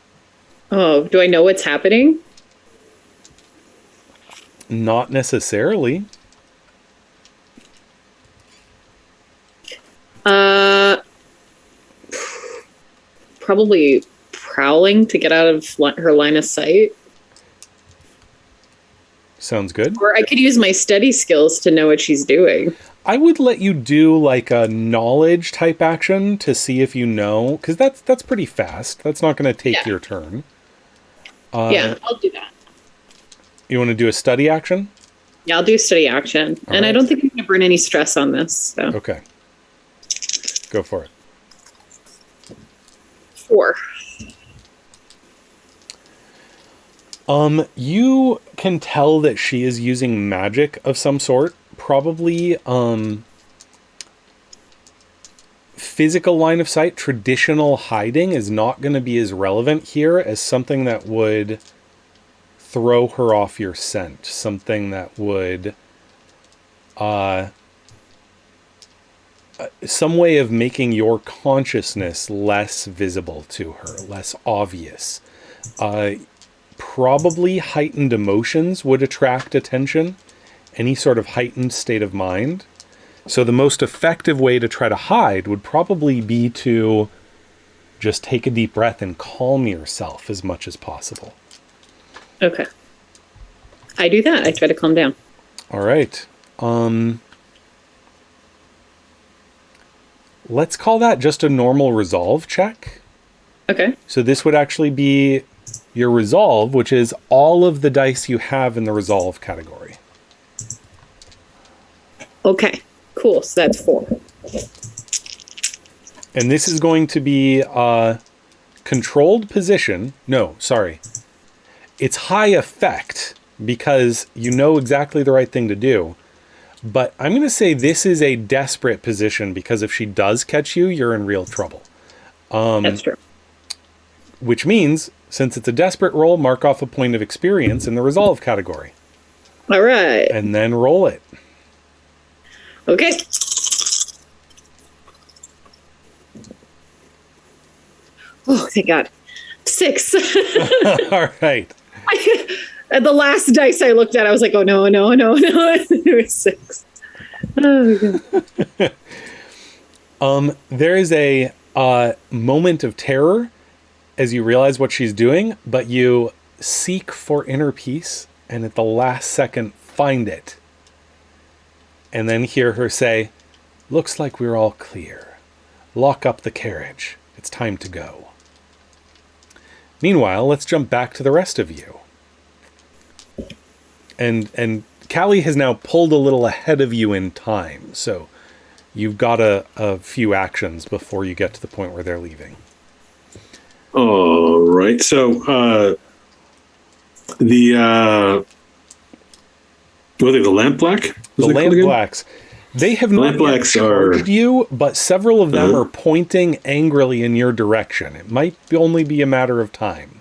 [SPEAKER 4] Oh, do I know what's happening?
[SPEAKER 1] Not necessarily.
[SPEAKER 4] Probably prowling to get out of her line of sight.
[SPEAKER 1] Sounds good.
[SPEAKER 4] Or I could use my study skills to know what she's doing.
[SPEAKER 1] I would let you do like a knowledge type action to see if you know, because that's pretty fast. That's not going to take your turn.
[SPEAKER 4] Yeah, I'll do that.
[SPEAKER 1] You want to do a study action?
[SPEAKER 4] Yeah, I'll do study action.
[SPEAKER 1] All
[SPEAKER 4] and
[SPEAKER 1] right.
[SPEAKER 4] I don't think I'm going to burn any stress on this. So.
[SPEAKER 1] Okay. Go for it.
[SPEAKER 4] 4.
[SPEAKER 1] You can tell that she is using magic of some sort. Probably physical line of sight. Traditional hiding is not going to be as relevant here as something that would throw her off your scent. Something that would some way of making your consciousness less visible to her, less obvious. Probably heightened emotions would attract attention, any sort of heightened state of mind. So the most effective way to try to hide would probably be to just take a deep breath and calm yourself as much as possible.
[SPEAKER 4] Okay. I do that. I try to calm down.
[SPEAKER 1] All right. Let's call that just a normal resolve check.
[SPEAKER 4] Okay.
[SPEAKER 1] So this would actually be your resolve, which is all of the dice you have in the resolve category.
[SPEAKER 4] Okay. Cool. So that's 4.
[SPEAKER 1] And this is going to be a controlled position. No, sorry. It's high effect because you know exactly the right thing to do. But I'm going to say this is a desperate position because if she does catch you, you're in real trouble.
[SPEAKER 4] That's true.
[SPEAKER 1] Which means, since it's a desperate roll, mark off a point of experience in the resolve category.
[SPEAKER 4] All right.
[SPEAKER 1] And then roll it.
[SPEAKER 4] Okay. Oh, thank God. 6.
[SPEAKER 1] All right.
[SPEAKER 4] At the last dice I looked at, I was like, oh, no. It was 6. Oh, God.
[SPEAKER 1] There is a moment of terror as you realize what she's doing, but you seek for inner peace and at the last second find it. And then hear her say, "Looks like we're all clear. Lock up the carriage. It's time to go." Meanwhile, let's jump back to the rest of you. And Callie has now pulled a little ahead of you in time, so you've got a few actions before you get to the point where they're leaving.
[SPEAKER 2] All right. So the lamp black?
[SPEAKER 1] The lamp blacks. They have not yet charged you, but several of them are pointing angrily in your direction. It might only be a matter of time.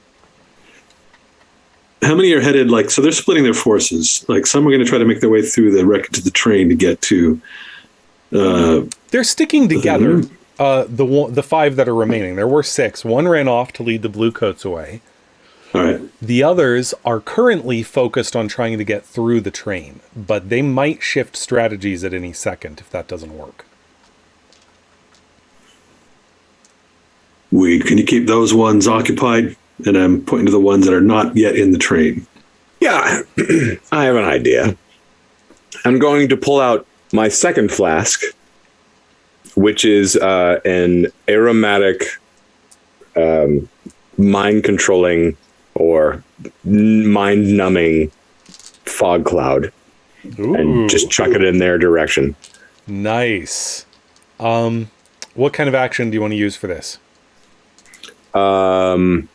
[SPEAKER 2] How many are headed, so they're splitting their forces. Some are going to try to make their way through the wreckage to the train to get to...
[SPEAKER 1] They're sticking together, the 5 that are remaining. There were 6. 1 ran off to lead the Bluecoats away.
[SPEAKER 2] All right.
[SPEAKER 1] The others are currently focused on trying to get through the train, but they might shift strategies at any second if that doesn't work.
[SPEAKER 2] Can you keep those ones occupied? And I'm pointing to the ones that are not yet in the train.
[SPEAKER 3] Yeah, I have an idea. I'm going to pull out my second flask, which is an aromatic, mind-controlling or mind-numbing fog cloud.
[SPEAKER 1] Ooh.
[SPEAKER 3] And just chuck it in their direction.
[SPEAKER 1] Nice. What kind of action do you want to use for this?
[SPEAKER 3] Well,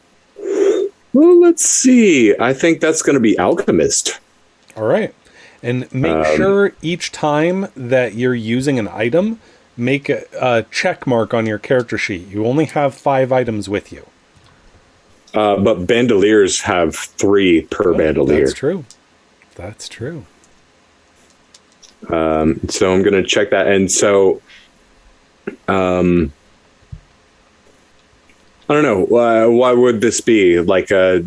[SPEAKER 3] let's see. I think that's going to be Alchemist.
[SPEAKER 1] All right. And make sure each time that you're using an item, make a check mark on your character sheet. You only have 5 items with you.
[SPEAKER 3] But bandoliers have 3 per bandolier.
[SPEAKER 1] That's true.
[SPEAKER 3] So I'm going to check that. And so, I don't know. Why would this be like a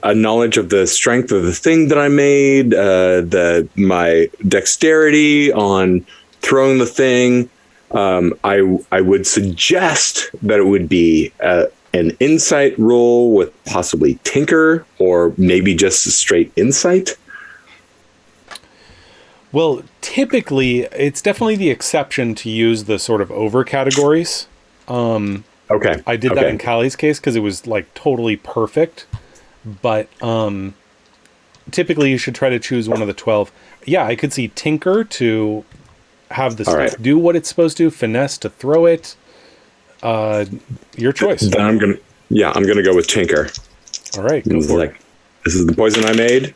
[SPEAKER 3] knowledge of the strength of the thing that I made, my dexterity on throwing the thing? I would suggest that it would be an insight roll with possibly tinker, or maybe just a straight insight.
[SPEAKER 1] Well, typically, it's definitely the exception to use the sort of over categories.
[SPEAKER 3] Okay.
[SPEAKER 1] I did that in Callie's case because it was like totally perfect. But typically, you should try to choose one of the 12. Yeah, I could see tinker to have the stuff do what it's supposed to, finesse to throw it. Your choice.
[SPEAKER 3] Then I'm gonna go with tinker.
[SPEAKER 1] All right, go for it.
[SPEAKER 3] This is the poison I made.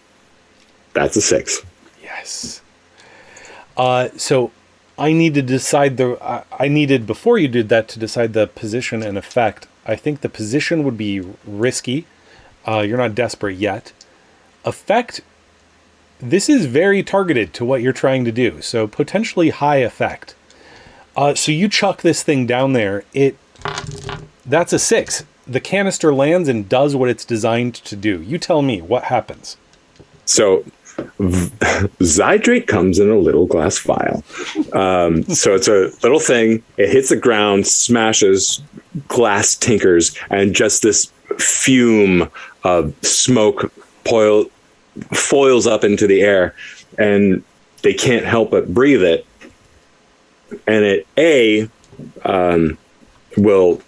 [SPEAKER 3] That's a 6.
[SPEAKER 1] Yes. So I need to decide I needed, before you did that, to decide the position and effect. I think the position would be risky. You're not desperate yet. Effect, this is very targeted to what you're trying to do. So potentially high effect. So you chuck this thing down there. That's a 6. The canister lands and does what it's designed to do. You tell me what happens.
[SPEAKER 3] So Zydrate comes in a little glass vial. So it's a little thing. It hits the ground, smashes, glass tinkers, and just this fume of smoke foils up into the air, and they can't help but breathe it. And it will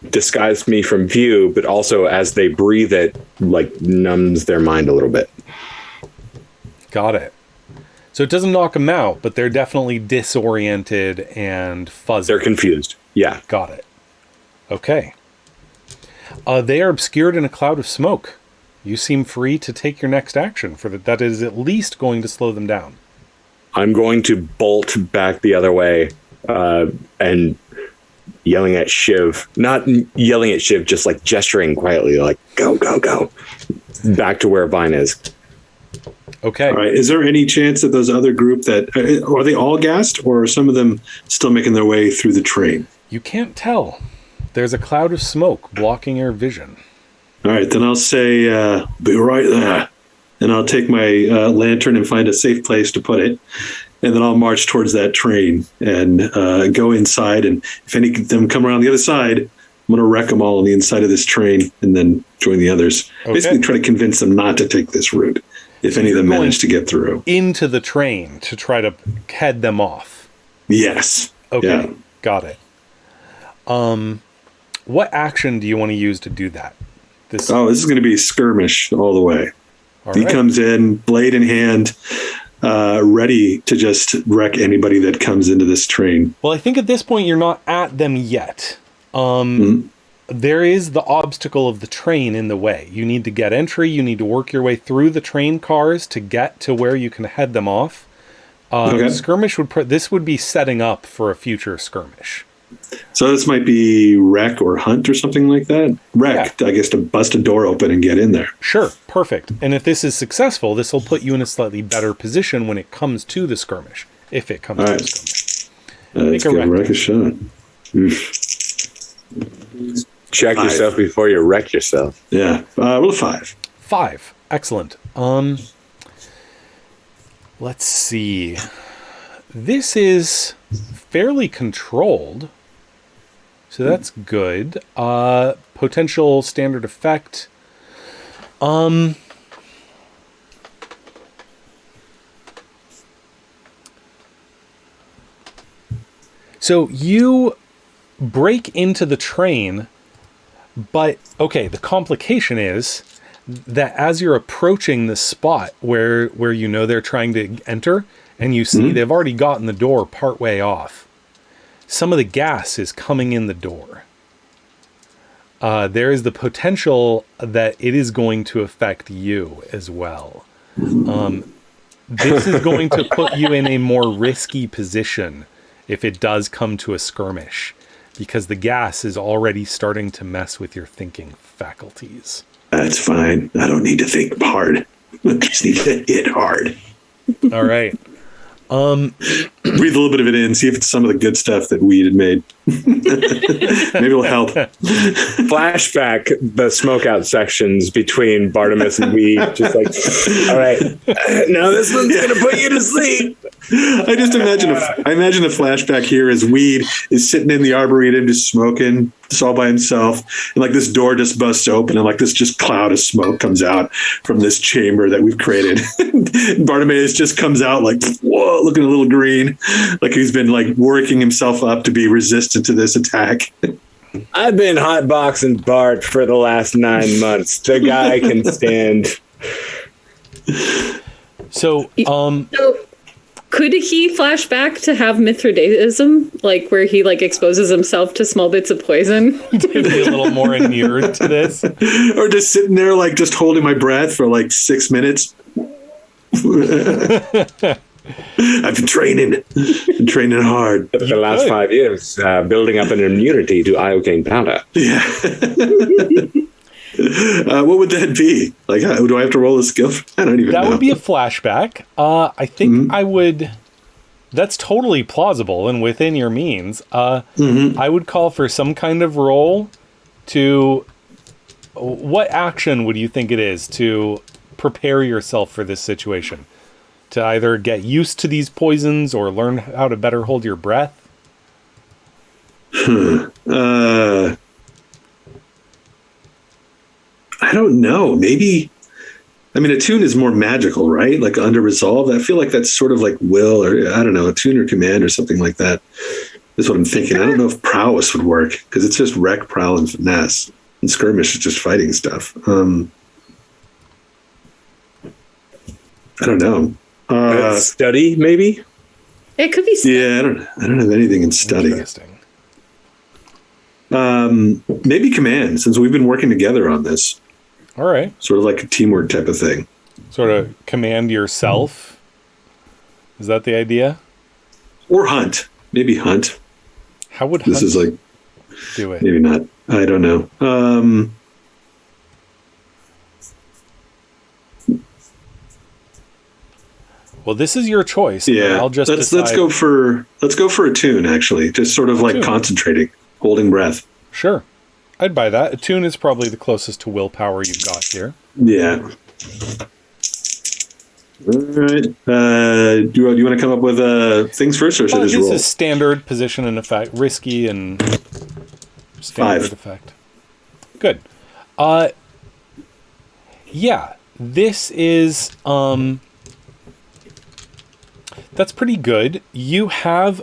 [SPEAKER 3] disguise me from view, but also as they breathe it, like numbs their mind a little bit.
[SPEAKER 1] Got it. So it doesn't knock them out, but they're definitely disoriented and fuzzy.
[SPEAKER 3] They're confused. Yeah.
[SPEAKER 1] Got it. Okay. They are obscured in a cloud of smoke. You seem free to take your next action for that is at least going to slow them down.
[SPEAKER 3] I'm going to bolt back the other way and yelling at Shiv. Not yelling at Shiv, just like gesturing quietly, like, go, go, go. Back to where Vine is.
[SPEAKER 1] Okay.
[SPEAKER 2] All right. Is there any chance that those other group are they all gassed, or are some of them still making their way through the train?
[SPEAKER 1] You can't tell. There's a cloud of smoke blocking your vision.
[SPEAKER 2] All right. Then I'll say, be right there. And I'll take my lantern and find a safe place to put it. And then I'll march towards that train and go inside. And if any of them come around the other side, I'm going to wreck them all on the inside of this train and then join the others. Okay. Basically try to convince them not to take this route, if any of them manage to get through.
[SPEAKER 1] Into the train to try to head them off.
[SPEAKER 2] Yes.
[SPEAKER 1] Okay.
[SPEAKER 2] Yeah.
[SPEAKER 1] Got it. What action do you want to use to do that? This
[SPEAKER 2] is going to be skirmish all the way. He comes in, blade in hand, ready to just wreck anybody that comes into this train.
[SPEAKER 1] Well, I think at this point you're not at them yet. There is the obstacle of the train in the way. You need to get entry. You need to work your way through the train cars to get to where you can head them off. Skirmish this would be setting up for a future skirmish.
[SPEAKER 2] So this might be wreck or hunt or something like that. Wreck, yeah. I guess, to bust a door open and get in there.
[SPEAKER 1] Sure, perfect. And if this is successful, this will put you in a slightly better position when it comes to the skirmish. If it comes to the skirmish.
[SPEAKER 2] Let's wreck a shot.
[SPEAKER 3] Check 5. Yourself before you wreck yourself.
[SPEAKER 2] Yeah. Roll a 5.
[SPEAKER 1] 5. Excellent. Let's see. This is fairly controlled. So that's good. Potential standard effect. So you break into the train, but okay, the complication is that as you're approaching the spot where you know they're trying to enter, and you see they've already gotten the door partway off. some of the gas is coming in the door. There is the potential that it is going to affect you as well. This is going to put you in a more risky position if it does come to a skirmish, because the gas is already starting to mess with your thinking faculties.
[SPEAKER 2] That's fine. I don't need to think hard. I just need to hit hard.
[SPEAKER 1] All right.
[SPEAKER 2] Breathe a little bit of it in, see if it's some of the good stuff that weed had made. Maybe it'll help.
[SPEAKER 3] Flashback the smoke out sections between Bartimaeus and Weed. Just like, all right, now this one's going to put you to sleep.
[SPEAKER 2] I just imagine a flashback here as Weed is sitting in the Arboretum just smoking, just all by himself, and like this door just busts open and like this just cloud of smoke comes out from this chamber that we've created. Bartimaeus just comes out like, whoa, looking a little green, like he's been like working himself up to be resistant to this attack.
[SPEAKER 3] I've been hotboxing Bart for the last 9 months. The guy can stand.
[SPEAKER 1] So,
[SPEAKER 4] could he flash back to have Mithridatism, like where he like exposes himself to small bits of poison?
[SPEAKER 1] to be a little more inured to this.
[SPEAKER 2] Or just sitting there like just holding my breath for like 6 minutes. I've been training hard.
[SPEAKER 3] For the last 5 years, building up an immunity to iocane powder.
[SPEAKER 2] Yeah. What would that be? Like, do I have to roll a skill? I don't even know.
[SPEAKER 1] That would be a flashback. I think I would... That's totally plausible and within your means. I would call for some kind of roll to... What action would you think it is to prepare yourself for this situation? To either get used to these poisons or learn how to better hold your breath?
[SPEAKER 2] I don't know. Maybe, I mean, attune is more magical, right? Like under resolve. I feel like that's sort of like will, or I don't know, attune or command or something like that is what I'm thinking. I don't know if prowess would work because it's just wreck, prowl, and finesse. And skirmish is just fighting stuff. I don't know.
[SPEAKER 3] Study, maybe?
[SPEAKER 4] It could be study.
[SPEAKER 2] Yeah, I don't have anything in study.
[SPEAKER 1] Interesting.
[SPEAKER 2] Maybe command, since we've been working together on this.
[SPEAKER 1] All right.
[SPEAKER 2] Sort of like a teamwork type of thing.
[SPEAKER 1] Sort of command yourself. Is that the idea?
[SPEAKER 2] Or hunt. Maybe hunt.
[SPEAKER 1] How would
[SPEAKER 2] this
[SPEAKER 1] hunt
[SPEAKER 2] is like
[SPEAKER 1] do it?
[SPEAKER 2] Maybe not. I don't know.
[SPEAKER 1] Well, this is your choice.
[SPEAKER 2] Yeah,
[SPEAKER 1] I'll just
[SPEAKER 2] let's go for attune. Actually, just sort of like
[SPEAKER 1] Attune.
[SPEAKER 2] Concentrating, holding breath.
[SPEAKER 1] Sure, I'd buy that. Attune is probably the closest to willpower you've got here.
[SPEAKER 2] Yeah. All right. Do you want to come up with things first, or should I just
[SPEAKER 1] This
[SPEAKER 2] roll?
[SPEAKER 1] is standard position and effect, risky and standard
[SPEAKER 2] 5.
[SPEAKER 1] effect. Good. Yeah, this is that's pretty good. You have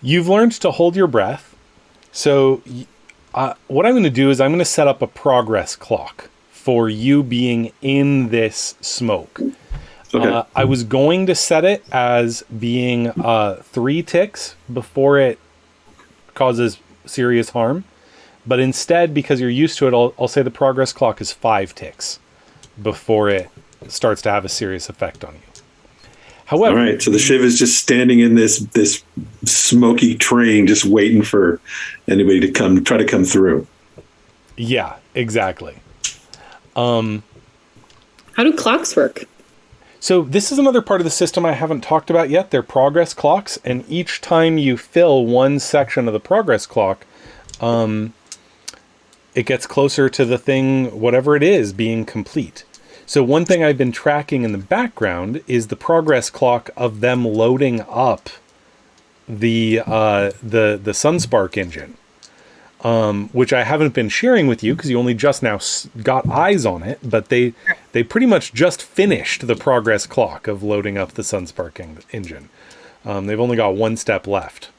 [SPEAKER 1] you've learned to hold your breath. So what I'm going to do is I'm going to set up a progress clock for you being in this smoke.
[SPEAKER 2] Okay.
[SPEAKER 1] I was going to set it as being 3 ticks before it causes serious harm. But instead, because you're used to it, I'll say the progress clock is 5 ticks before it starts to have a serious effect on you. However,
[SPEAKER 2] all right, so the Shiv is just standing in this smoky train, just waiting for anybody to try to come through.
[SPEAKER 1] Yeah, exactly.
[SPEAKER 4] How do clocks work?
[SPEAKER 1] So this is another part of the system I haven't talked about yet. They're progress clocks, and each time you fill one section of the progress clock, it gets closer to the thing, whatever it is, being complete. So one thing I've been tracking in the background is the progress clock of them loading up the Sunspark engine, which I haven't been sharing with you because you only just now got eyes on it. But they pretty much just finished the progress clock of loading up the Sunspark engine. They've only got one step left.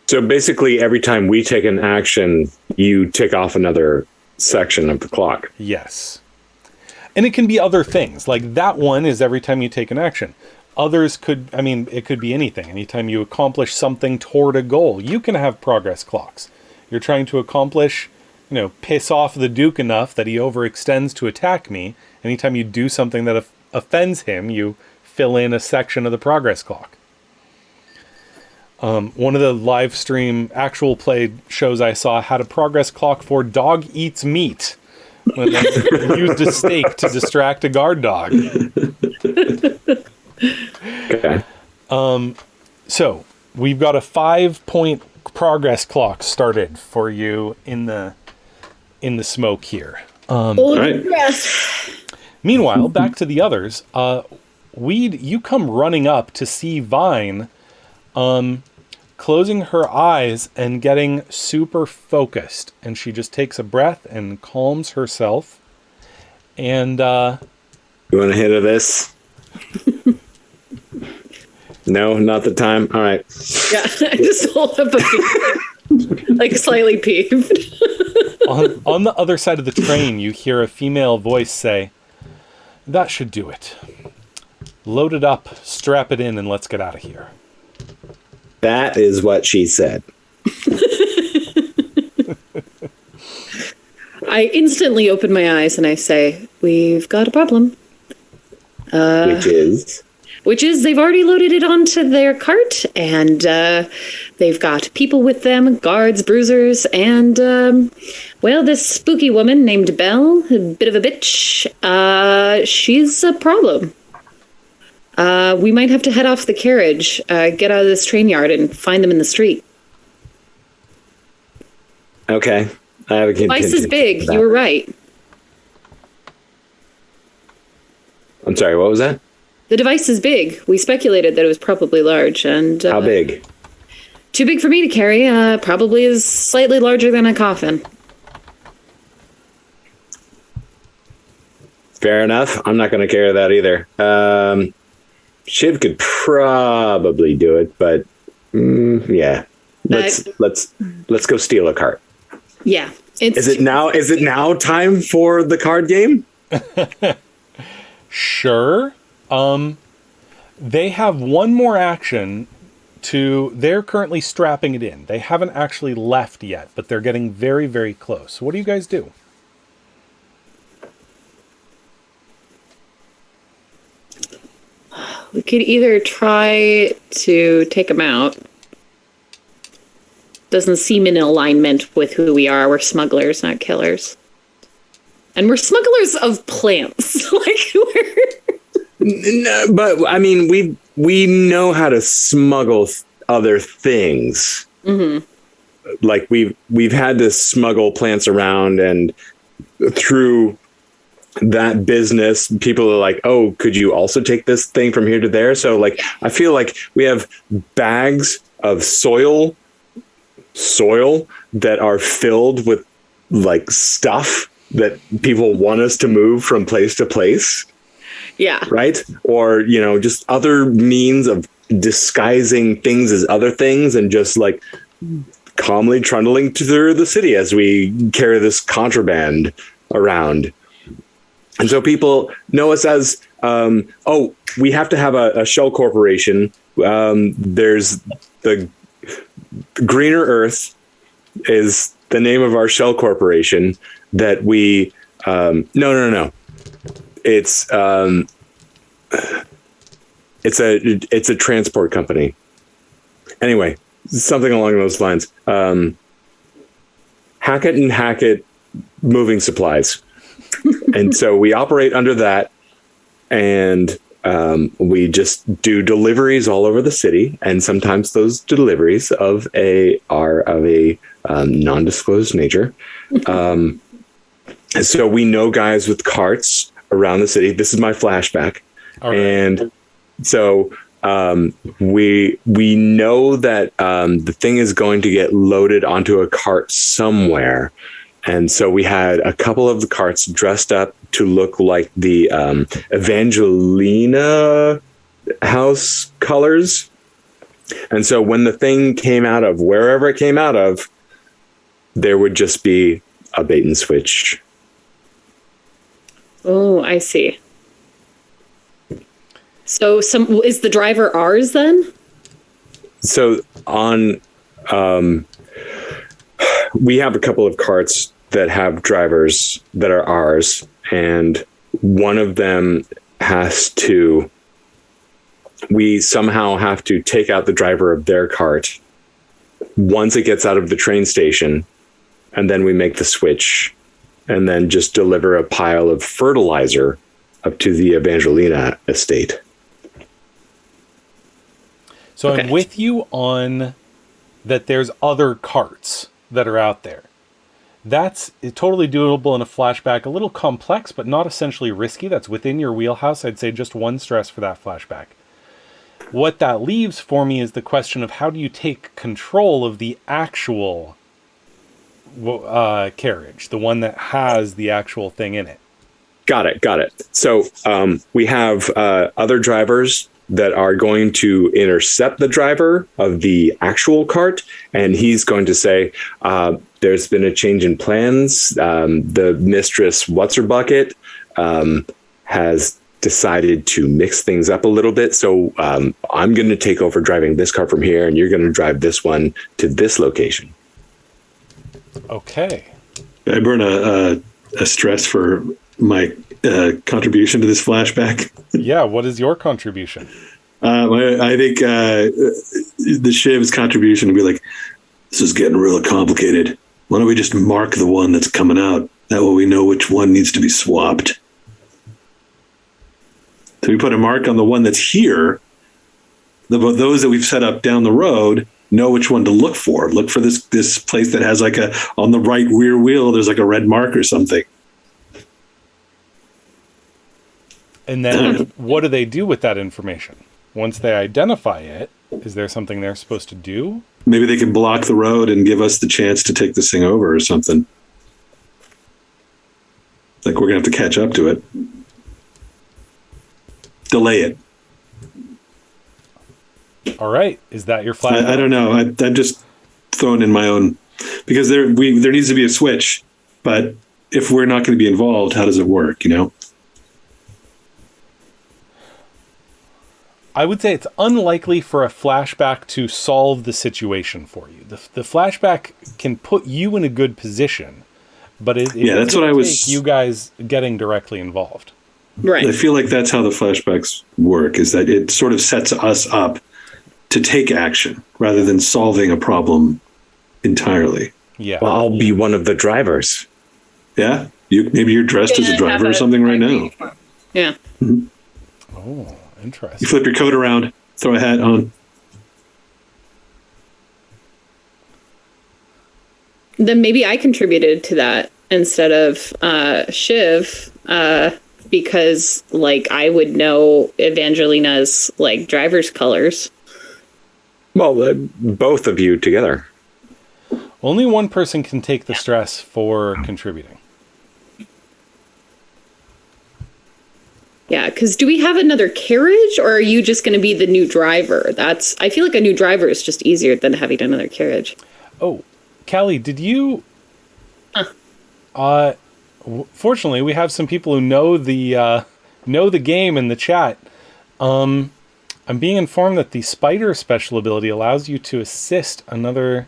[SPEAKER 3] So basically, every time we take an action, you tick off another section of the clock.
[SPEAKER 1] Yes. And it can be other things. Like that one is every time you take an action. Others could, I mean, it could be anything. Anytime you accomplish something toward a goal, you can have progress clocks. You're trying to accomplish, piss off the Duke enough that he overextends to attack me. Anytime you do something that offends him, you fill in a section of the progress clock. One of the live stream actual play shows I saw had a progress clock for dog eats meat, when they used a steak to distract a guard dog.
[SPEAKER 3] Okay.
[SPEAKER 1] So we've got a 5-point progress clock started for you in the smoke here.
[SPEAKER 4] Hold
[SPEAKER 2] right.
[SPEAKER 4] your breath.
[SPEAKER 1] Meanwhile, back to the others. Weed, you come running up to see Vine, closing her eyes and getting super focused, and she just takes a breath and calms herself. And
[SPEAKER 3] You want a hit of this? No, not the time. All right.
[SPEAKER 4] Yeah, I just hold up a finger, like slightly peeved.
[SPEAKER 1] on the other side of the train, you hear a female voice say, "That should do it. Load it up, strap it in, and let's get out of here."
[SPEAKER 3] That is what she said.
[SPEAKER 4] I instantly open my eyes and I say, "We've got a problem."
[SPEAKER 3] Which is
[SPEAKER 4] They've already loaded it onto their cart, and they've got people with them, guards, bruisers, and, this spooky woman named Belle, a bit of a bitch. She's a problem. We might have to head off the carriage, get out of this train yard, and find them in the street.
[SPEAKER 3] okay. I have a
[SPEAKER 4] Twice as big, you were right.
[SPEAKER 3] I'm sorry, what was that?
[SPEAKER 4] The device is big. We speculated that it was probably large, and...
[SPEAKER 3] How big?
[SPEAKER 4] Too big for me to carry. Probably is slightly larger than a coffin.
[SPEAKER 3] Fair enough. I'm not going to carry that either. Shiv could probably do it, but yeah. Let's go steal a cart.
[SPEAKER 4] Yeah.
[SPEAKER 3] Is it now time for the card game?
[SPEAKER 1] Sure. They have one more action they're currently strapping it in. They haven't actually left yet, but they're getting very, very close. So what do you guys do?
[SPEAKER 4] We could either try to take them out. Doesn't seem in alignment with who we are. We're smugglers, not killers. And we're smugglers of plants.
[SPEAKER 3] No, but I mean, we know how to smuggle other things.
[SPEAKER 4] Mm-hmm.
[SPEAKER 3] Like we've had to smuggle plants around, and through that business, people are like, "Oh, could you also take this thing from here to there?" So, like, I feel like we have bags of soil that are filled with like stuff that people want us to move from place to place.
[SPEAKER 4] Yeah.
[SPEAKER 3] Right. Or, just other means of disguising things as other things, and just like calmly trundling through the city as we carry this contraband around. And so people know us as, we have to have a shell corporation. There's the Greener Earth is the name of our shell corporation that we, no. It's a transport company. Anyway, something along those lines. Hackett and Hackett Moving Supplies. And so we operate under that, and we just do deliveries all over the city. And sometimes those deliveries are of a non-disclosed nature. So we know guys with carts around the city. This is my flashback. Right. And so we know that the thing is going to get loaded onto a cart somewhere. And so we had a couple of the carts dressed up to look like the Evangelina house colors. And so when the thing came out of wherever it came out of, there would just be a bait and switch.
[SPEAKER 4] Oh, I see. So is the driver ours then?
[SPEAKER 3] So on, we have a couple of carts that have drivers that are ours, and one of them we somehow have to take out the driver of their cart once it gets out of the train station, and then we make the switch and then just deliver a pile of fertilizer up to the Evangelina estate.
[SPEAKER 1] So I'm with you on that there's other carts that are out there. That's totally doable in a flashback. A little complex, but not essentially risky. That's within your wheelhouse. I'd say just 1 stress for that flashback. What that leaves for me is the question of how do you take control of the actual carriage, the one that has the actual thing in it.
[SPEAKER 3] Got it. So we have other drivers that are going to intercept the driver of the actual cart, and he's going to say, there's been a change in plans. The mistress What's-Her-Bucket has decided to mix things up a little bit. So I'm going to take over driving this car from here, and you're going to drive this one to this location.
[SPEAKER 1] Okay.
[SPEAKER 2] I burn a stress for my contribution to this flashback.
[SPEAKER 1] Yeah, what is your contribution?
[SPEAKER 2] I think the Shiv's contribution would be like, this is getting really complicated. Why don't we just mark the one that's coming out? That way we know which one needs to be swapped. So we put a mark on the one that's here. Those that we've set up down the road know which one to look for. Look for this place that has like on the right rear wheel, there's like a red mark or something.
[SPEAKER 1] And then what do they do with that information? Once they identify it, is there something they're supposed to do?
[SPEAKER 2] Maybe they can block the road and give us the chance to take this thing over or something. Like we're going to have to catch up to it. Delay it.
[SPEAKER 1] All right. Is that your flag?
[SPEAKER 2] I don't know. I'm just throwing in my own, because there needs to be a switch, but if we're not going to be involved, how does it work, you know?
[SPEAKER 1] I would say it's unlikely for a flashback to solve the situation for you. The flashback can put you in a good position, but that's what I was. You guys getting directly involved,
[SPEAKER 4] right?
[SPEAKER 2] I feel like that's how the flashbacks work. Is that it sort of sets us up to take action rather than solving a problem entirely.
[SPEAKER 1] Yeah.
[SPEAKER 3] Well, I'll be one of the drivers.
[SPEAKER 2] Yeah. Maybe you're dressed as a driver or something right now.
[SPEAKER 4] Yeah.
[SPEAKER 2] Mm-hmm.
[SPEAKER 1] Oh. Interesting.
[SPEAKER 2] You flip your coat around, throw a hat on.
[SPEAKER 4] Then maybe I contributed to that instead of Shiv, because like I would know Evangelina's like driver's colors.
[SPEAKER 3] Well, both of you together.
[SPEAKER 1] Only one person can take the stress for contributing.
[SPEAKER 4] Yeah, because do we have another carriage, or are you just going to be the new driver? I feel like a new driver is just easier than having another carriage.
[SPEAKER 1] Oh, Callie, did you? Fortunately, we have some people who know the game in the chat. I'm being informed that the spider special ability allows you to assist another.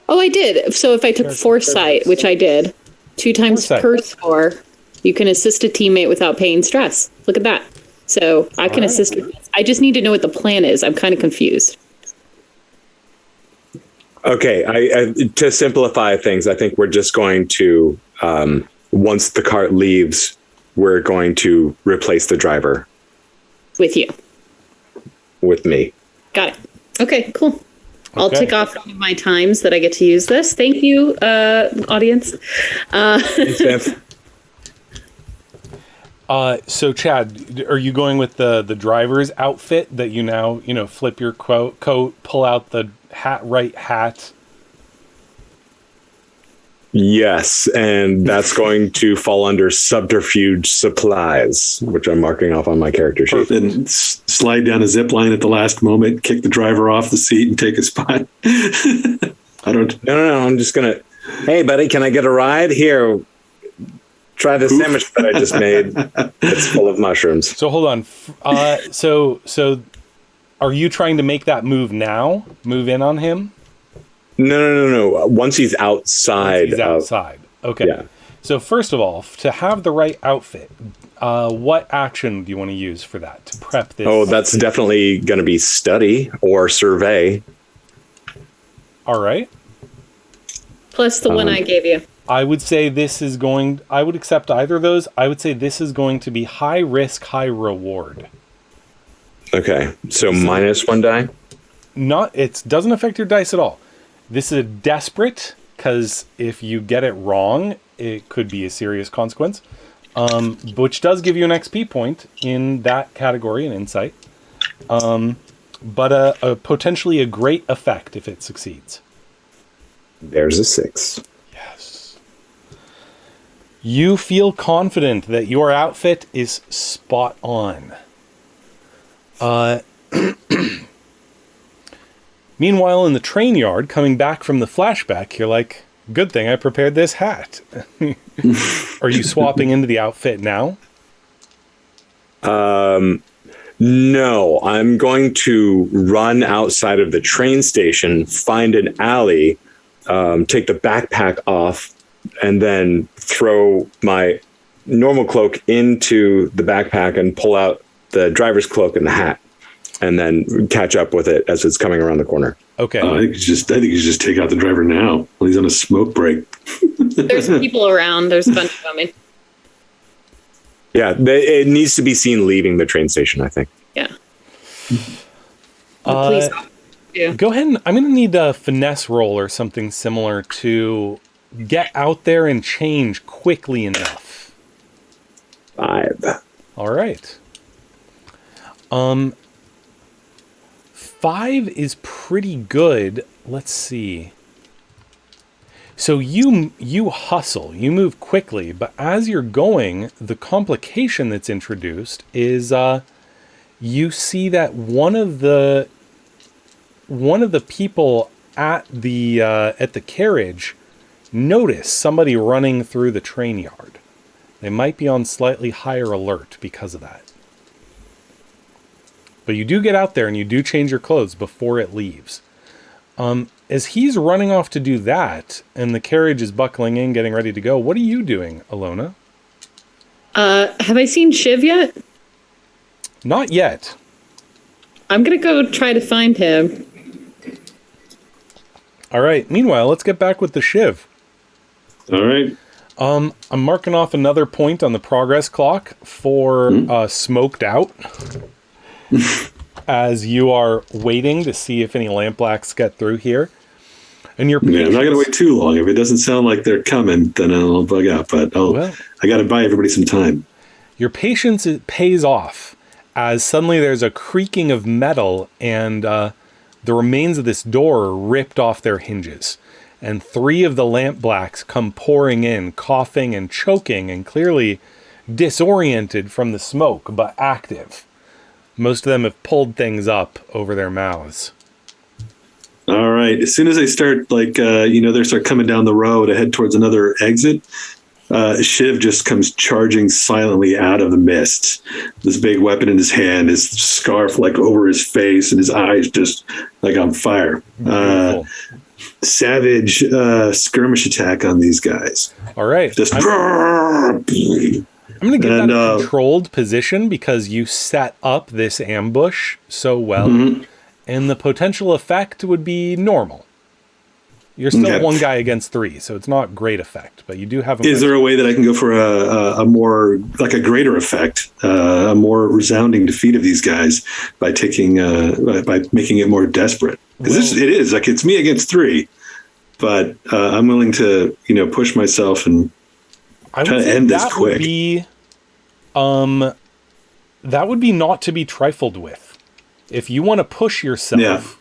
[SPEAKER 4] Oh, I did. So if I took foresight, which I did, 2 times per score, you can assist a teammate without paying stress. Look at that. So I can assist with this. I just need to know what the plan is. I'm kind of confused.
[SPEAKER 3] Okay, I to simplify things, I think we're just going to, once the cart leaves, we're going to replace the driver.
[SPEAKER 4] With you.
[SPEAKER 3] With me.
[SPEAKER 4] Got it. Okay, cool. I'll tick off one of my times that I get to use this. Thank you, audience.
[SPEAKER 3] Thanks,
[SPEAKER 1] So Chad, are you going with the driver's outfit that you now, flip your coat, pull out the right hat?
[SPEAKER 3] Yes, and that's going to fall under subterfuge supplies, which I'm marking off on my character sheet.
[SPEAKER 2] And slide down a zip line at the last moment, kick the driver off the seat and take a spot. No,
[SPEAKER 3] I'm just going to, hey, buddy, can I get a ride? Here, Try the sandwich that I just made. It's full of mushrooms.
[SPEAKER 1] So hold on. So are you trying to make that move now? Move in on him?
[SPEAKER 3] No. Once he's outside.
[SPEAKER 1] He's outside. Okay.
[SPEAKER 3] Yeah.
[SPEAKER 1] So first of all, to have the right outfit, what action do you want to use for that to prep this?
[SPEAKER 3] Oh, that's definitely going to be study or survey.
[SPEAKER 1] All right.
[SPEAKER 4] Plus the one I gave you.
[SPEAKER 1] I would say I would accept either of those. I would say this is going to be high risk, high reward.
[SPEAKER 3] Okay. So minus 1 die?
[SPEAKER 1] It doesn't affect your dice at all. This is a desperate, because if you get it wrong, it could be a serious consequence. Which does give you an XP point in that category, an insight. But a potentially a great effect if it succeeds.
[SPEAKER 3] There's a 6.
[SPEAKER 1] Yes. You feel confident that your outfit is spot on. Meanwhile, in the train yard, coming back from the flashback, you're like, good thing I prepared this hat. Are you swapping into the outfit now?
[SPEAKER 3] No, I'm going to run outside of the train station, find an alley, take the backpack off, and then throw my normal cloak into the backpack and pull out the driver's cloak and the hat, and then catch up with it as it's coming around the corner.
[SPEAKER 1] Okay.
[SPEAKER 2] I think you just take out the driver now while he's on a smoke break.
[SPEAKER 4] There's people around. There's a bunch of them.
[SPEAKER 3] Yeah, it needs to be seen leaving the train station, I think.
[SPEAKER 4] Yeah. Please. Yeah.
[SPEAKER 1] Go ahead and I'm going to need a finesse roll or something similar to get out there and change quickly enough.
[SPEAKER 3] 5.
[SPEAKER 1] All right. 5 is pretty good. Let's see. So you hustle, you move quickly, but as you're going, the complication that's introduced is you see that one of the people at the carriage notice somebody running through the train yard. They might be on slightly higher alert because of that. But you do get out there and you do change your clothes before it leaves. As he's running off to do that, and the carriage is buckling in, getting ready to go, what are you doing, Alona?
[SPEAKER 4] Have I seen Shiv yet?
[SPEAKER 1] Not yet.
[SPEAKER 4] I'm going to go try to find him.
[SPEAKER 1] All right. Meanwhile, let's get back with the Shiv.
[SPEAKER 2] All right.
[SPEAKER 1] I'm marking off another point on the progress clock for smoked out. As you are waiting to see if any lampblacks get through here. And your patience,
[SPEAKER 2] I'm not going to wait too long. If it doesn't sound like they're coming, then I'll bug out. But I got to buy everybody some time.
[SPEAKER 1] Your patience pays off as suddenly there's a creaking of metal and the remains of this door are ripped off their hinges. And 3 of the lampblacks come pouring in, coughing and choking and clearly disoriented from the smoke, but active. Most of them have pulled things up over their mouths.
[SPEAKER 2] All right. As soon as they start, they start coming down the road to head towards another exit, Shiv just comes charging silently out of the mist. This big weapon in his hand, his scarf over his face, and his eyes just on fire. Savage skirmish attack on these guys.
[SPEAKER 1] All right.
[SPEAKER 2] Just
[SPEAKER 1] I'm going to give that a controlled position because you set up this ambush so well, and the potential effect would be normal. You're still one guy against 3, so it's not great effect, but you do have.
[SPEAKER 2] Is there a way that I can go for a more a greater effect, a more resounding defeat of these guys by taking by making it more desperate? Because it is it's me against 3, but I'm willing to push myself and try to end this quick.
[SPEAKER 1] That would be not to be trifled with. If you want to push yourself,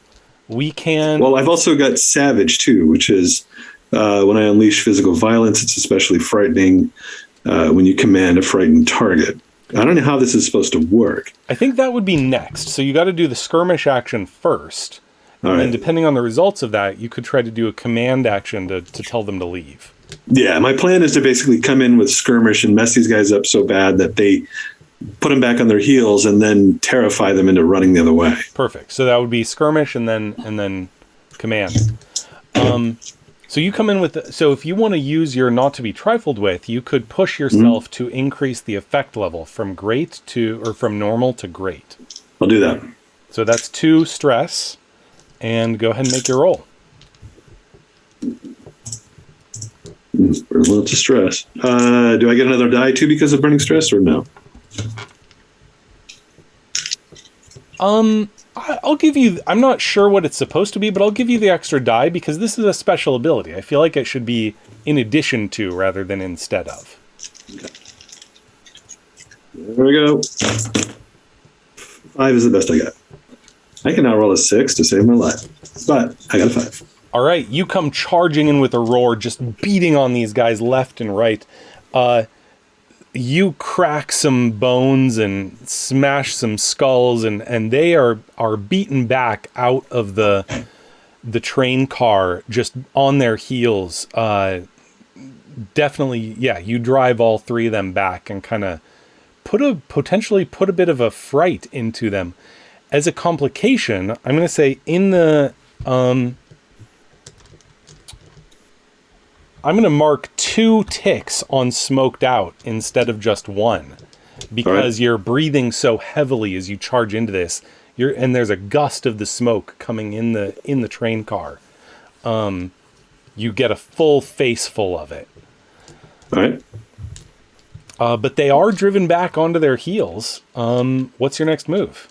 [SPEAKER 1] we can. Well,
[SPEAKER 2] I've also got Savage too, which is when I unleash physical violence, it's especially frightening when you command a frightened target. I don't know how this is supposed to work.
[SPEAKER 1] I think that would be next. So you got to do the skirmish action first,
[SPEAKER 2] All
[SPEAKER 1] And
[SPEAKER 2] right.
[SPEAKER 1] depending on the results of that, you could try to do a command action to tell them to leave.
[SPEAKER 2] Yeah, my plan is to basically come in with skirmish and mess these guys up so bad that they put them back on their heels and then terrify them into running the other way.
[SPEAKER 1] Perfect. So that would be skirmish and then command. So you come in with... So if you want to use your not to be trifled with, you could push yourself to increase the effect level from great to... or from normal to great.
[SPEAKER 2] I'll do that.
[SPEAKER 1] So that's 2 stress. And go ahead and make your roll.
[SPEAKER 2] For a little distress. Do I get another die too because of burning stress or no?
[SPEAKER 1] I'll give you... I'm not sure what it's supposed to be, but I'll give you the extra die because this is a special ability. I feel like it should be in addition to rather than instead of.
[SPEAKER 2] There we go. 5 is the best I got. I can now roll a 6 to save my life, but I got a 5.
[SPEAKER 1] All right, you come charging in with a roar, just beating on these guys left and right. You crack some bones and smash some skulls, and they are beaten back out of the train car, just on their heels. Definitely, yeah, you drive all 3 of them back and kind of potentially put a bit of a fright into them. As a complication, I'm going to say in the... I'm going to mark 2 ticks on smoked out instead of just 1, because you're breathing so heavily as you charge into this. And there's a gust of the smoke coming in the train car. You get a full face full of it.
[SPEAKER 2] All right.
[SPEAKER 1] But they are driven back onto their heels. What's your next move?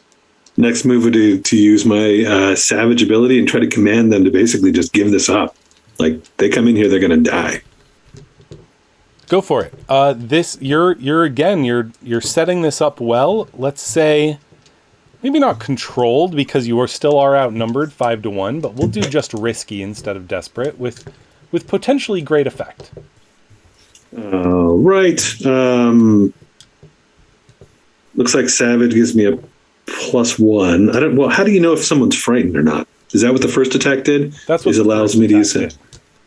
[SPEAKER 2] Next move would be to use my savage ability and try to command them to basically just give this up. Like, they come in here, they're going to die.
[SPEAKER 1] Go for it. You're setting this up well. Let's say maybe not controlled because you still are outnumbered 5-1, but we'll do just risky instead of desperate with potentially great effect.
[SPEAKER 2] Right. Looks like savage gives me a +1. Well, how do you know if someone's frightened or not? Is that what the first attack did?
[SPEAKER 1] That's what
[SPEAKER 2] it allows me to use it.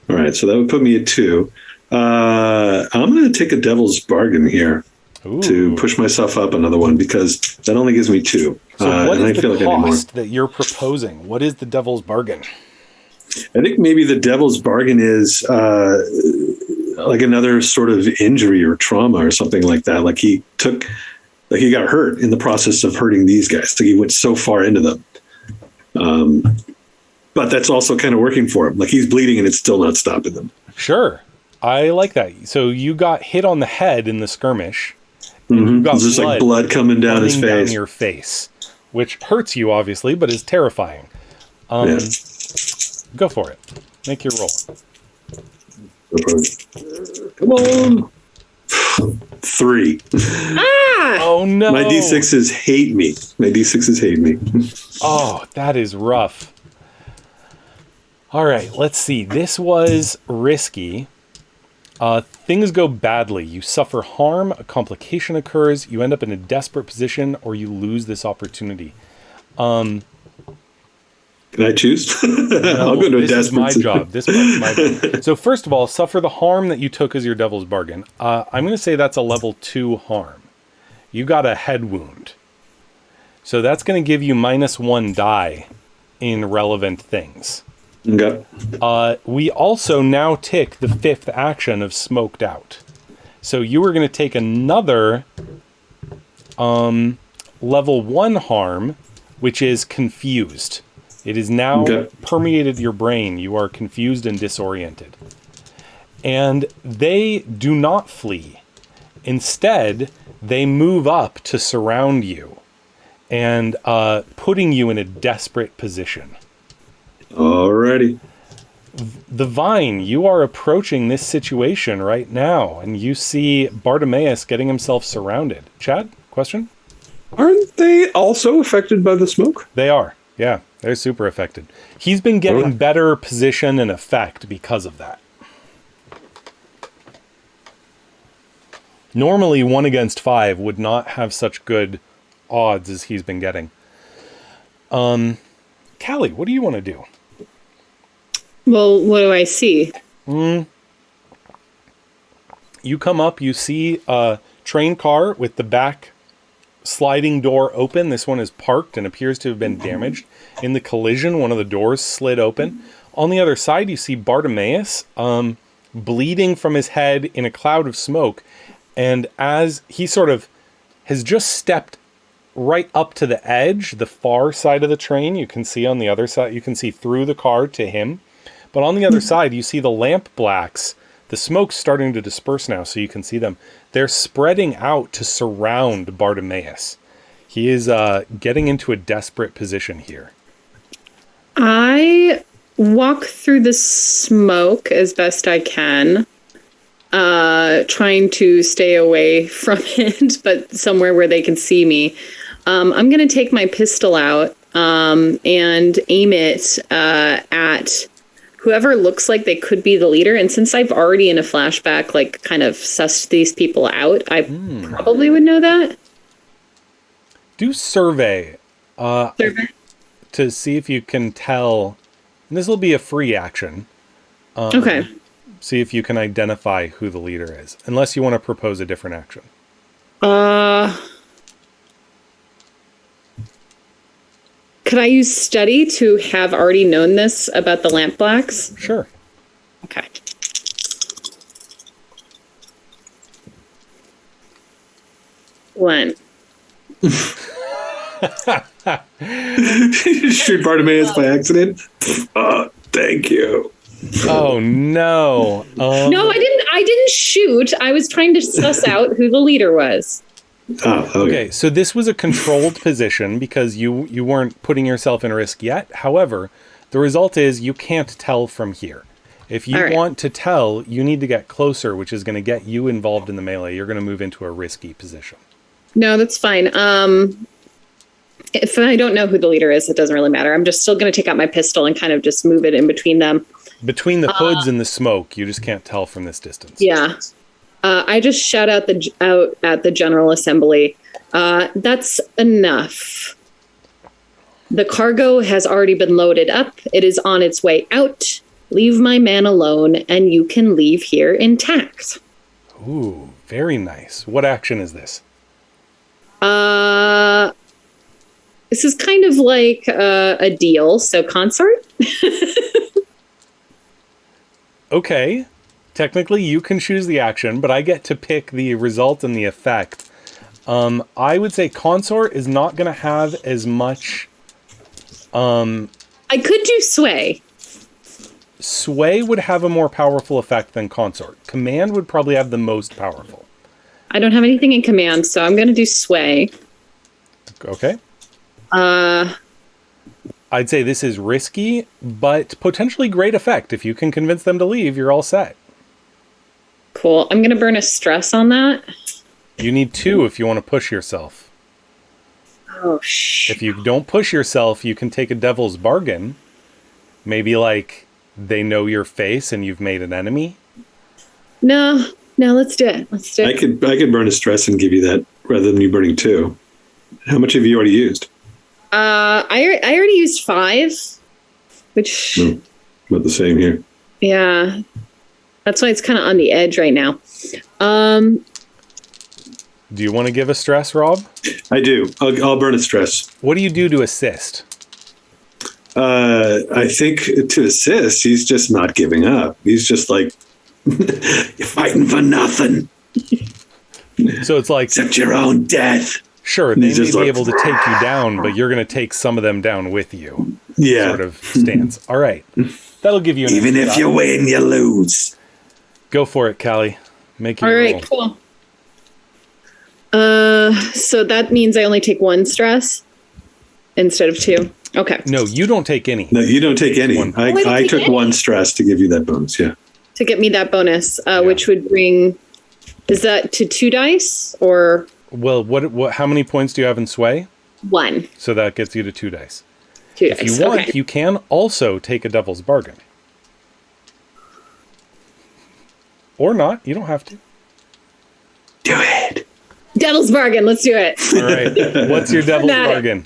[SPEAKER 2] All right, so that would put me at 2. I'm going to take a devil's bargain here to push myself up another one because that only gives me 2.
[SPEAKER 1] So what is the
[SPEAKER 2] like
[SPEAKER 1] cost that you're proposing? What is the devil's bargain?
[SPEAKER 2] I think maybe the devil's bargain is like another sort of injury or trauma or something like that. Like he got hurt in the process of hurting these guys. Like he went so far into them. But that's also kind of working for him. Like he's bleeding and it's still not stopping them.
[SPEAKER 1] Sure. I like that. So you got hit on the head in the skirmish.
[SPEAKER 2] Mm-hmm. There's just like blood coming down his face.
[SPEAKER 1] Down your face, which hurts you obviously, but is terrifying. Go for it. Make your roll.
[SPEAKER 2] Come on. 3.
[SPEAKER 1] Oh no.
[SPEAKER 2] My D6s hate me.
[SPEAKER 1] Oh, that is rough. All right, let's see. This was risky. Things go badly. You suffer harm, a complication occurs, you end up in a desperate position, or you lose this opportunity.
[SPEAKER 2] Can I choose? I'll go to a desperate position.
[SPEAKER 1] This is my job. So first of all, suffer the harm that you took as your devil's bargain. I'm going to say that's a level 2 harm. You got a head wound. So that's going to give you -1 die in relevant things.
[SPEAKER 2] Okay.
[SPEAKER 1] We also now tick the 5th action of smoked out. So you were going to take another level 1 harm, which is confused. It is now permeated your brain. You are confused and disoriented. And they do not flee. Instead, they move up to surround you and putting you in a desperate position.
[SPEAKER 2] Alrighty.
[SPEAKER 1] The Vine, you are approaching this situation right now, and you see Bartimaeus getting himself surrounded. Chad, question?
[SPEAKER 3] Aren't they also affected by the smoke?
[SPEAKER 1] They are. Yeah, they're super affected. He's been getting better position and effect because of that. Normally, 1 against 5 would not have such good odds as he's been getting. Callie, what do you want to do?
[SPEAKER 4] Well, what do I see?
[SPEAKER 1] You come up, you see a train car with the back sliding door open. This one is parked and appears to have been damaged. In the collision, one of the doors slid open. On the other side, you see Bartimaeus bleeding from his head in a cloud of smoke. And as he sort of has just stepped right up to the edge, the far side of the train, you can see on the other side, you can see through the car to him. But on the other side, you see the lamp blacks. The smoke's starting to disperse now, so you can see them. They're spreading out to surround Bartimaeus. He is getting into a desperate position here.
[SPEAKER 4] I walk through the smoke as best I can, trying to stay away from it, but somewhere where they can see me. I'm going to take my pistol out and aim it at whoever looks like they could be the leader. And since I've already in a flashback, like kind of sussed these people out, I probably would know that.
[SPEAKER 1] Do survey.
[SPEAKER 4] Survey.
[SPEAKER 1] To see if you can tell, and this will be a free action.
[SPEAKER 4] Okay.
[SPEAKER 1] See if you can identify who the leader is, unless you want to propose a different action.
[SPEAKER 4] Could I use study to have already known this about the lamp blacks?
[SPEAKER 1] Sure.
[SPEAKER 4] Okay. One.
[SPEAKER 2] Shoot Bartimaeus by accident. Oh, thank you.
[SPEAKER 1] Oh no.
[SPEAKER 4] No, I didn't shoot. I was trying to suss out who the leader was.
[SPEAKER 2] Oh,
[SPEAKER 1] Okay, so this was a controlled position because you weren't putting yourself in risk yet. However, the result is you can't tell from here. If you want to tell, you need to get closer, which is going to get you involved in the melee. You're going to move into a risky position.
[SPEAKER 4] No, that's fine. If I don't know who the leader is, it doesn't really matter. I'm just still going to take out my pistol and kind of just move it in between them.
[SPEAKER 1] Between the hoods and the smoke, you just can't tell from this distance.
[SPEAKER 4] Yeah. I just shout out at the General Assembly. That's enough. The cargo has already been loaded up. It is on its way out. Leave my man alone, and you can leave here intact.
[SPEAKER 1] Ooh, very nice. What action is this?
[SPEAKER 4] This is kind of like a deal. So consort.
[SPEAKER 1] Okay. Technically, you can choose the action, but I get to pick the result and the effect. I would say Consort is not going to have as much...
[SPEAKER 4] I could do sway.
[SPEAKER 1] Sway would have a more powerful effect than Consort. Command would probably have the most powerful.
[SPEAKER 4] I don't have anything in command, so I'm going to do sway.
[SPEAKER 1] Okay. I'd say this is risky, but potentially great effect. If you can convince them to leave, you're all set.
[SPEAKER 4] Cool. I'm going to burn a stress on that.
[SPEAKER 1] You need 2 if you want to push yourself.
[SPEAKER 4] Oh, shit.
[SPEAKER 1] If you don't push yourself, you can take a devil's bargain. Maybe like they know your face and you've made an enemy.
[SPEAKER 4] No, let's do it.
[SPEAKER 2] I could burn a stress and give you that rather than you burning 2. How much have you already used?
[SPEAKER 4] I already used 5, which...
[SPEAKER 2] About the same here.
[SPEAKER 4] Yeah. That's why it's kind of on the edge right now.
[SPEAKER 1] Do you want to give a stress, Rob?
[SPEAKER 2] I do. I'll burn a stress.
[SPEAKER 1] What do you do to assist?
[SPEAKER 2] I think to assist, he's just not giving up. He's just like, you're fighting for nothing.
[SPEAKER 1] So it's like...
[SPEAKER 2] Except your own death.
[SPEAKER 1] Sure, they may be able to take you down, but you're going to take some of them down with you.
[SPEAKER 2] Yeah.
[SPEAKER 1] Sort of stance. All right. That'll give you an
[SPEAKER 2] Even if you win, you lose.
[SPEAKER 1] Go for it, Callie. Make your
[SPEAKER 4] All right,
[SPEAKER 1] roll.
[SPEAKER 4] cool. So that means I only take 1 stress instead of 2. Okay.
[SPEAKER 1] No, you don't take any.
[SPEAKER 2] No, you don't take any. I took 1 stress to give you that bonus, yeah.
[SPEAKER 4] To get me that bonus, which would bring... Is that to 2 dice or...
[SPEAKER 1] Well, what? How many points do you have in sway?
[SPEAKER 4] 1.
[SPEAKER 1] So that gets you to 2 dice.
[SPEAKER 4] 2
[SPEAKER 1] If
[SPEAKER 4] dice.
[SPEAKER 1] you want,
[SPEAKER 4] Okay.
[SPEAKER 1] you can also take a devil's bargain. Or not. You don't have to.
[SPEAKER 2] Do it.
[SPEAKER 4] Devil's bargain. Let's do it.
[SPEAKER 1] All right. What's your devil's bargain?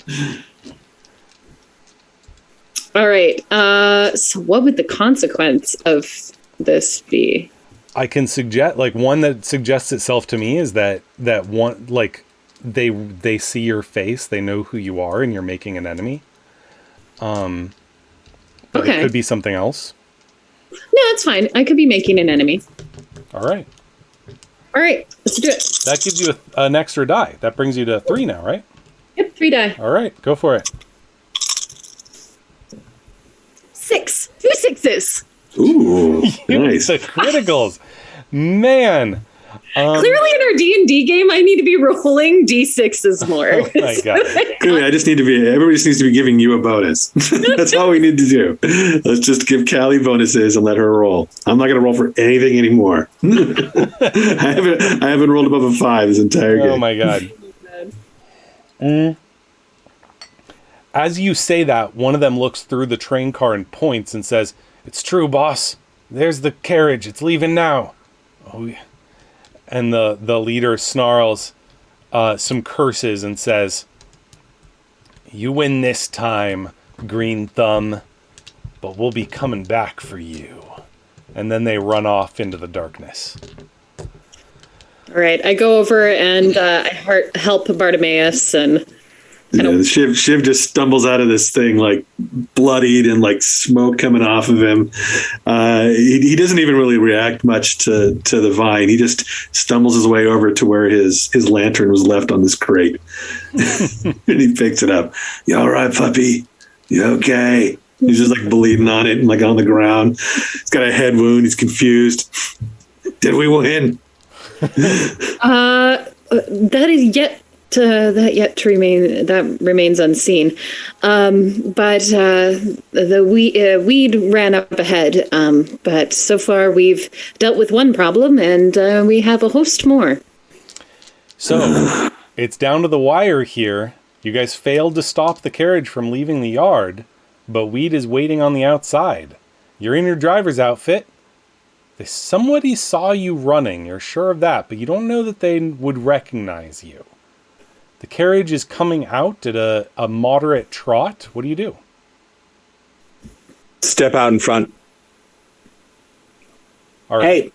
[SPEAKER 4] All right. So what would the consequence of this be?
[SPEAKER 1] I can suggest, like, one that suggests itself to me is that one, like, they see your face, they know who you are, and you're making an enemy. But
[SPEAKER 4] Okay.
[SPEAKER 1] it could be something else.
[SPEAKER 4] No, it's fine. I could be making an enemy.
[SPEAKER 1] All right.
[SPEAKER 4] All right, let's do it.
[SPEAKER 1] That gives you an extra die. That brings you to 3 now, right?
[SPEAKER 4] Yep, 3 die.
[SPEAKER 1] All right, go for it.
[SPEAKER 4] 6. 2 6s.
[SPEAKER 2] Ooh, nice.
[SPEAKER 1] The criticals. Man.
[SPEAKER 4] Clearly in our D&D game, I need to be rolling D6s more.
[SPEAKER 1] Oh my God.
[SPEAKER 2] Clearly, everybody just needs to be giving you a bonus. That's all we need to do. Let's just give Callie bonuses and let her roll. I'm not going to roll for anything anymore. I haven't rolled above a 5 this entire game.
[SPEAKER 1] Oh my God. As you say that, one of them looks through the train car and points and says, "It's true, boss. There's the carriage. It's leaving now." Oh, yeah. And the leader snarls some curses and says, "You win this time, Green Thumb, but we'll be coming back for you." And then they run off into the darkness.
[SPEAKER 4] All right, I go over and I help Bartimaeus and
[SPEAKER 2] Yeah, Shiv just stumbles out of this thing like bloodied and like smoke coming off of him. He doesn't even really react much to the vine. He just stumbles his way over to where his lantern was left on this crate. And he picks it up. "You all right, puppy? You okay?" He's just like bleeding on it and like on the ground. He's got a head wound. He's confused. Did we win?
[SPEAKER 4] that is yet to remain. That remains unseen. But the weed ran up ahead. But so far we've dealt with one problem, and we have a host more.
[SPEAKER 1] So it's down to the wire here. You guys failed to stop the carriage from leaving the yard, but Weed is waiting on the outside. You're in your driver's outfit. Somebody saw you running, you're sure of that, but you don't know that they would recognize you. The carriage is coming out at a moderate trot. What do you do?
[SPEAKER 3] Step out in front.
[SPEAKER 1] All right.
[SPEAKER 3] Hey,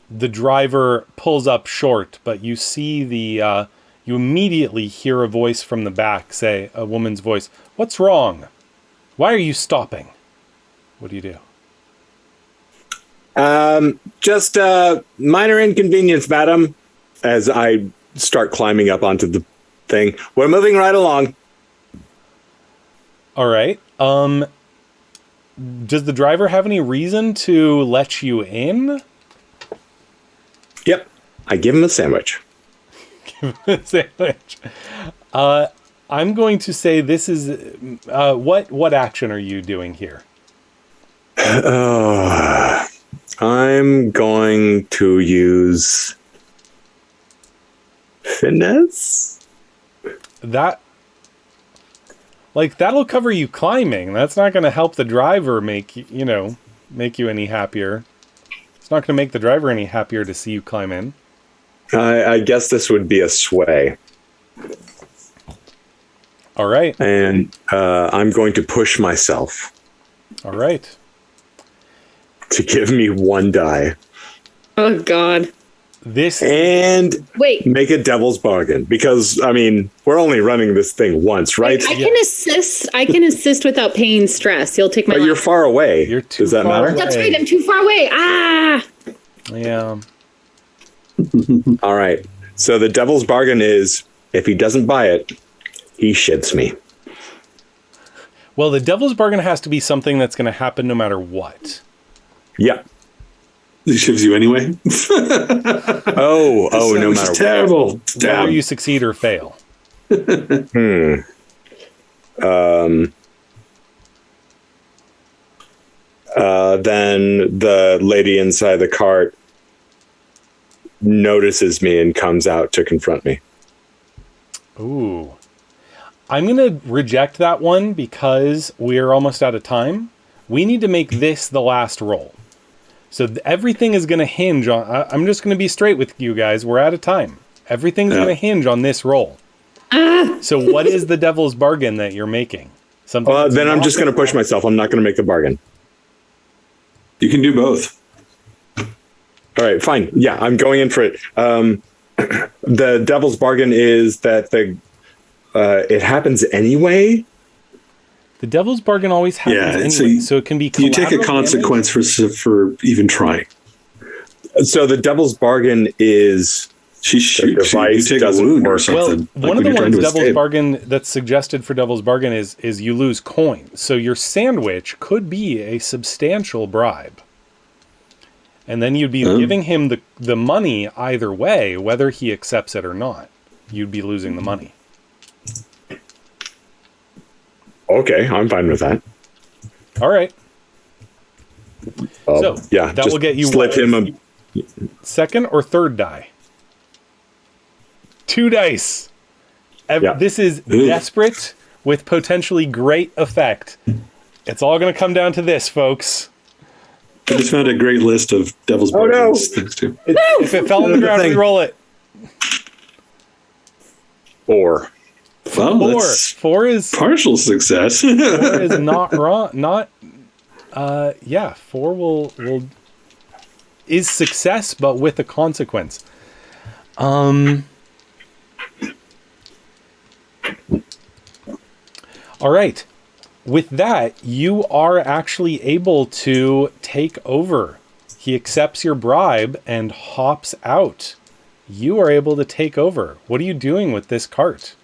[SPEAKER 1] The driver pulls up short, but you see you immediately hear a voice from the back say, a woman's voice, "What's wrong? Why are you stopping?" What do you do?
[SPEAKER 3] just minor inconvenience, madam. As I start climbing up onto the thing. We're moving right along.
[SPEAKER 1] All right. Does the driver have any reason to let you in?
[SPEAKER 3] Yep. I give him a sandwich.
[SPEAKER 1] Sandwich. I'm going to say this is what action are you doing here?
[SPEAKER 3] I'm going to use finesse.
[SPEAKER 1] That'll cover you climbing. That's not going to help the driver make you any happier. It's not going to make the driver any happier to see you climb in.
[SPEAKER 3] I guess this would be a sway.
[SPEAKER 1] All right.
[SPEAKER 3] And I'm going to push myself.
[SPEAKER 1] All right.
[SPEAKER 3] To give me one die.
[SPEAKER 4] Oh, God.
[SPEAKER 3] And
[SPEAKER 4] wait,
[SPEAKER 3] make a devil's bargain. Because, I mean, we're only running this thing once, right?
[SPEAKER 4] I can assist without paying stress. You'll take my
[SPEAKER 3] But you're far away.
[SPEAKER 1] You're too
[SPEAKER 3] Does that
[SPEAKER 1] far
[SPEAKER 3] matter?
[SPEAKER 1] away.
[SPEAKER 4] That's right, I'm too far away. Ah!
[SPEAKER 1] Yeah.
[SPEAKER 3] All right. So the devil's bargain is, if he doesn't buy it, he shits me.
[SPEAKER 1] Well, the devil's bargain has to be something that's going to happen no matter what.
[SPEAKER 3] Yeah.
[SPEAKER 2] He shivs you anyway.
[SPEAKER 3] No matter what.
[SPEAKER 2] Terrible.
[SPEAKER 1] Whether you succeed or fail.
[SPEAKER 3] Then the lady inside the cart notices me and comes out to confront me.
[SPEAKER 1] Ooh. I'm going to reject that one because we're almost out of time. We need to make this the last roll. So everything is going to hinge on... I'm just going to be straight with you guys. We're out of time. Everything's going to hinge on this roll. So what is the devil's bargain that you're making? Sometimes
[SPEAKER 3] Then I'm just going to push myself. I'm not going to make the bargain.
[SPEAKER 2] You can do both.
[SPEAKER 3] All right, fine. Yeah, I'm going in for it. The devil's bargain is that it happens anyway.
[SPEAKER 1] The devil's bargain always happens anyway, so it can be
[SPEAKER 2] you take a
[SPEAKER 1] collateral
[SPEAKER 2] consequence for even trying.
[SPEAKER 3] So the devil's bargain is
[SPEAKER 2] you take a wound or something.
[SPEAKER 1] Well, one of the ones devil's bargain that's suggested for devil's bargain is you lose coin. So your sandwich could be a substantial bribe. And then you'd be giving him the money either way, whether he accepts it or not. You'd be losing the money.
[SPEAKER 3] Okay, I'm fine with that.
[SPEAKER 1] All right. So
[SPEAKER 3] yeah,
[SPEAKER 1] that will get you
[SPEAKER 3] slip him a
[SPEAKER 1] second or third die. 2 dice. This is desperate with potentially great effect. It's all going to come down to this, folks.
[SPEAKER 2] I just found a great list of devil's bargains.
[SPEAKER 3] No.
[SPEAKER 2] Things too.
[SPEAKER 1] If it fell on the ground, re-roll it.
[SPEAKER 3] 4.
[SPEAKER 2] Well,
[SPEAKER 1] Four is
[SPEAKER 2] partial success.
[SPEAKER 1] 4 is not wrong. Not. 4 will is success, but with a consequence. All right. With that, you are actually able to take over. He accepts your bribe and hops out. You are able to take over. What are you doing with this cart?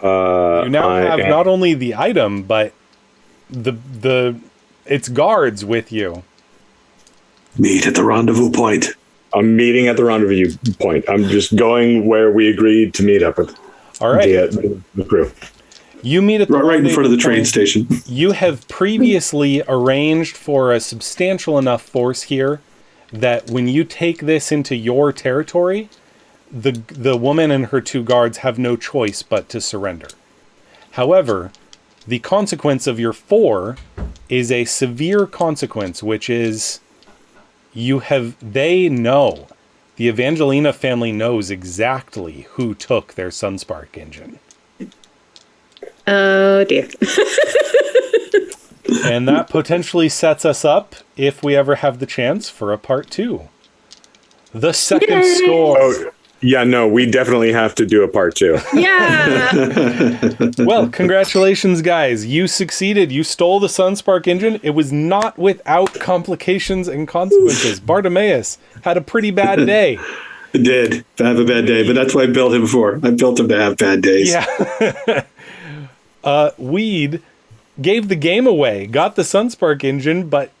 [SPEAKER 1] You now have not only the item, but its guards with you.
[SPEAKER 2] Meet at the rendezvous point.
[SPEAKER 3] I'm meeting at the rendezvous point. I'm just going where we agreed to meet up with.
[SPEAKER 1] All right.
[SPEAKER 3] The crew.
[SPEAKER 1] You meet at the
[SPEAKER 2] right in front of the train station.
[SPEAKER 1] You have previously arranged for a substantial enough force here that when you take this into your territory, the woman and her 2 guards have no choice but to surrender. However, the consequence of your 4 is a severe consequence, which is they know, the Evangelina family knows exactly who took their Sunspark engine.
[SPEAKER 4] Oh dear.
[SPEAKER 1] And that potentially sets us up, if we ever have the chance, for a part 2. The second score.
[SPEAKER 3] Oh, yeah, no, we definitely have to do a part 2.
[SPEAKER 4] Yeah.
[SPEAKER 1] Well, congratulations, guys. You succeeded. You stole the Sunspark engine. It was not without complications and consequences. Bartimaeus had a pretty bad day.
[SPEAKER 2] I did have a bad day, but that's what I built him for. I built him to have bad days.
[SPEAKER 1] Yeah. Weed gave the game away, got the Sunspark engine, but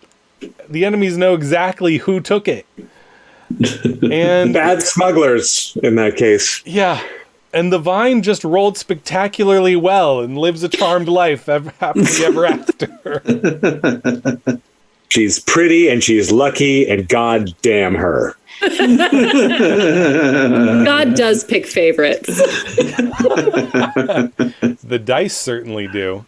[SPEAKER 1] the enemies know exactly who took it. And
[SPEAKER 3] Bad smugglers in that case.
[SPEAKER 1] yeah, and the Vine just rolled spectacularly well and lives a charmed life happily ever after.
[SPEAKER 3] She's pretty and she's lucky, and God damn her.
[SPEAKER 4] God does pick favorites.
[SPEAKER 1] The dice certainly do.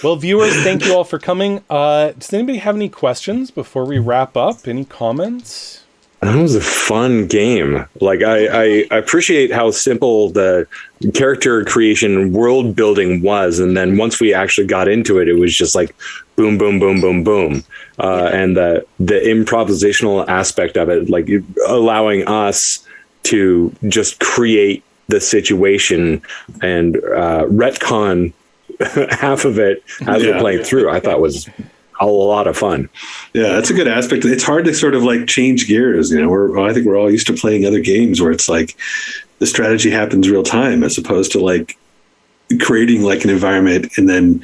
[SPEAKER 1] Well, viewers, thank you all for coming. Does anybody have any questions before we wrap up? Any comments?
[SPEAKER 3] That was a fun game. Like, I appreciate how simple the character creation world building was. And then once we actually got into it, it was just like boom, boom, boom, boom, boom. And the improvisational aspect of it, like allowing us to just create the situation and retcon half of it as we're playing through, I thought was a lot of fun.
[SPEAKER 2] Yeah, that's a good aspect. It's hard to sort of like change gears. You know, I think we're all used to playing other games where it's like the strategy happens real time, as opposed to like creating like an environment and then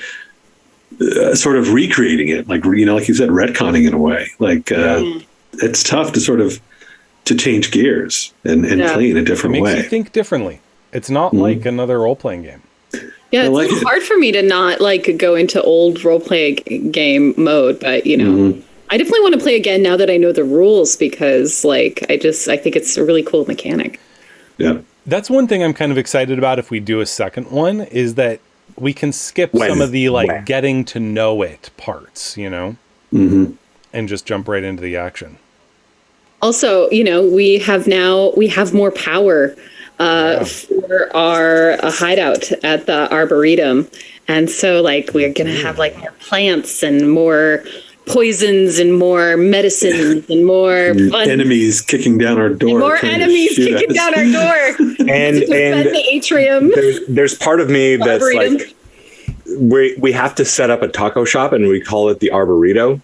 [SPEAKER 2] sort of recreating it, like, you know, like you said, retconning in a way. Like it's tough to sort of to change gears and play in a different
[SPEAKER 1] It makes
[SPEAKER 2] way.
[SPEAKER 1] you think differently. It's not like another role-playing game.
[SPEAKER 4] Yeah, it's hard for me to not like go into old role-play game mode, but you know, I definitely want to play again now that I know the rules, because like I think it's a really cool mechanic.
[SPEAKER 2] Yeah.
[SPEAKER 1] That's one thing I'm kind of excited about if we do a second one, is that we can skip some of the like getting to know it parts, you know, and just jump right into the action.
[SPEAKER 4] Also, you know, we have more power for our hideout at the Arboretum. And so, like, we're going to have, like, more plants and more poisons and more medicines and more fun.
[SPEAKER 2] Enemies kicking down our door.
[SPEAKER 4] And more enemies kicking down our door.
[SPEAKER 3] And
[SPEAKER 4] to defend the atrium.
[SPEAKER 3] There's part of me that's
[SPEAKER 4] Arboretum.
[SPEAKER 3] like, we have to set up a taco shop and we call it the Arborito.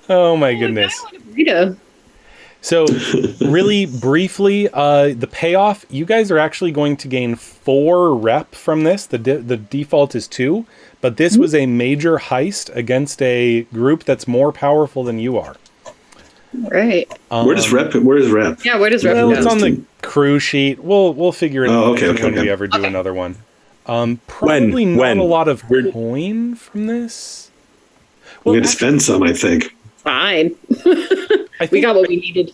[SPEAKER 1] Oh my goodness.
[SPEAKER 4] Burrito.
[SPEAKER 1] So really briefly, the payoff, you guys are actually going to gain 4 rep from this. The default is 2, but this was a major heist against a group that's more powerful than you are.
[SPEAKER 4] Right.
[SPEAKER 2] Where is rep?
[SPEAKER 4] Yeah, where does rep
[SPEAKER 1] Well,
[SPEAKER 4] go?
[SPEAKER 1] it's on the crew sheet. We'll figure it out when we ever do another one. Probably not a lot of coin from this.
[SPEAKER 2] We're going to spend some, I think.
[SPEAKER 4] Fine.
[SPEAKER 1] I think
[SPEAKER 4] We got what we needed.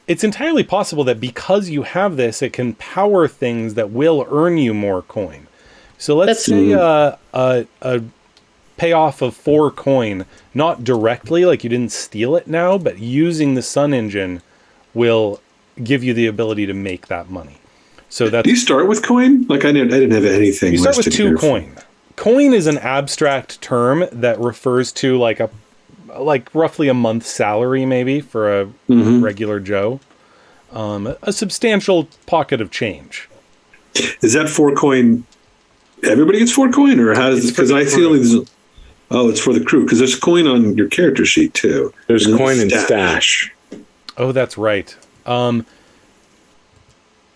[SPEAKER 1] it's entirely possible that because you have this, it can power things that will earn you more coin. So let's say a payoff of 4 coin, not directly, like you didn't steal it now, but using the Sun Engine will give you the ability to make that money. So that's,
[SPEAKER 2] Do you start with coin? Like I didn't have anything.
[SPEAKER 1] you start with
[SPEAKER 2] listed
[SPEAKER 1] 2
[SPEAKER 2] here.
[SPEAKER 1] coin. Coin is an abstract term that refers to like roughly a month's salary, maybe for a regular Joe. A substantial pocket of change.
[SPEAKER 2] Is that 4 coin? Everybody gets 4 coin, or how does? Because I see only. It's for the crew because there's coin on your character sheet too.
[SPEAKER 3] There's
[SPEAKER 2] And then
[SPEAKER 3] coin and stash.
[SPEAKER 1] Oh, that's right.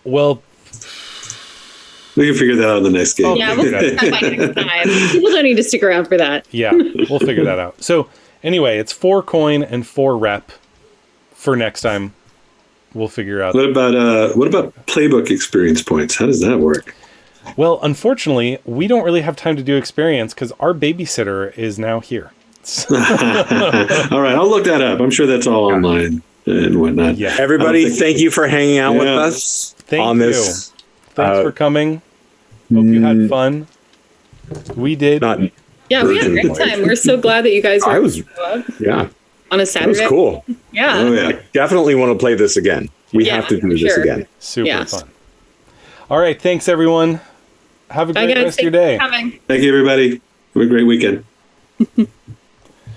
[SPEAKER 1] Well,
[SPEAKER 2] We can figure that out in the next game.
[SPEAKER 4] Yeah, we'll figure that out next time. People don't need to stick around for that.
[SPEAKER 1] yeah, we'll figure that out. So anyway, it's 4 coin and 4 rep for next time. We'll figure out.
[SPEAKER 2] What about playbook experience points? How does that work?
[SPEAKER 1] Well, unfortunately, we don't really have time to do experience because our babysitter is now here.
[SPEAKER 2] All right, I'll look that up. I'm sure that's all online and whatnot.
[SPEAKER 1] Yeah.
[SPEAKER 3] Everybody, thank you for hanging out with us
[SPEAKER 1] Thank
[SPEAKER 3] on
[SPEAKER 1] you.
[SPEAKER 3] this.
[SPEAKER 1] Thanks for coming. Hope you had fun. We did.
[SPEAKER 4] Yeah, we had a great time. We're so glad that you guys were
[SPEAKER 3] Yeah,
[SPEAKER 4] on a
[SPEAKER 3] that
[SPEAKER 4] Saturday.
[SPEAKER 3] was cool.
[SPEAKER 4] Yeah.
[SPEAKER 2] Oh yeah.
[SPEAKER 3] Definitely want to play this again. We
[SPEAKER 4] Yeah,
[SPEAKER 3] have to do
[SPEAKER 4] for
[SPEAKER 3] this
[SPEAKER 4] sure.
[SPEAKER 3] again.
[SPEAKER 1] Super
[SPEAKER 4] Yes.
[SPEAKER 1] fun. All right. Thanks, everyone. Have a
[SPEAKER 4] Bye,
[SPEAKER 1] great
[SPEAKER 4] guys.
[SPEAKER 1] rest of your
[SPEAKER 4] Thanks
[SPEAKER 1] day.
[SPEAKER 4] for coming.
[SPEAKER 2] Thank you, everybody. Have a great weekend.